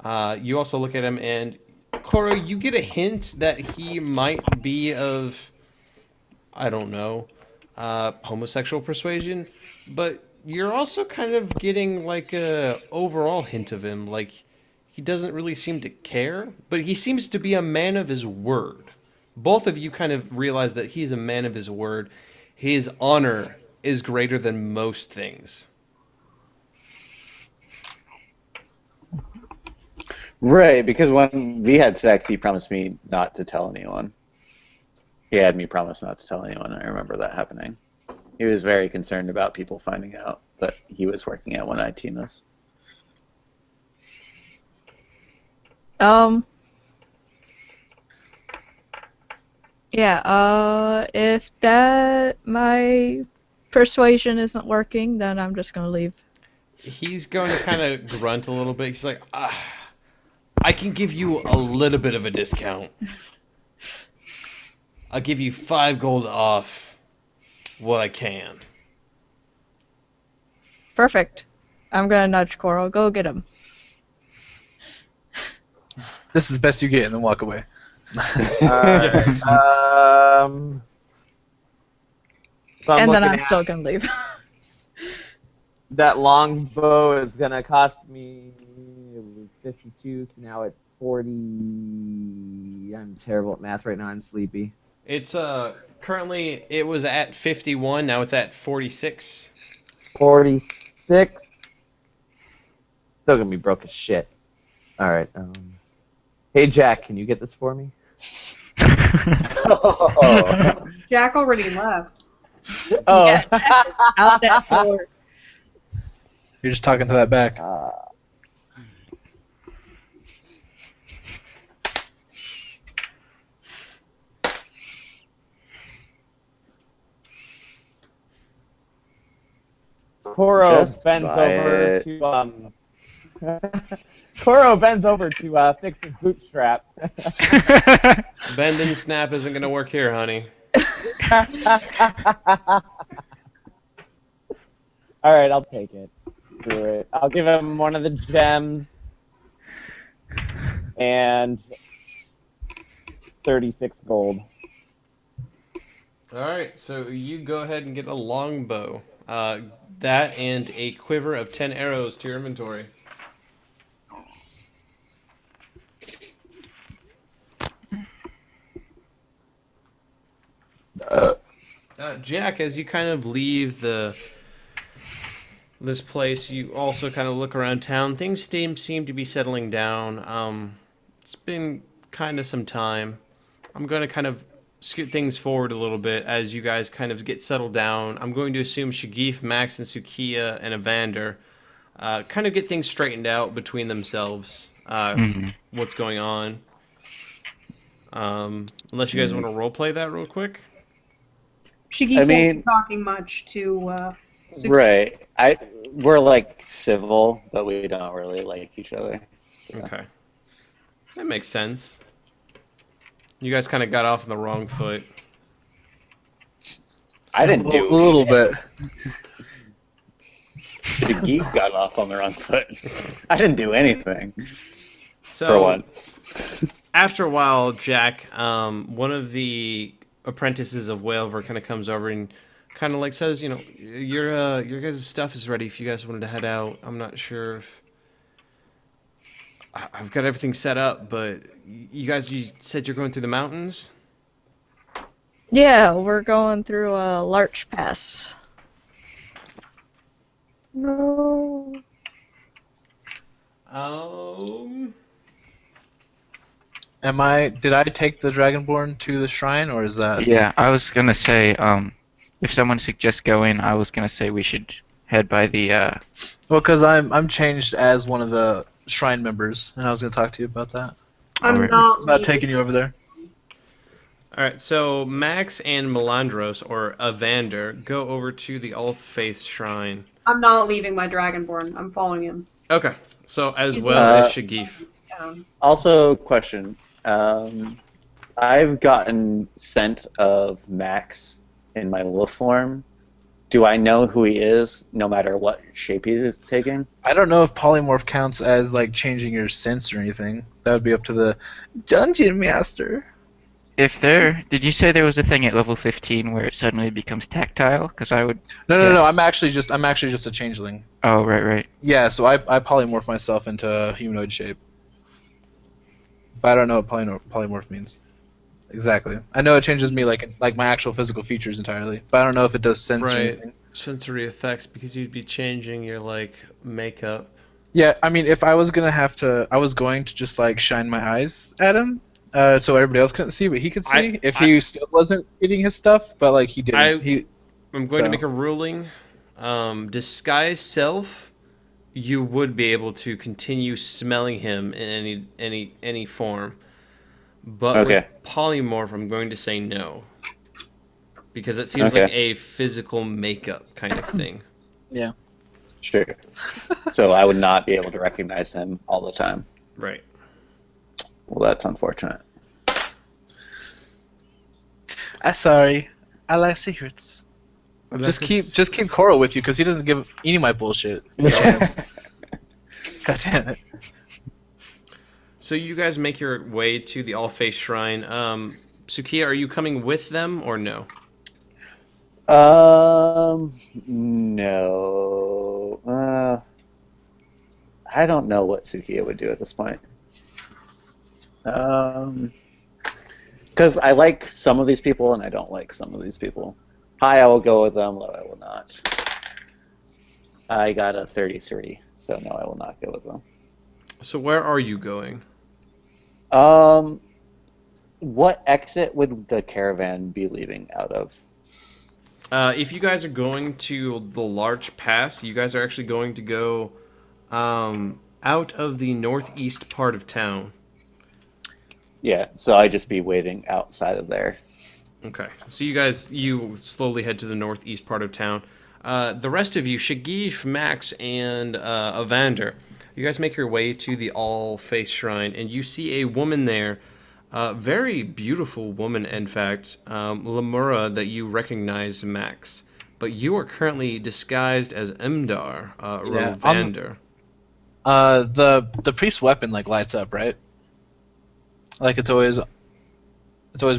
You also look at him and, Corro, you get a hint that he might be of, I don't know, homosexual persuasion, but you're also kind of getting like a overall hint of him, like he doesn't really seem to care, but he seems to be a man of his word. Both of you kind of realize that he's a man of his word. His honor is greater than most things. right, because when we had sex, he promised me not to tell anyone. He had me promise not to tell anyone. I remember that happening. He was very concerned about people finding out that he was working at One Eye Tina's. Yeah, if my persuasion isn't working, then I'm just gonna leave. He's going to kind of grunt a little bit. He's like, I can give you a little bit of a discount. I'll give you 5 gold off what I can. Perfect. I'm gonna nudge Corro. Go get him. This is the best you get, and then walk away. Alright, so And then I'm looking still at- gonna leave. That longbow is gonna cost me. It was 52, so now it's 40. I'm terrible at math right now. I'm sleepy. It's currently it was at 51. Now it's at 46. 46. Still gonna be broke as shit. All right. Hey Jack, can you get this for me? Oh. Jack already left. Oh. Yeah, Jack is out that door. You're just talking to that back. Corro Just bends buy over it. to Corro bends over to fix his bootstrap. Bend and snap isn't gonna work here, honey. All right, I'll take it. Do it. I'll give him one of the gems and 36 gold. All right, so you go ahead and get a longbow. That and a quiver of 10 arrows to your inventory. Jack, as you kind of leave this place, you also kind of look around town. Things seem to be settling down. It's been kind of some time. I'm going to kind of scoot things forward a little bit as you guys kind of get settled down. I'm going to assume Shagif, Max, and Tsukiya and Evandurr kind of get things straightened out between themselves. What's going on? Unless you guys want to roleplay that real quick. Shagif won't be talking much to Right. We're like civil, but we don't really like each other. So. Okay. That makes sense. You guys kind of got off on the wrong foot. I didn't do a little bit. The geek got off on the wrong foot. I didn't do anything. So, for once. After a while, Jack, one of the apprentices of Whalver kind of comes over and kind of like says, you know, your guys' stuff is ready if you guys wanted to head out. I'm not sure if I've got everything set up, but you said you're going through the mountains? Yeah, we're going through a Larch Pass. No. Did I take the Dragonborn to the shrine, or is that? Yeah, I was gonna say, if someone suggests going, I was gonna say we should head by the. Well, because I'm changed as one of the shrine members, and I was gonna talk to you about that. I'm not About taking you over there. All right, so Max and Malandross, or Evandurr, go over to the All-Faith Shrine. I'm not leaving my Dragonborn. I'm following him. Okay, so as well as Shagif. Also, question. I've gotten scent of Max in my wolf form. Do I know who he is, no matter what shape he is taking? I don't know if polymorph counts as like changing your sense or anything. That would be up to the dungeon master. Did you say there was a thing at level 15 where it suddenly becomes tactile? Because I would. No. I'm actually just a changeling. Oh, right. Yeah, so I polymorph myself into a humanoid shape. But I don't know what polymorph means. Exactly. I know it changes me like my actual physical features entirely, but I don't know if it does sense or anything. Sensory effects, because you'd be changing your like makeup. Yeah, I mean, if I was going to just like shine my eyes at him, so everybody else couldn't see, but he could see. He still wasn't eating his stuff, but like he didn't. I'm going to make a ruling. Disguise self you would be able to continue smelling him in any form. But Okay. with polymorph, I'm going to say no. Because it seems Okay. like a physical makeup kind of thing. Yeah. Sure. So I would not be able to recognize him all the time. Right. Well, that's unfortunate. I'm sorry. I like secrets. Just keep Corro with you because he doesn't give any of my bullshit a chance. God damn it. So you guys make your way to the All-Face Shrine. Tsukiya, are you coming with them or no? No. I don't know what Tsukiya would do at this point. Because I like some of these people and I don't like some of these people. High, I will go with them. Low, I will not. I got a 33, so no, I will not go with them. So where are you going? What exit would the caravan be leaving out of? If you guys are going to the Larch Pass, you guys are actually going to go out of the northeast part of town. Yeah, so I'd just be waiting outside of there. Okay, so you slowly head to the northeast part of town. The rest of you, Shagif, Max, and Evandurr, you guys make your way to the All-Face Shrine, and you see a woman there, very beautiful woman, in fact, Lemura, that you recognize, Max. But you are currently disguised as Evandurr, Evandurr. The priest's weapon like lights up, right? Like it's always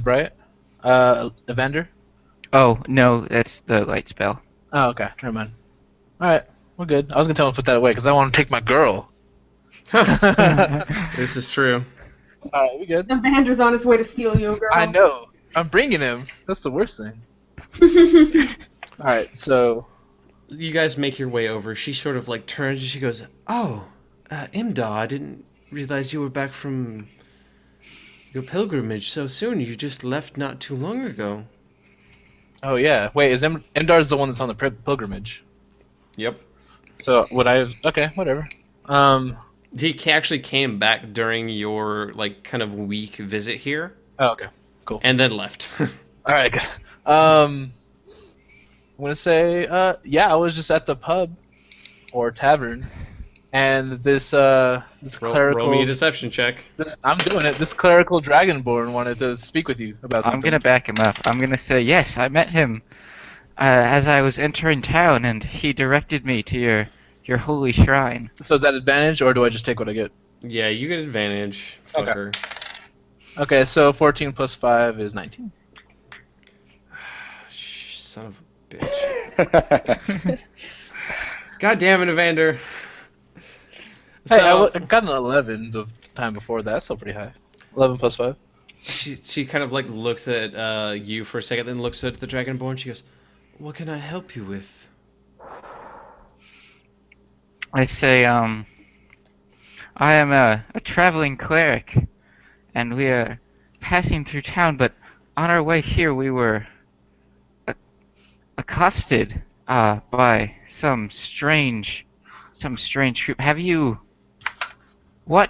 bright. Evandurr? Oh, no, that's the light spell. Oh, okay. Never mind. All right, we're good. I was gonna tell him to put that away because I want to take my girl. This is true. All right, we good. Evandurr's on his way to steal you, girl. I know. I'm bringing him. That's the worst thing. All right, so You guys make your way over. She sort of like turns and she goes, "Oh, Evandurr, I didn't realize you were back from your pilgrimage so soon. You just left not too long ago." oh yeah, wait, is Emdar's the one that's on the pilgrimage? Yep. So would I have? Okay, whatever. He actually came back during your like kind of week visit here, Oh, okay, cool. and then left. All right, good. I'm gonna say, yeah, I was just at the pub or tavern, and this clerical. Roll me a deception check. I'm doing it. This clerical dragonborn wanted to speak with you about something. I'm gonna back him up. I'm gonna say, yes, I met him as I was entering town, and he directed me to your holy shrine. So is that advantage, or do I just take what I get? Yeah, you get advantage, fucker. Okay, so 14 plus 5 is 19. Son of a bitch. God damn it, Evandurr. Hey, So, I got an 11 the time before that. That's still pretty high. 11 plus 5. she kind of like looks at you for a second, then looks at the Dragonborn. She goes, "What can I help you with?" I say, I am a traveling cleric, and we are passing through town, but on our way here we were accosted by some strange troop. Have you... What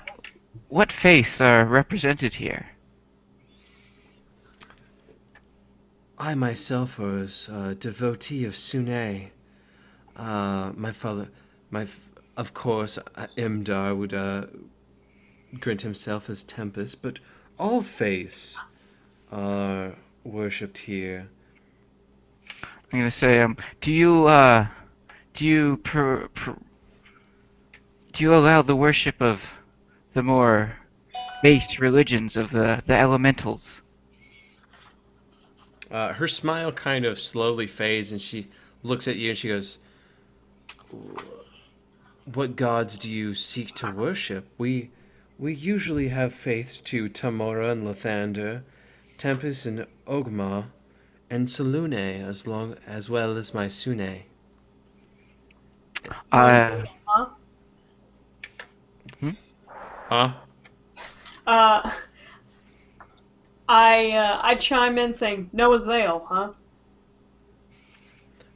face are represented here? I myself was a devotee of Sune. My father, of course, Evandurr would grant himself as Tempest, but all faiths are worshipped here. I'm gonna say, do you allow the worship of the more base religions of the elementals? Her smile kind of slowly fades, and she looks at you and she goes, "What gods do you seek to worship? We usually have faiths to Tamora and Lathander, Tempest and Ogma, and Selune, as well as my Sune." Huh? Huh? I chime in saying, Noah's Vale, huh?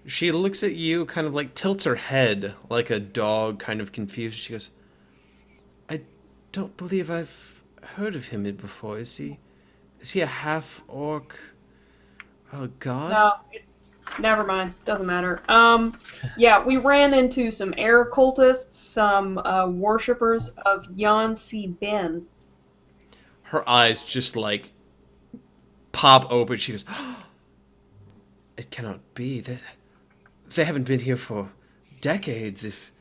She looks at you, kind of like tilts her head like a dog, kind of confused. She goes, I don't believe I've heard of him before. Is he a half-orc god? No, it's never mind. Doesn't matter. Yeah, we ran into some air cultists, some worshippers of Yansi Bin. Her eyes just like pop open. She goes, it cannot be. They haven't been here for decades, if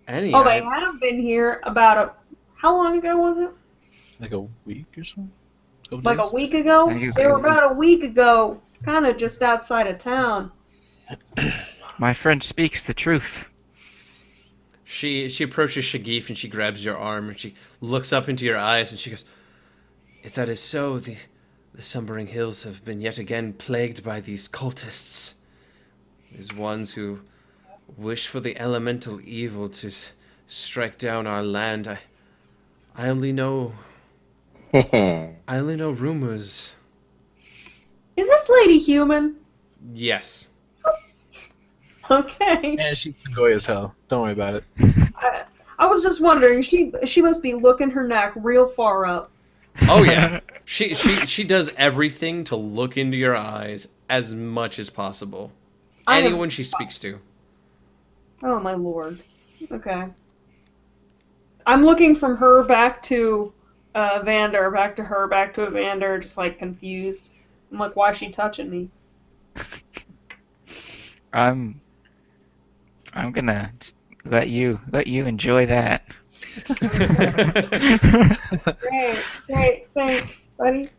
any. Oh, they have been here about how long ago was it? Like a week or so? Like a week ago? They were about a week ago, kind of just outside of town. My friend speaks the truth. She approaches Shagif and she grabs your arm and she looks up into your eyes and she goes, if that is so, the Sumbering Hills have been yet again plagued by these cultists. These ones who wish for the elemental evil to strike down our land. I only know rumors. Is this lady human? Yes. Okay. Yeah, she's sugoi as hell. Don't worry about it. I was just wondering, she must be looking her neck real far up. Oh yeah. She does everything to look into your eyes as much as possible. Anyone she speaks to. Oh my lord. Okay. I'm looking from her back to Evandurr, back to her, back to Evandurr, just like confused. I'm like, why is she touching me? I'm gonna let you enjoy that. Great, thanks, buddy.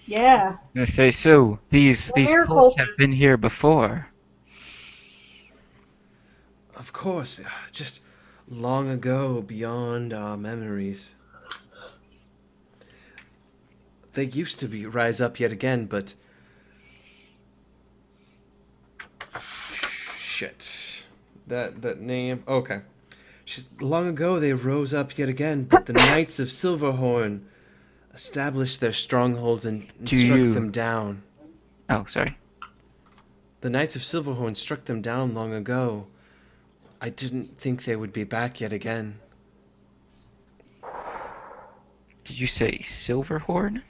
Yeah. I say so. These Air cults have cultists. been here before. Of course, just long ago, beyond our memories. They used to rise up yet again, but shit. That name. Okay. Long ago they rose up yet again, but the Knights of Silverhorn established their strongholds and struck them down. Oh, sorry. The Knights of Silverhorn struck them down long ago. I didn't think they would be back yet again. Did you say Silverhorn?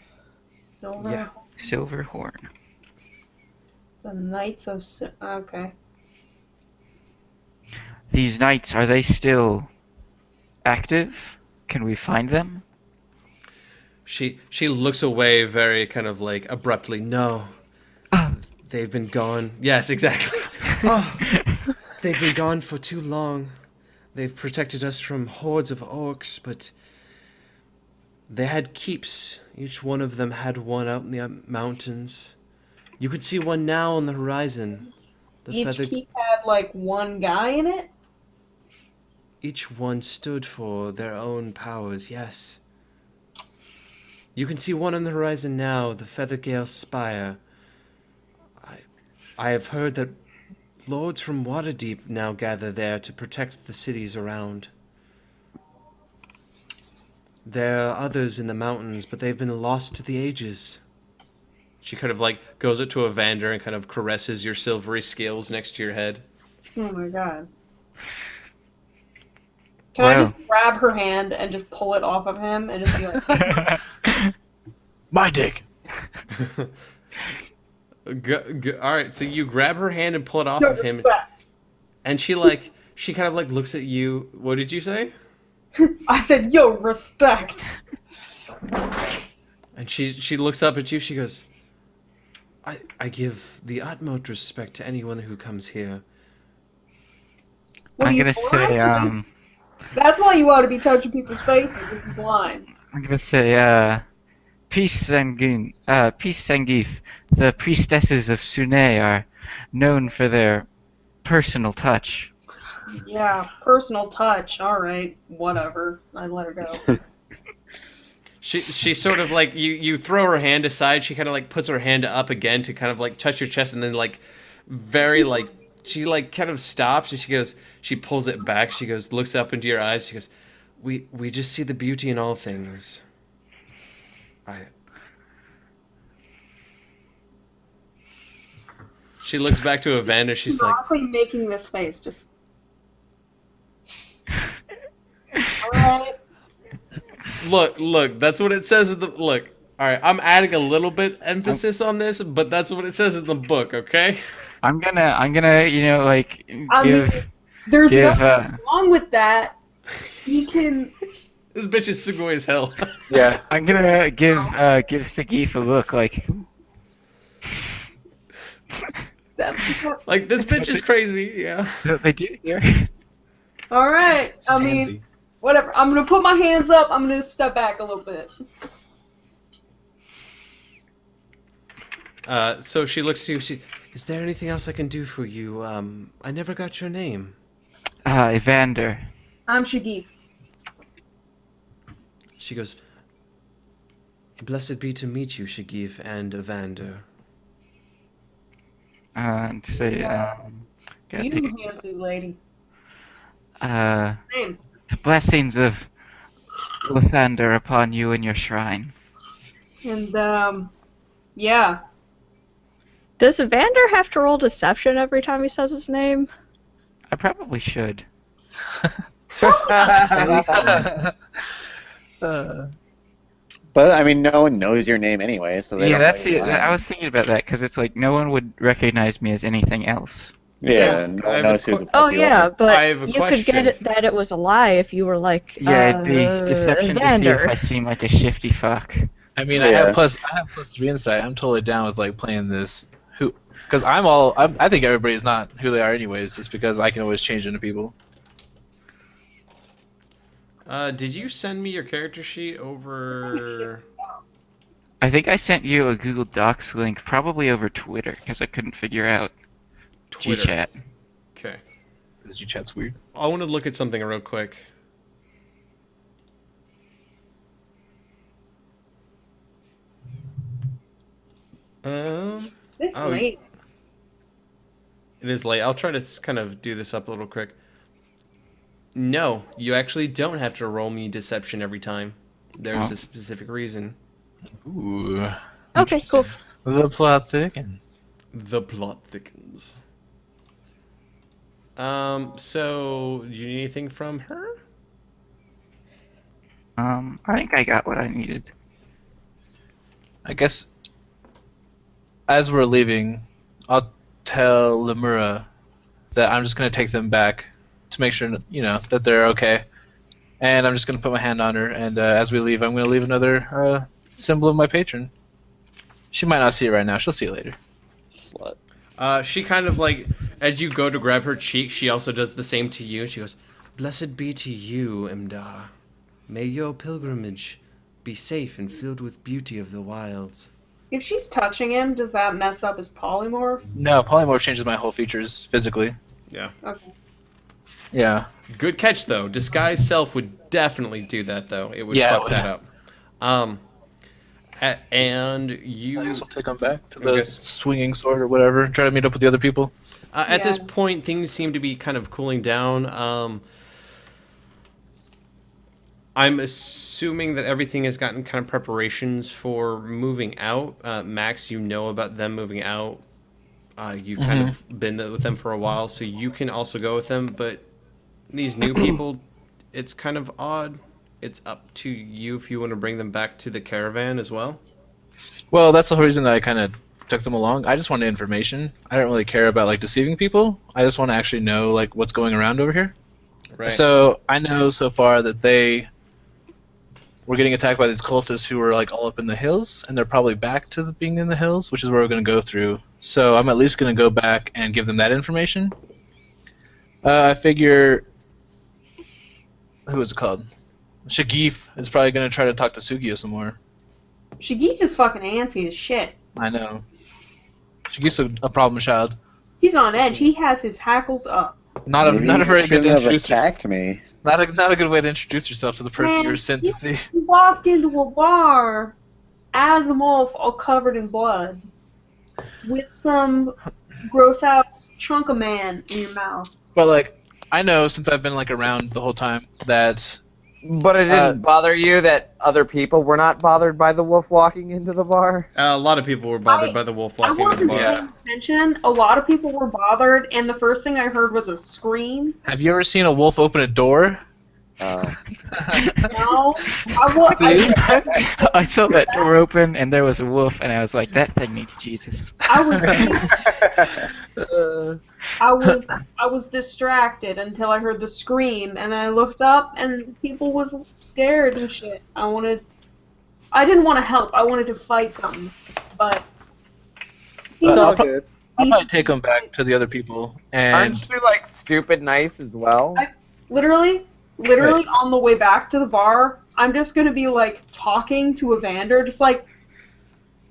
Silver. Yeah. Silverhorn. The Knights of okay. These knights, are they still active? Can we find them? She looks away very kind of like abruptly. No. They've been gone. Yes, exactly. Oh, they've been gone for too long. They've protected us from hordes of orcs, but they had keeps. Each one of them had one out in the mountains. You could see one now on the horizon. Each keep had like one guy in it? Each one stood for their own powers, yes. You can see one on the horizon now, the Feathergale Spire. I have heard that lords from Waterdeep now gather there to protect the cities around. There are others in the mountains, but they've been lost to the ages. She kind of like goes up to Evandurr and kind of caresses your silvery scales next to your head. Oh my god. Can I just grab her hand and just pull it off of him and just be like, My dick! Alright, so you grab her hand and pull it off no of him. respect. And she kind of like looks at you. What did you say? I said, yo, respect. And she looks up at you. She goes, I give the utmost respect to anyone who comes here. What, I'm are you gonna blind? say, That's why you ought to be touching people's faces if you're blind. I'm gonna say, Peace Sangif, the priestesses of Sune are known for their personal touch. Yeah, personal touch. Alright, whatever. I let her go. She sort of like you throw her hand aside. She kind of like puts her hand up again to kind of like touch your chest, and then like very like she like kind of stops and she pulls it back. She goes, looks up into your eyes. She goes, we just see the beauty in all things. She looks back to Evandurr. She's like, honestly making this face. Just. Alright. look. That's what it says in the look. All right, I'm adding a little bit emphasis on this, but that's what it says in the book. Okay. I'm gonna, you know, like I give mean, there's give nothing wrong with that. He can. This bitch is sugoi as hell. Yeah. I'm gonna give Shagif a look like. That's just what. Like this bitch is crazy. Yeah. What they do here. All right. I She's mean, handsy. whatever. I'm gonna put my hands up. I'm gonna step back a little bit. So she looks to you. Is there anything else I can do for you? I never got your name. Evandurr. I'm Shagif. She goes, blessed be to meet you, Shagif and Evandurr. Say, You handsy lady. Name. the blessings of Lathander upon you and your shrine. And yeah. Does Evandurr have to roll deception every time he says his name? I probably should. But I mean, no one knows your name anyway, so they Yeah, don't that's really it. mind. I was thinking about that because it's like no one would recognize me as anything else. Yeah, no I one have knows a who the Oh fuck you yeah, are. but I have a you could question. get it that it was a lie if you were like, Yeah, it'd be deception to see if Evandurr. I seem like a shifty fuck. I mean, Yeah. I have +3 insight. I'm totally down with like playing this. Because I think everybody's not who they are anyways, just because I can always change into people. Did you send me your character sheet over? I think I sent you a Google Docs link, probably over Twitter, because I couldn't figure out Twitter. G-Chat. Okay. Because G-Chat's weird. I want to look at something real quick. This Oh, late. It is late. I'll try to kind of do this up a little quick. No, you actually don't have to roll me deception every time. There's Oh. a specific reason. Ooh. Okay, cool. The plot thickens. The plot thickens. So, do you need anything from her? I think I got what I needed. I guess as we're leaving, I'll tell Lemura that I'm just gonna take them back to make sure that they're okay, and I'm just gonna put my hand on her. And as we leave, I'm gonna leave another symbol of my patron. She might not see it right now. She'll see it later. Slut. She kind of like, as you go to grab her cheek, she also does the same to you. She goes, blessed be to you, Emda. May your pilgrimage be safe and filled with beauty of the wilds. If she's touching him, does that mess up his polymorph? No, polymorph changes my whole features physically. Yeah. Okay. Yeah. Good catch, though. Disguise self would definitely do that, though. It would Yeah, it fuck would. that up. And you... I guess I'll take them back to I the guess- swinging sword or whatever. Try to meet up with the other people. At this Yeah. point, things seem to be kind of cooling down. I'm assuming that everything has gotten kind of preparations for moving out. Max, you know about them moving out. You've kind of been with them for a while, so you can also go with them. But these new people, it's kind of odd. It's up to you if you want to bring them back to the caravan as well. Well, that's the whole reason that I kind of took them along. I just wanted information. I don't really care about like deceiving people. I just want to actually know like what's going around over here. Right. So I know so far that they were getting attacked by these cultists who were like all up in the hills, and they're probably back to being in the hills, which is where we're going to go through. So I'm at least going to go back and give them that information. I figure, who is it called? Shagif is probably going to try to talk to Tsukiya some more. Shagif is fucking antsy as shit. I know. Shagif's a problem child. He's on edge. He has his hackles up. Not a Maybe very you good shouldn't have introduce. attacked me. Not a good way to introduce yourself to the person Man, you were sent to see. You walked into a bar as a wolf, all covered in blood, with some gross ass chunk of man in your mouth. But like, I know since I've been like around the whole time that But it didn't bother you that other people were not bothered by the wolf walking into the bar? A lot of people were bothered by the wolf I walking into the wasn't bar. paying attention. A lot of people were bothered, and the first thing I heard was a scream. Have you ever seen a wolf open a door? No, I saw that door open and there was a wolf, and I was like, that thing needs Jesus. I was distracted until I heard the scream, and I looked up, and people was scared and shit. I didn't want to help. I wanted to fight something, but It's all good. I'll probably take them back to the other people. And Aren't you like stupid nice as well? literally on the way back to the bar, I'm just gonna be like talking to Evandurr, just like,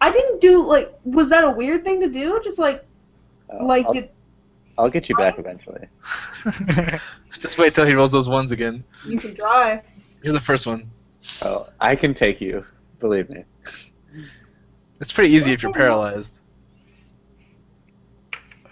I didn't do like, was that a weird thing to do? Just like I'll get you back eventually. just wait till he rolls those ones again. you can try. You're the first one. Oh, I can take you. Believe me. It's pretty easy if you're paralyzed.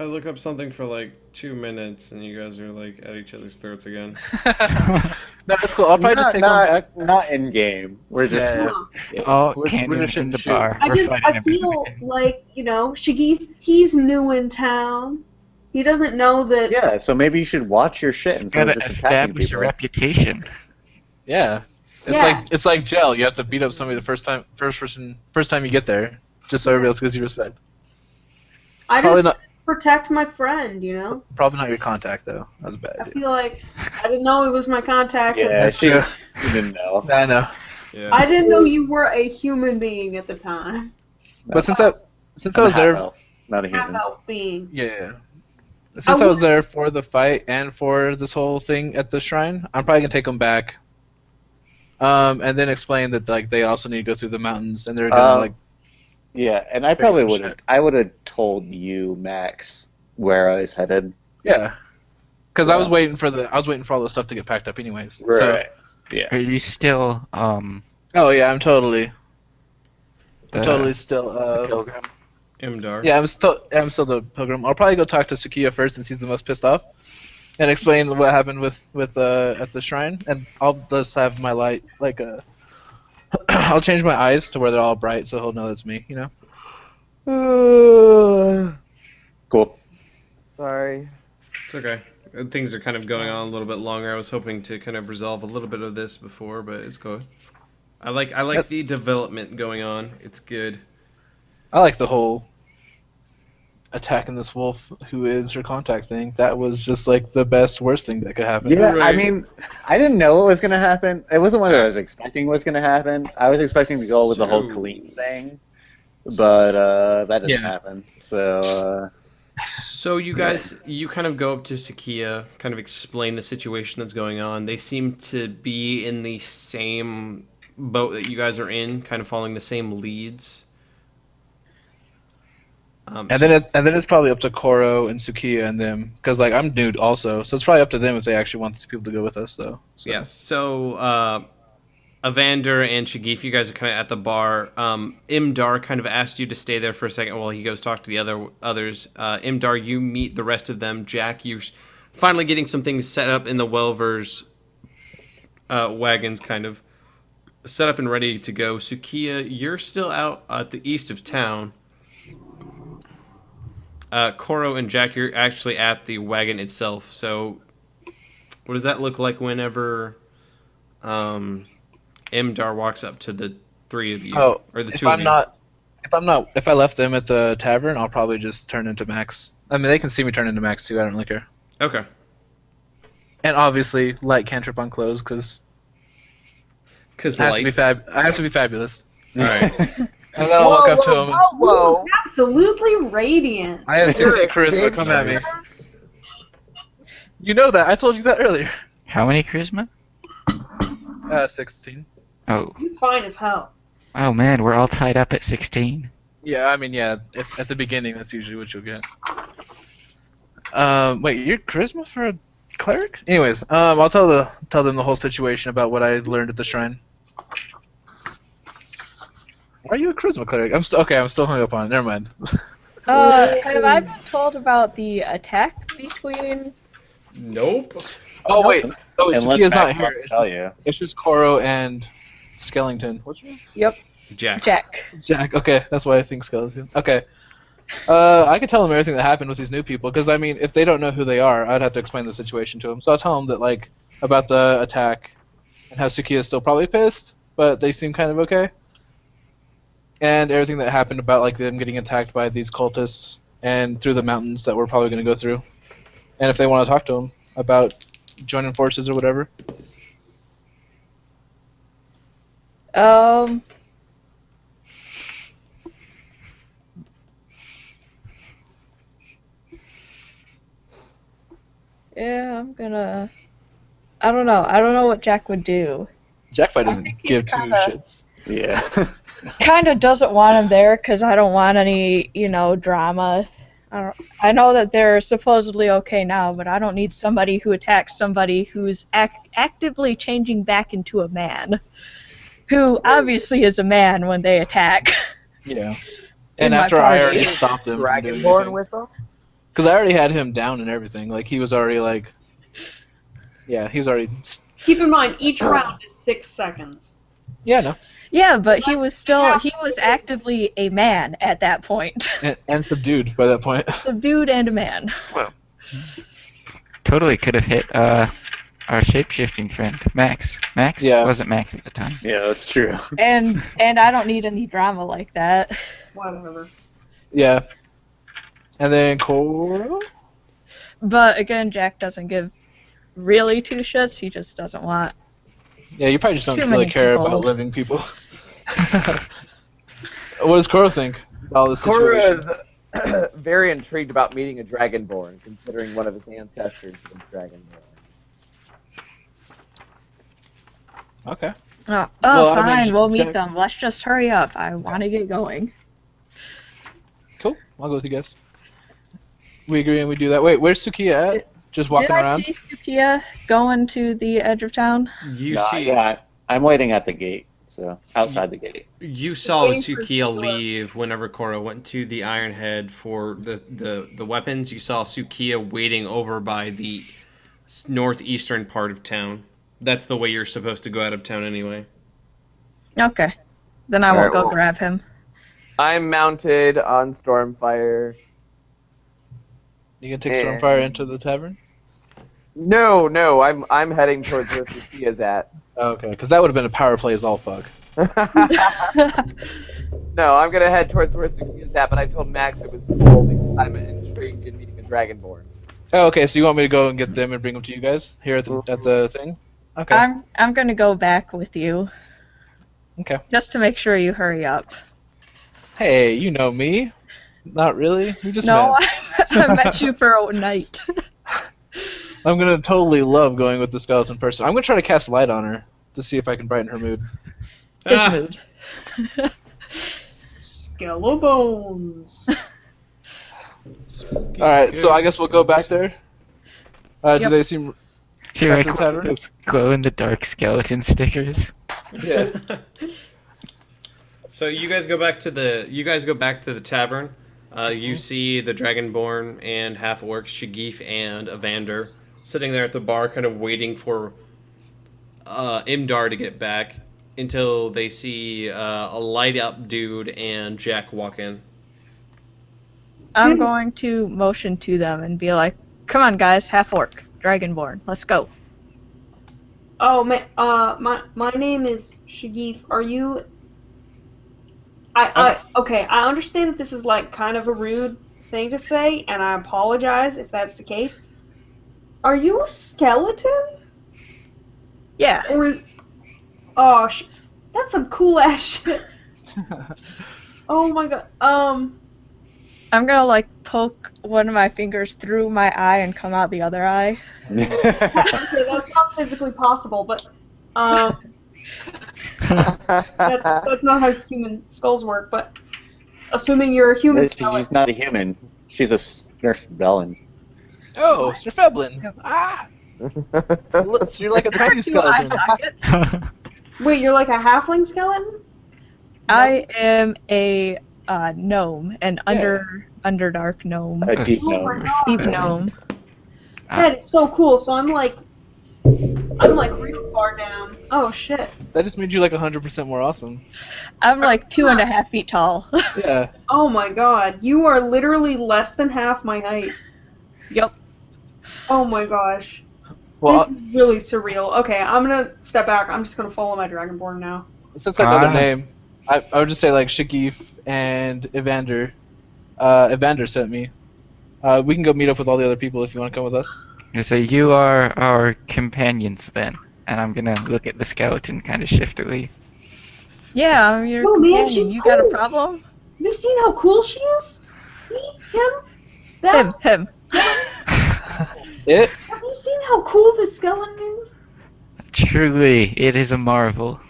I look up something for like 2 minutes, and you guys are like at each other's throats again. No, that's cool. I'll probably just take them back. Not in game. We're just. Yeah. Oh, We're can't just in the shooting bar. I We're fighting I everybody. feel like, Shagif, he's new in town. He doesn't know that. Yeah, so maybe you should watch your shit You instead of gotta just attacking establish a people. reputation. Yeah. It's like jail. You have to beat up somebody the first time you get there, just so everybody else gives you respect. I Probably just not. protect my friend, Probably not your contact though. That was a bad I idea. feel like I didn't know he was my contact. Yeah, That's she true. you didn't know. I know. Yeah. I didn't know you were a human being at the time. But since I was there, Not a human. Half-elf being. yeah. Since I was there for the fight and for this whole thing at the shrine, I'm probably gonna take them back. And then explain that like they also need to go through the mountains and they're gonna like. Yeah, and I probably would have. I would have told you, Max, where I was headed. Yeah. Because I was Yeah. waiting for all the stuff to get packed up, anyways. Right. So, Yeah. Are you still oh yeah, I'm totally still. pilgrim? Imdar. Yeah, I'm still the pilgrim. I'll probably go talk to Tsukiya first since he's the most pissed off, and explain what happened with at the shrine. And I'll just have my light I'll change my eyes to where they're all bright, so he'll know it's me. Cool. Sorry. It's okay. Things are kind of going on a little bit longer. I was hoping to kind of resolve a little bit of this before, but it's good. I like the development going on. It's good. I like the whole attacking this wolf who is her contact thing. That was just like the worst thing that could happen. Yeah, Right. I mean, I didn't know what was gonna happen. It wasn't what I was expecting was gonna happen. I was expecting to go with the whole So- Kaleen thing, but that didn't Yeah. happen. So So you guys, you kind of go up to Tsukiya, kind of explain the situation that's going on. They seem to be in the same boat that you guys are in, kind of following the same leads. And then it's probably up to Corro and Tsukiya and them, because like I'm nude also, so it's probably up to them if they actually want these people to go with us though. So. Yes. So Evandurr and Shagif, you guys are kind of at the bar. Imdar kind of asked you to stay there for a second while he goes talk to the others. Imdar, you meet the rest of them. Jack, you're finally getting some things set up in the Welver's wagons, kind of set up and ready to go. Tsukiya, you're still out at the east of town. Corro and Jack, you're actually at the wagon itself. So, what does that look like whenever Imdar walks up to the three of you, or the two of you? If I left them at the tavern, I'll probably just turn into Max. I mean, they can see me turn into Max too. I don't really care. Okay. And obviously, light cantrip on clothes because Because I have to be I have to be fabulous. All right. And then I'll walk up to him. Whoa. Absolutely radiant. I have 60 charisma. Come at me. You know that. I told you that earlier. How many charisma? 16. Oh. You're fine as hell. Oh man, we're all tied up at 16. Yeah, I mean, yeah. At the beginning, that's usually what you'll get. Wait, you're charisma for a cleric? Anyways, I'll tell them the whole situation about what I learned at the shrine. Why are you a charisma cleric? I'm still hung up on it. Never mind. Have I been told about the attack between? Nope. Oh wait, Unless Tsukiya's not Max here. wants to tell you. It's just Corro and Skellington. What's your name? Yep. Jack. Jack. Okay, that's why I think Skeleton. Okay. I could tell them everything that happened with these new people, because I mean, if they don't know who they are, I'd have to explain the situation to them. So I'll tell them that like about the attack, and how Tsukiya's still probably pissed, but they seem kind of okay. And everything that happened about like them getting attacked by these cultists and through the mountains that we're probably going to go through. And if they want to talk to them about joining forces or whatever. Yeah, I don't know. I don't know what Jack would do. Jack probably doesn't give two shits. Yeah. Kind of doesn't want him there because I don't want any, drama. I know that they're supposedly okay now, but I don't need somebody who attacks somebody who's actively changing back into a man, who obviously is a man when they attack. Yeah. And after I already stopped them from doing Dragonborn anything. with them? Because I already had him down and everything. Like, he was already, like... Yeah, he was already... Keep in mind, each round is 6 seconds. Yeah, no. Yeah, but he was actively a man at that point. And subdued by that point. Subdued and a man. Well, totally could have hit our shape-shifting friend, Max. Max? Yeah. Wasn't Max at the time. Yeah, that's true. And I don't need any drama like that. Whatever. Yeah. And then Corro? But again, Jack doesn't give really two shits. He just doesn't want. Yeah, you probably just don't Too really many care people. about living people. What does Corro think about all this situation? Corro is very intrigued about meeting a Dragonborn, considering one of his ancestors was Dragonborn. Okay. Oh, Well, I mean, fine, we'll meet Jack- them. Let's just hurry up. I want to get going. Cool. I'll go with you guys. We agree and we do that. Wait, where's Tsukiya at? Just walking Did I around? see Tsukiya going to the edge of town? You No, see, yeah, I'm waiting at the gate, so outside the gate. you saw Waiting for Tsukiya Hugh. leave whenever Corro went to the Iron Head for the weapons. You saw Tsukiya waiting over by the northeastern part of town. That's the way you're supposed to go out of town anyway. Okay. Then I won't Alright, go well- grab him. I'm mounted on Stormfire. You can take Stormfire into the tavern? No, I'm heading towards where Sophia's at. Okay, because that would have been a power play as all fuck. No, I'm gonna head towards where Sophia's at, but I told Max it was cool because I'm intrigued in meeting a Dragonborn. Oh, okay, so you want me to go and get them and bring them to you guys here at the thing? Okay. I'm gonna go back with you. Okay. Just to make sure you hurry up. Hey, you know me. Not really. We just No, met. I met you for a night. I'm gonna totally love going with the skeleton person. I'm gonna try to cast light on her to see if I can brighten her mood. His Ah, mood. Skeleton-bones. Alright, so I guess we'll go back there. Do Yep. they seem... You're Back like to the tavern? those glow-in-the-dark skeleton stickers. Yeah. So you guys go back to the tavern. You see the Dragonborn and Half-Orc, Shagif and Evandurr, sitting there at the bar, kind of waiting for Imdar to get back until they see a light-up dude and Jack walk in. I'm going to motion to them and be like, "Come on, guys, Half-Orc, Dragonborn, let's go." Oh, my name is Shagif. Are you... Okay, I understand that this is, like, kind of a rude thing to say, and I apologize if that's the case. Are you a skeleton? Yeah. Or... Oh, that's some cool-ass shit. Oh my god. I'm gonna like poke one of my fingers through my eye and come out the other eye. Okay, that's not physically possible, but that's not how human skulls work. But assuming you're a human skeleton, She's not a human. She's a Snurf Bellin. Oh, Sir Feblin. Ah! Look, you're like a tiny Two eye skeleton. sockets. wait, you're like a halfling skeleton? I am a gnome, an underdark gnome, A deep Oh my gnome. god, deep gnome. that is so cool. So I'm like I'm like real far down. Oh shit. That just made you like 100% more awesome. I'm like 2.5 feet tall. Yeah. Oh my god. You are literally less than half my height. Yep. Oh my gosh. Well, This is really surreal. Okay, I'm gonna step back. I'm just gonna follow my Dragonborn now. since I know their name, I would just say like Shagif and Evandurr. Evandurr sent me. We can go meet up with all the other people if you want to come with us. So you are our companions then, and I'm gonna look at the skeleton kind of shiftily. Yeah, I'm your Oh, man, companion. she's You got a cool. problem? You seen how cool she is? Me? Him? That? Him. It? Have you seen how cool this skeleton is? Truly, it is a marvel.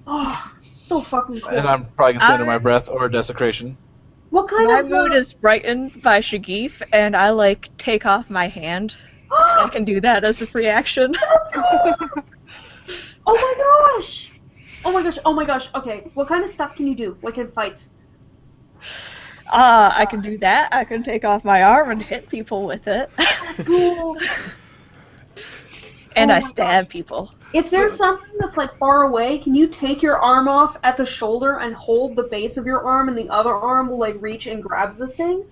Oh, so fucking cool. And I'm probably gonna say under my breath or desecration. What kind My of mood is brightened by Shagif, and I like take off my hand. 'Cause I can do that as a free action. That's cool. Oh my gosh. Oh my gosh. Oh my gosh. Okay, what kind of stuff can you do? Like in fights? I can do that. I can take off my arm and hit people with it. Cool. And Oh I my stab people. If there's something that's like far away, can you take your arm off at the shoulder and hold the base of your arm, and the other arm will like reach and grab the thing?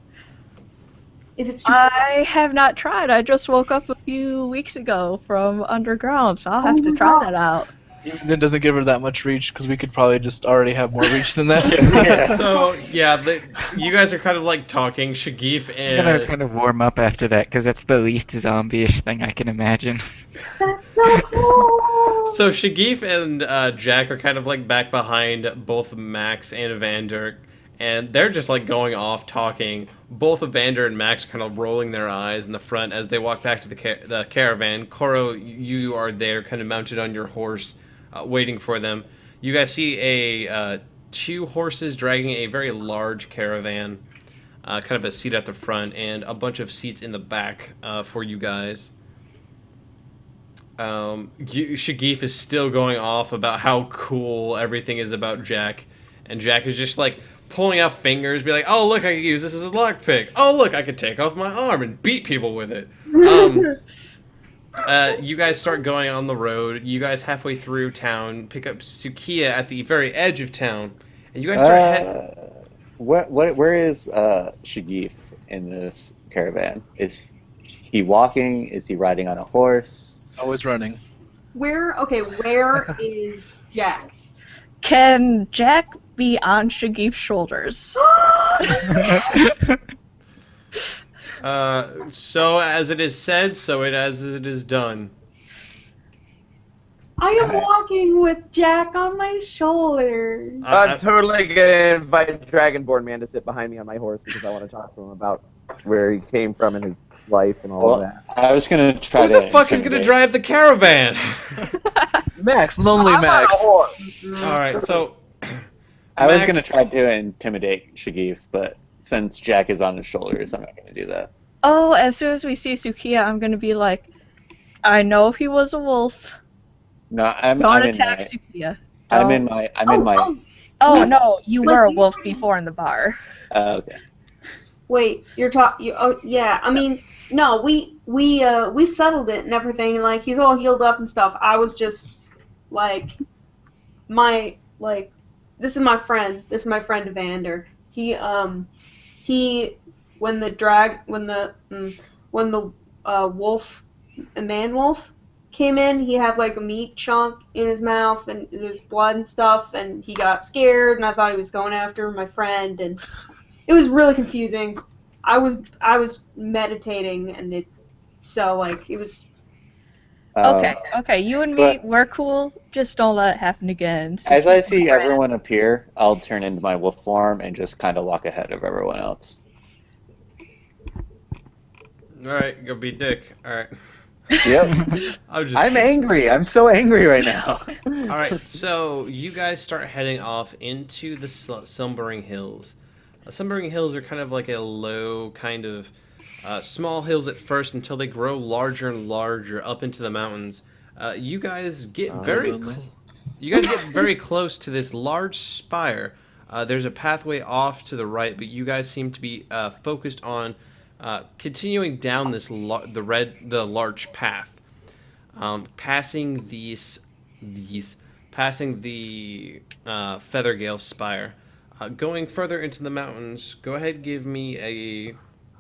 If it's too far. I have not tried. I just woke up a few weeks ago from underground, so I'll have to try that out. Even then doesn't give her that much reach because we could probably just already have more reach than that. Yeah. So yeah, you guys are kind of like talking. Shagif I'm gonna and kind of warm up after that, because that's the least zombie-ish thing I can imagine. That's so cool. so Shagif and Jack are kind of like back behind both Max and Evandurr, and they're just like going off talking. Both Evandurr and Max are kind of rolling their eyes in the front as they walk back to the caravan. Corro, you are there, kind of mounted on your horse, waiting for them. You guys see a 2 horses dragging a very large caravan, kind of a seat at the front, and a bunch of seats in the back for you guys. Shagif is still going off about how cool everything is about Jack, and Jack is just like pulling out fingers, be like, "Oh look, I can use this as a lockpick. Oh look, I could take off my arm and beat people with it." You guys start going on the road. You guys halfway through town pick up Tsukiya at the very edge of town, and you guys start Where is Shagif in this caravan? Is he walking? Is he riding on a horse? Always running. Where is Jack? Can Jack be on Shagif's shoulders? So as it is said, so as it is done. I am walking with Jack on my shoulders. I'm totally gonna invite Dragonborn man to sit behind me on my horse because I want to talk to him about where he came from in his life and all of that. I was gonna try Who to. the fuck is gonna drive the caravan? Max, lonely I'm on a Max. horse. All right, so I was Max- gonna try to intimidate Shagif, but since Jack is on his shoulders, I'm not gonna do that. Oh, as soon as we see Tsukiya, I'm gonna be like, I know he was a wolf. No, I'm Don't in attack my. Tsukiya. I'm Don't- in my. I'm in my. Oh no, you Like, were a you- wolf before in the bar. Okay. Wait, you're talking. Oh yeah, I mean, no, we settled it and everything. Like he's all healed up and stuff. I was just like, this is my friend. This is my friend Evandurr. When the wolf, a man wolf, came in, he had like a meat chunk in his mouth and there's blood and stuff, and he got scared, and I thought he was going after my friend, and it was really confusing. I was meditating, and it was. Okay, you and me, but- we're cool. Just don't let it happen again. As I Tsukiya's see my friend. everyone appear, I'll turn into my wolf form and just kind of walk ahead of everyone else. all right, go be dick. All right. Yep. I'm just. I'm kidding. angry. I'm so angry right now. All right, so you guys start heading off into the Slumbering Hills. Slumbering Hills are kind of like a low, kind of small hills at first until they grow larger and larger up into the mountains. You guys get very close to this large spire. There's a pathway off to the right, but you guys seem to be focused on continuing down this large path. passing passing the Feathergale Spire. Going further into the mountains, go ahead and give me a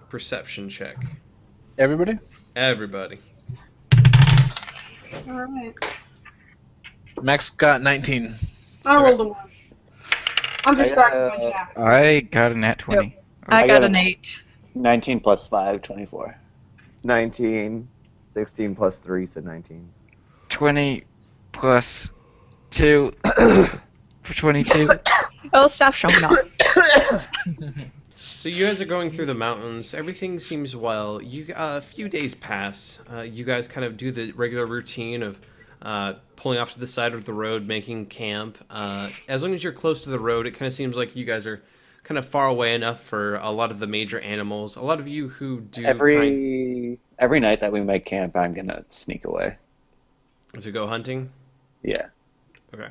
perception check. Everybody? Everybody. Alright. Max got 19. I rolled a 1. I'm distracted by got, Jack. I got a nat 20. I I got got an a- 8. 19 plus 5, 24. 19. 16 plus 3, so 19. 20 plus 2 for 22. Oh, stop showing off. So you guys are going through the mountains. Everything seems well. A few days pass. You guys kind of do the regular routine of pulling off to the side of the road, making camp. As long as you're close to the road, it kind of seems like you guys are kind of far away enough for a lot of the major animals. A lot of you who do Every night that we make camp, I'm gonna sneak away. to go hunting. Yeah. Okay.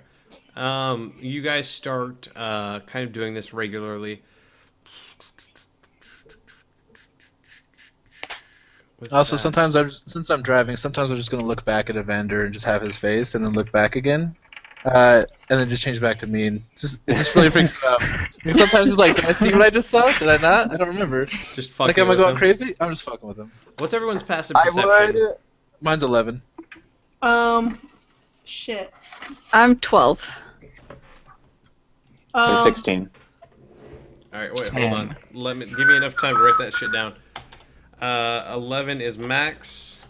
You guys start kind of doing this regularly. With Also, that- sometimes since I'm driving, sometimes I'm just gonna look back at Evandurr and just have his face, and then look back again, and then just change back to me, and it just really freaks him out. Because sometimes he's like, "Did I see what I just saw? Did I not? I don't remember." just fucking Like, am I with going him. crazy? I'm just fucking with him. What's everyone's passive I perception? would. Mine's 11. Shit. I'm 12. There's 16. All right, wait, hold on. Give me enough time to write that shit down. 11 is max.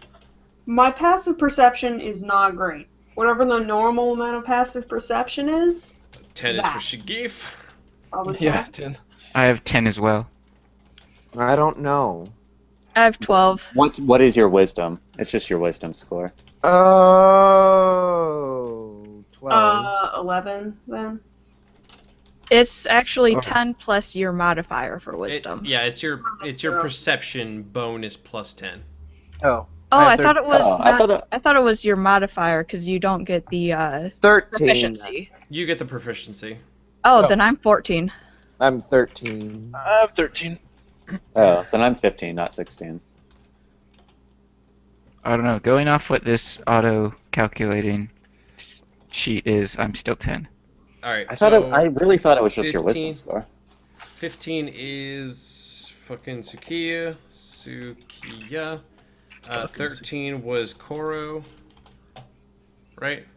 My passive perception is not great. Whatever the normal amount of passive perception is, 10 is That. for Shagif. probably Yeah, fine. 10. I have 10 as well. I don't know. I have 12. What is your wisdom? It's just your wisdom score. Oh, 12. 11 then. It's actually 10 plus your modifier for It- wisdom. yeah, it's your perception bonus plus 10. Oh. Oh, I I have thought it was. Oh, I thought it- was your modifier because you don't get the 13. proficiency. You get the proficiency. Oh, Oh. then I'm 14. I'm 13. I have 13. Oh, then I'm 15, not 16. I don't know. Going off what this auto-calculating sheet is, I'm still 10. All right, I really thought it was just your 15. wisdom score. 15 is fucking Tsukiya. 13 was Corro. Right?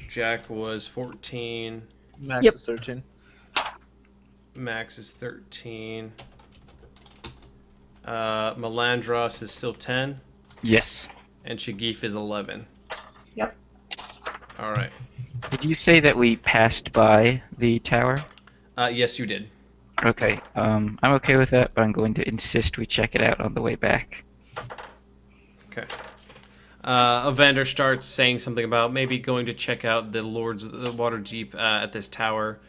Jack was 14. Max Yep. is 13. Max is 13. Malandross is still 10. Yes. And Shagif is 11. Yep. Alright. Did you say that we passed by the tower? Yes, you did. Okay. I'm okay with that, but I'm going to insist we check it out on the way back. Okay. Evandurr starts saying something about maybe going to check out the Lords of the Waterdeep at this tower.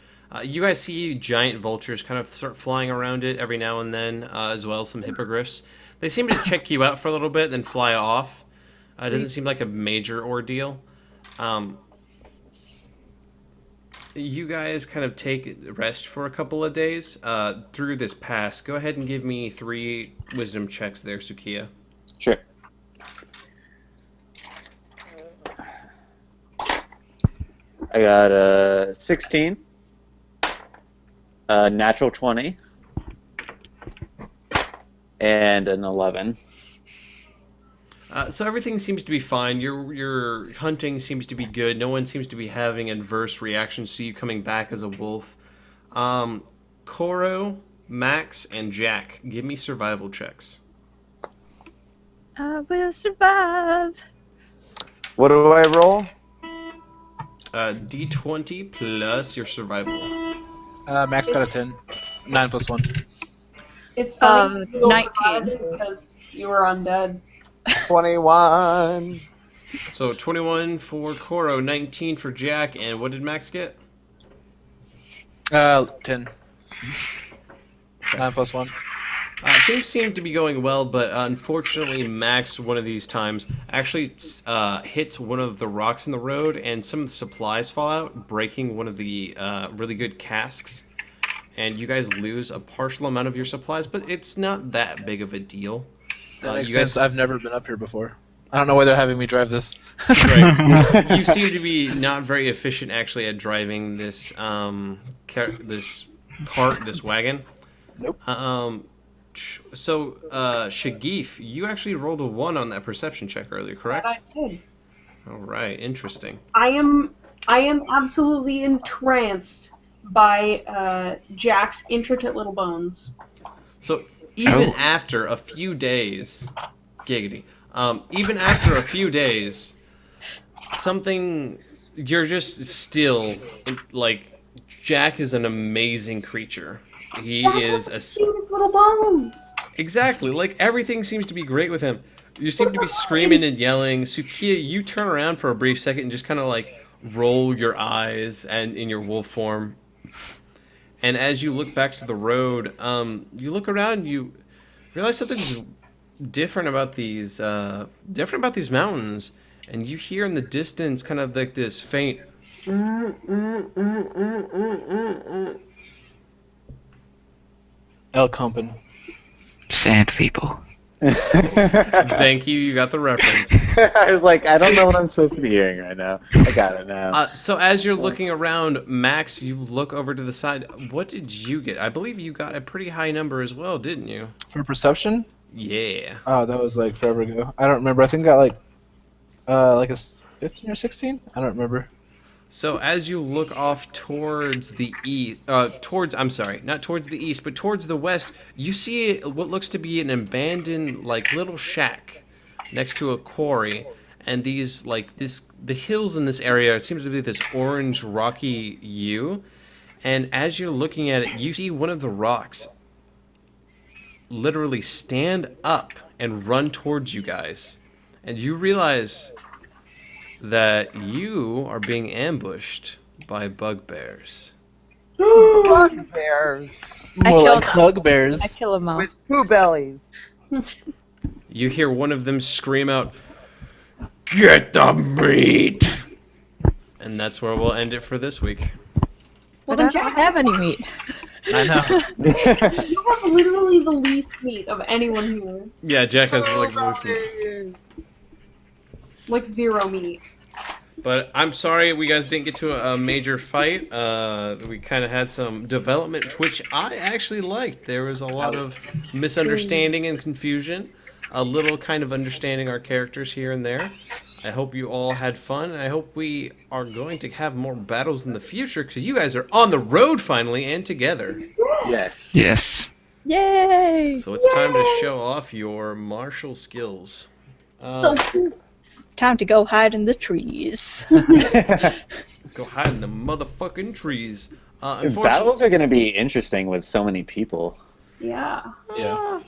You guys see giant vultures kind of start flying around it every now and then, as well as some hippogriffs. They seem to check you out for a little bit, then fly off. It doesn't seem like a major ordeal. You guys kind of take rest for a couple of days through this pass. Go ahead and give me 3 wisdom checks there, Tsukiya. Sure. I got a 16, a natural 20, and an 11. So everything seems to be fine. Your hunting seems to be good. No one seems to be having adverse reactions to you coming back as a wolf. Corro, Max, and Jack, give me survival checks. I will survive. What do I roll? D20 plus your survival. Max got a 10. 9 plus 1. It's funny. you 19. survived it because you were undead. 21. So 21 for Corro, 19 for Jack, and what did Max get? 10. 9 plus 1. Things seem to be going well, but unfortunately, Max, one of these times, actually hits one of the rocks in the road, and some of the supplies fall out, breaking one of the really good casks. And you guys lose a partial amount of your supplies, but it's not that big of a deal. That makes you guys, sense. I've never been up here before. I don't know why they're having me drive this. Right. You seem to be not very efficient actually at driving this this wagon. Nope. So Shagif, you actually rolled a 1 on that perception check earlier, correct? I did. All right, interesting. I am absolutely entranced by Jack's intricate little bones. So even after a few days, giggity. Even after a few days, you're just still like Jack is an amazing creature. He is a Cute little bones. exactly like everything seems to be great with him. You seem to be screaming and yelling. Tsukiya, you turn around for a brief second and just kind of like roll your eyes and in your wolf form. And as you look back to the road, you look around, you realize something's different about these mountains, and you hear in the distance kind of like this faint. El Compin. Sand people. Thank you, you got the reference. I was like, I don't know what I'm supposed to be hearing right now. I got it now. So as you're looking around, Max, you look over to the side. What did you get? I believe you got a pretty high number as well, didn't you? For perception? Yeah. Oh, that was like forever ago. I don't remember. I think I got like a 15 or 16? I don't remember. So as you look off towards the east, not towards the east, but towards the west, you see what looks to be an abandoned, like, little shack next to a quarry. And these, like, the hills in this area seems to be this orange, rocky hue. And as you're looking at it, you see one of the rocks literally stand up and run towards you guys. And you realize that you are being ambushed by bugbears. Bugbears More killed like them. bugbears. I kill him all. with poo bellies. You hear one of them scream out, "Get the meat!" And that's where we'll end it for this week. Well, But I then don't have any meat. I know. You have literally the least meat of anyone here. Yeah, Jack has like the least meat. Like 0 meat. But I'm sorry we guys didn't get to a major fight. We kind of had some development, which I actually liked. There was a lot of misunderstanding and confusion. A little kind of understanding our characters here and there. I hope you all had fun, and I hope we are going to have more battles in the future, because you guys are on the road finally and together. Yes. Yes. Yay! So it's time to show off your martial skills. So cool. Time to go hide in the trees. Go hide in the motherfucking trees. Battles are going to be interesting with so many people. Yeah. Yeah.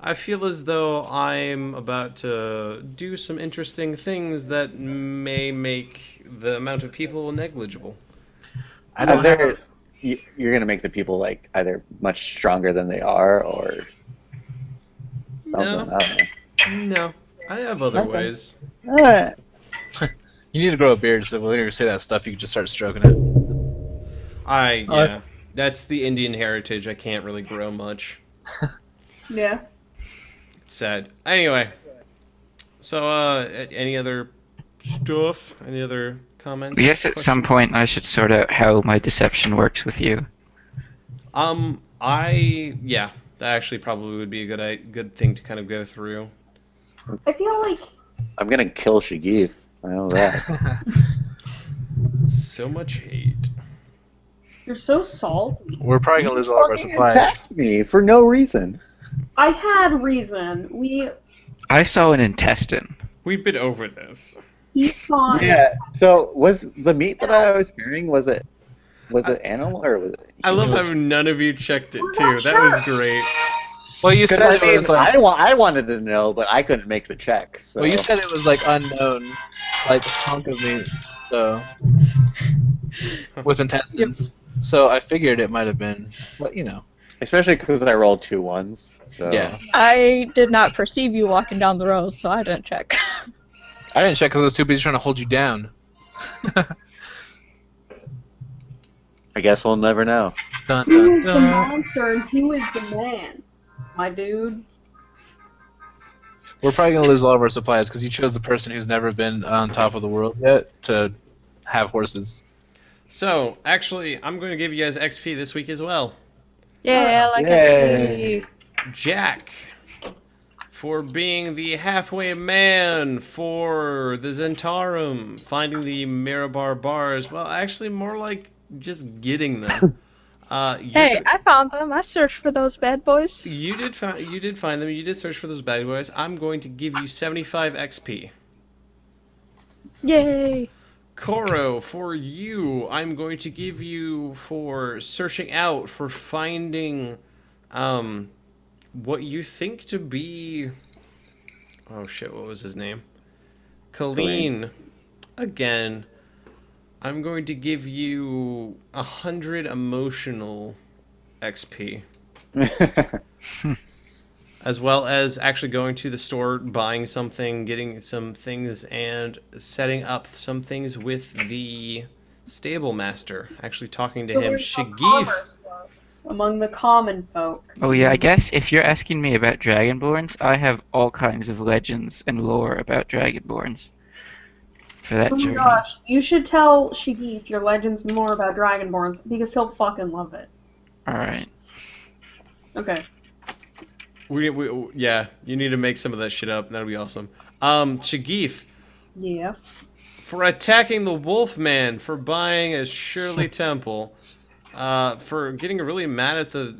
I feel as though I'm about to do some interesting things that may make the amount of people negligible. I don't Either have... you're going to make the people like either much stronger than they are, or something. No. I don't know. No, I have other Okay. ways. Alright. You need to grow a beard, so when you say that stuff, you can just start stroking it. Yeah, that's the Indian heritage. I can't really grow much. Yeah. It's sad. Anyway, so any other stuff? Any other comments? Yes, at some questions? point I should sort out how my deception works with you. Yeah, that actually probably would be a good thing to kind of go through. I feel like I'm going to kill Shagif. I know that. So much hate. you're so salty. We're probably gonna lose all of our Fucking supplies. attacked me for no reason. I had reason. I saw an intestine. We've been over this. He thought. Yeah. So was the meat that I was hearing, was it animal or was it? I love human? how none of you checked it too. That was great. Well, you 'Cause said I it mean, was like. I wanted to know, but I couldn't make the check. So. Well, you said it was like unknown, like a hunk of meat, so with intestines. So I figured it might have been, but you know. Especially because I rolled 2 1s. So. Yeah. I did not perceive you walking down the road, so I didn't check. I didn't check because I was too busy trying to hold you down. I guess we'll never know. Dun, Who dun, is the dun. monster and who is the man? My dude. We're probably gonna lose all of our supplies because you chose the person who's never been on top of the world yet to have horses. So, actually, I'm going to give you guys XP this week as well. Yeah, I like Yay. XP. Jack, for being the halfway man for the Zentarum, finding the Mirabar bars. Well, actually, more like just getting them. Hey, I found them. I searched for those bad boys. You did find them. You did search for those bad boys. I'm going to give you 75 XP. Yay! Corro, for you, I'm going to give you for searching out, for finding, what you think to be... Oh shit, what was his name? Kaleen. Again, I'm going to give you 100 emotional XP. As well as actually going to the store, buying something, getting some things, and setting up some things with the stable master. Actually talking to him. Shagif. Among the common folk. Oh yeah, I guess if you're asking me about Dragonborns, I have all kinds of legends and lore about Dragonborns for that Oh my journey. gosh, you should tell Shagif your legends and more about Dragonborns because he'll fucking love it. Alright. Okay. Yeah, you need to make some of that shit up. That'll be awesome. Shagif, Yes. for attacking the Wolfman, for buying a Shirley Temple, for getting really mad at the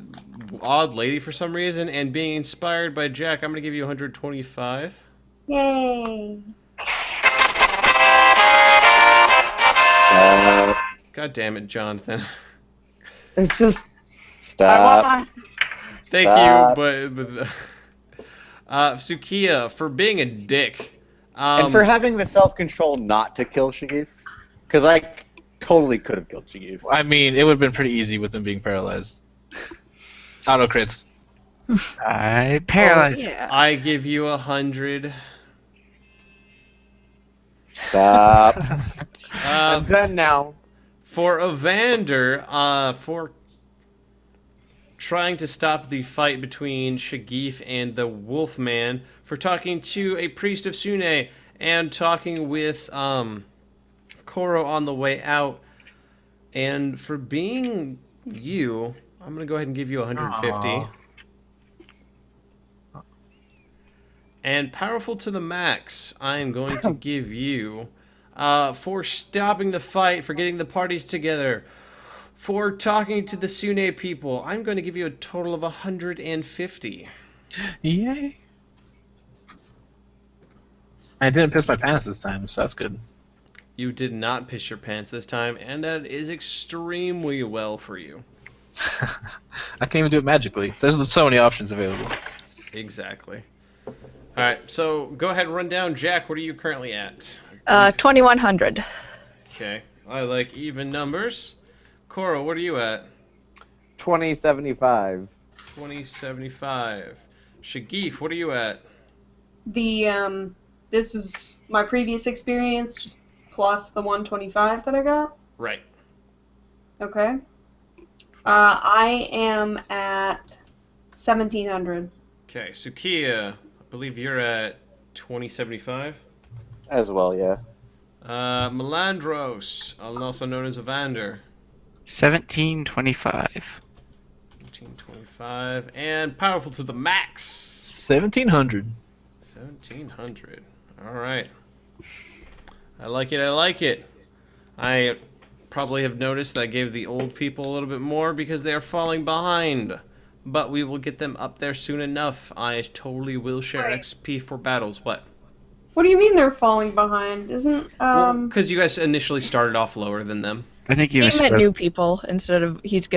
odd lady for some reason, and being inspired by Jack, I'm gonna give you 125. Yay. God damn it, Jonathan. It's just. Stop. Thank Stop. you, but Tsukiya, for being a dick. And for having the self-control not to kill Shagif. Because I totally could have killed Shagif. I mean, it would have been pretty easy with him being paralyzed. Auto crits. I paralyzed. Yeah. I give you 100. Stop. I'm done now. For Evandurr, for trying to stop the fight between Shagif and the Wolfman, for talking to a priest of Sune, and talking with Corro on the way out, and for being you, I'm gonna go ahead and give you 150. Aww. And powerful to the max, I am going to give you for stopping the fight, for getting the parties together, for talking to the Sune people. I'm going to give you a total of 150. Yay. I didn't piss my pants this time, so that's good. You did not piss your pants this time, and that is extremely well for you. I can't even do it magically. So there's so many options available. Exactly. Alright, so go ahead and run down. Jack, what are you currently at? 2100. Okay, I like even numbers. Corro, what are you at? 2075. 2075. Shagif, what are you at? This is my previous experience, just plus the 125 that I got. Right. Okay. I am at 1700. Okay, Tsukiya, I believe you're at 2075. As well, yeah. Malandross, also known as Evandurr, 1725. 1925, and powerful to the max, 1700. 1700. All right. I like it. I like it. I probably have noticed that I gave the old people a little bit more because they are falling behind. But we will get them up there soon enough. I totally will share Right. XP for battles. What? What do you mean they're falling behind? Isn't Because you guys initially started off lower than them. I think you He meant misspoke. new people instead of he's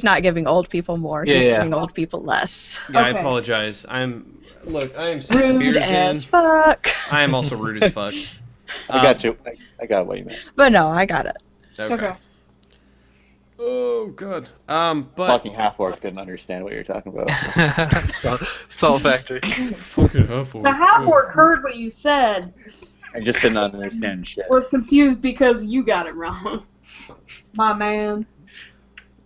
not giving old people more. Yeah, He's yeah. giving old people less. Yeah, I Okay. apologize. I am 6 Rude beers as in. fuck. I am also rude as fuck. I got you. I got what you meant. But no, I got it. Okay. Oh god. But Fucking Half-Orc didn't understand what you're talking about. Salt factory. fucking Half-Orc. the Half-Orc heard what you said. I just did not understand shit. Was confused because you got it wrong. My man.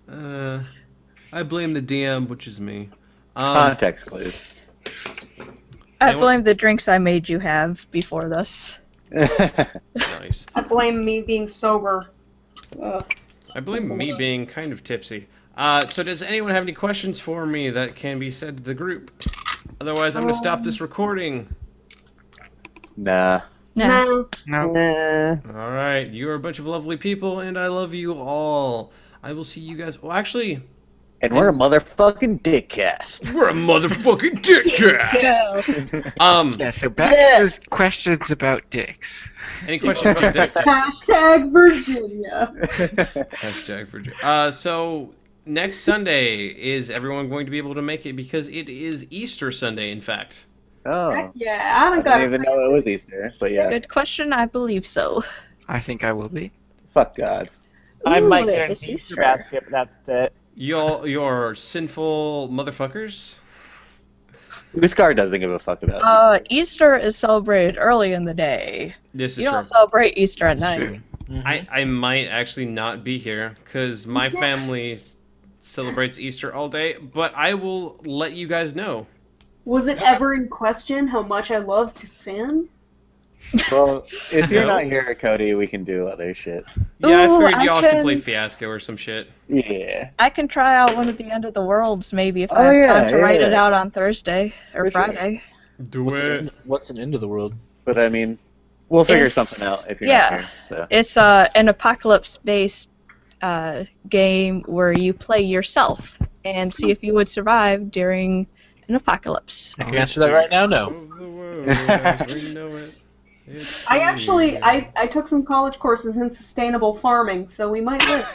I blame the DM, which is me. Context, please. I blame the drinks I made you have before this. Nice. I blame me being sober. I blame me being kind of tipsy. So does anyone have any questions for me that can be said to the group? Otherwise, I'm going to stop this recording. Nah. Nah. No. Alright, you are a bunch of lovely people, and I love you all. I will see you guys... Well, actually... And we're a motherfucking dick cast. We're a motherfucking dick cast! Yeah, so back to those questions about dicks. Any questions about dicks? Hashtag Virginia. Hashtag Virginia. So, next Sunday, is everyone going to be able to make it? Because it is Easter Sunday, in fact. Oh. Yeah, I I don't got didn't even know it was Easter, but yeah. Good question. I believe so. I think I will be. Fuck God. I might Ooh, get it's an Easter Easter. basket, but that's it. You're sinful motherfuckers? Uskar doesn't give a fuck about Easter is celebrated early in the day. This is You true. don't celebrate Easter at night. I might actually not be here, because my family celebrates Easter all day, but I will let you guys know. Was it ever in question how much I love to sin? Well, if you're No. not here, Cody, we can do other shit. Yeah, I Ooh, figured I y'all should can- play Fiasco or some shit. Yeah. I can try out one of the End of the Worlds maybe if Oh, I have yeah, time to write it yeah. out on Thursday or For sure. Friday. Do What's an end of the world? But I mean, we'll figure It's- something out if you're yeah. not here. So. It's an apocalypse-based game where you play yourself and see if you would survive during an apocalypse. I can answer that right now. No. Of the world as we know it. It's I actually, here. I took some college courses in sustainable farming, so we might live.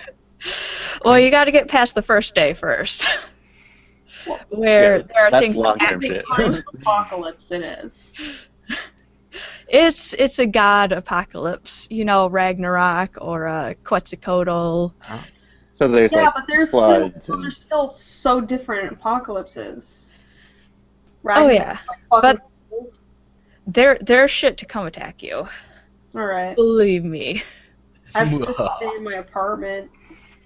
Well, you got to get past the first day first, where Yeah, there are that's things long-term happening. shit. Kind of apocalypse it is. It's a god apocalypse, you know, Ragnarok or Quetzalcoatl. So there's Yeah, like but there's still, floods those and are still so different apocalypses. Oh yeah, Like, but there's shit to come attack you. alright. Believe me. I have to stay in my apartment,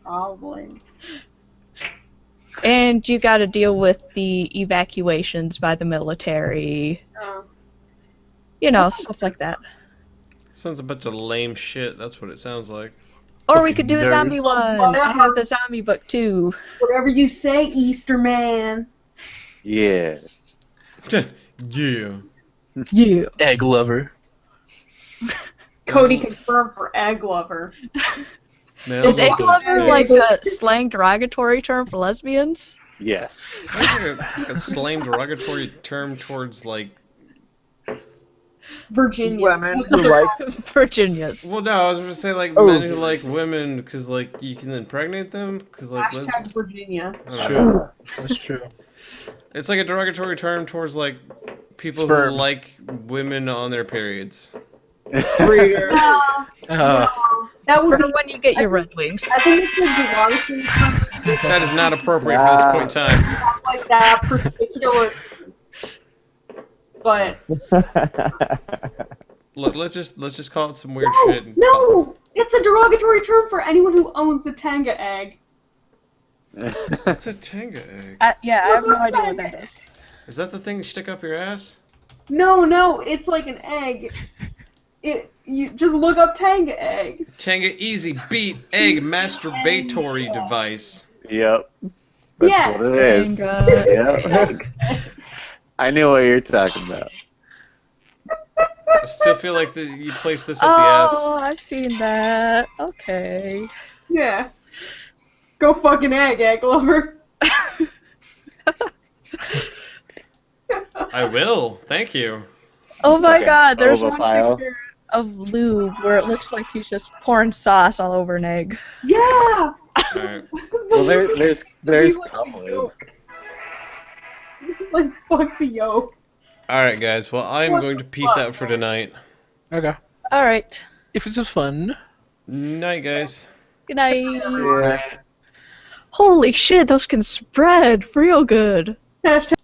probably. And you got to deal with the evacuations by the military. Oh. You know, stuff like that. Sounds a bunch of lame shit, that's what it sounds like. Or we could do a zombie nerds. one. I have the zombie book too. Whatever you say, Easter man. yeah. Yeah. Yeah. Egg lover. Cody confirmed for egg lover. Man, Is I love egg those lover eggs. like a slang derogatory term for lesbians? Yes. Like a slang derogatory term towards, like... Virginia. Women who like Virginias. Well, no, I was going to say, like, Oh. men who like women, because, like, you can impregnate them, because, like, Hashtag Virginia. I don't know. That's true. It's like a derogatory term towards, like, people Sperm. who like women on their periods. breeder. No, Uh, that would For be. when you get your Red Wings. I think it's a derogatory term, That is not appropriate for this point in time. not like that particular. But Look, let's just call it some weird no, shit. And no, it's a derogatory term for anyone who owns a Tanga egg. It's a Tenga egg. Yeah, I have no idea what that is. Is that the thing you stick up your ass? No, it's like an egg. You just look up Tanga egg. Tenga Easy Beat Egg Masturbatory Device. Yep. That's Yeah. what it is. Tanga Yep. I knew what you're talking about. I still feel like you place this up the ass. Oh, I've seen that. Okay. Yeah. Go fucking egg lover. I will. Thank you. Oh my Okay, god, there's one ovophile. picture of lube where it looks like he's just pouring sauce all over an egg. Yeah. Alright. Well, there's Like cum the lube. yolk. Like fuck the yolk. Alright, guys. Well, I'm going to peace out for tonight. okay. Alright. If it's fun. Night, guys. Good night. Yeah. Holy shit, those can spread real good. Hashtag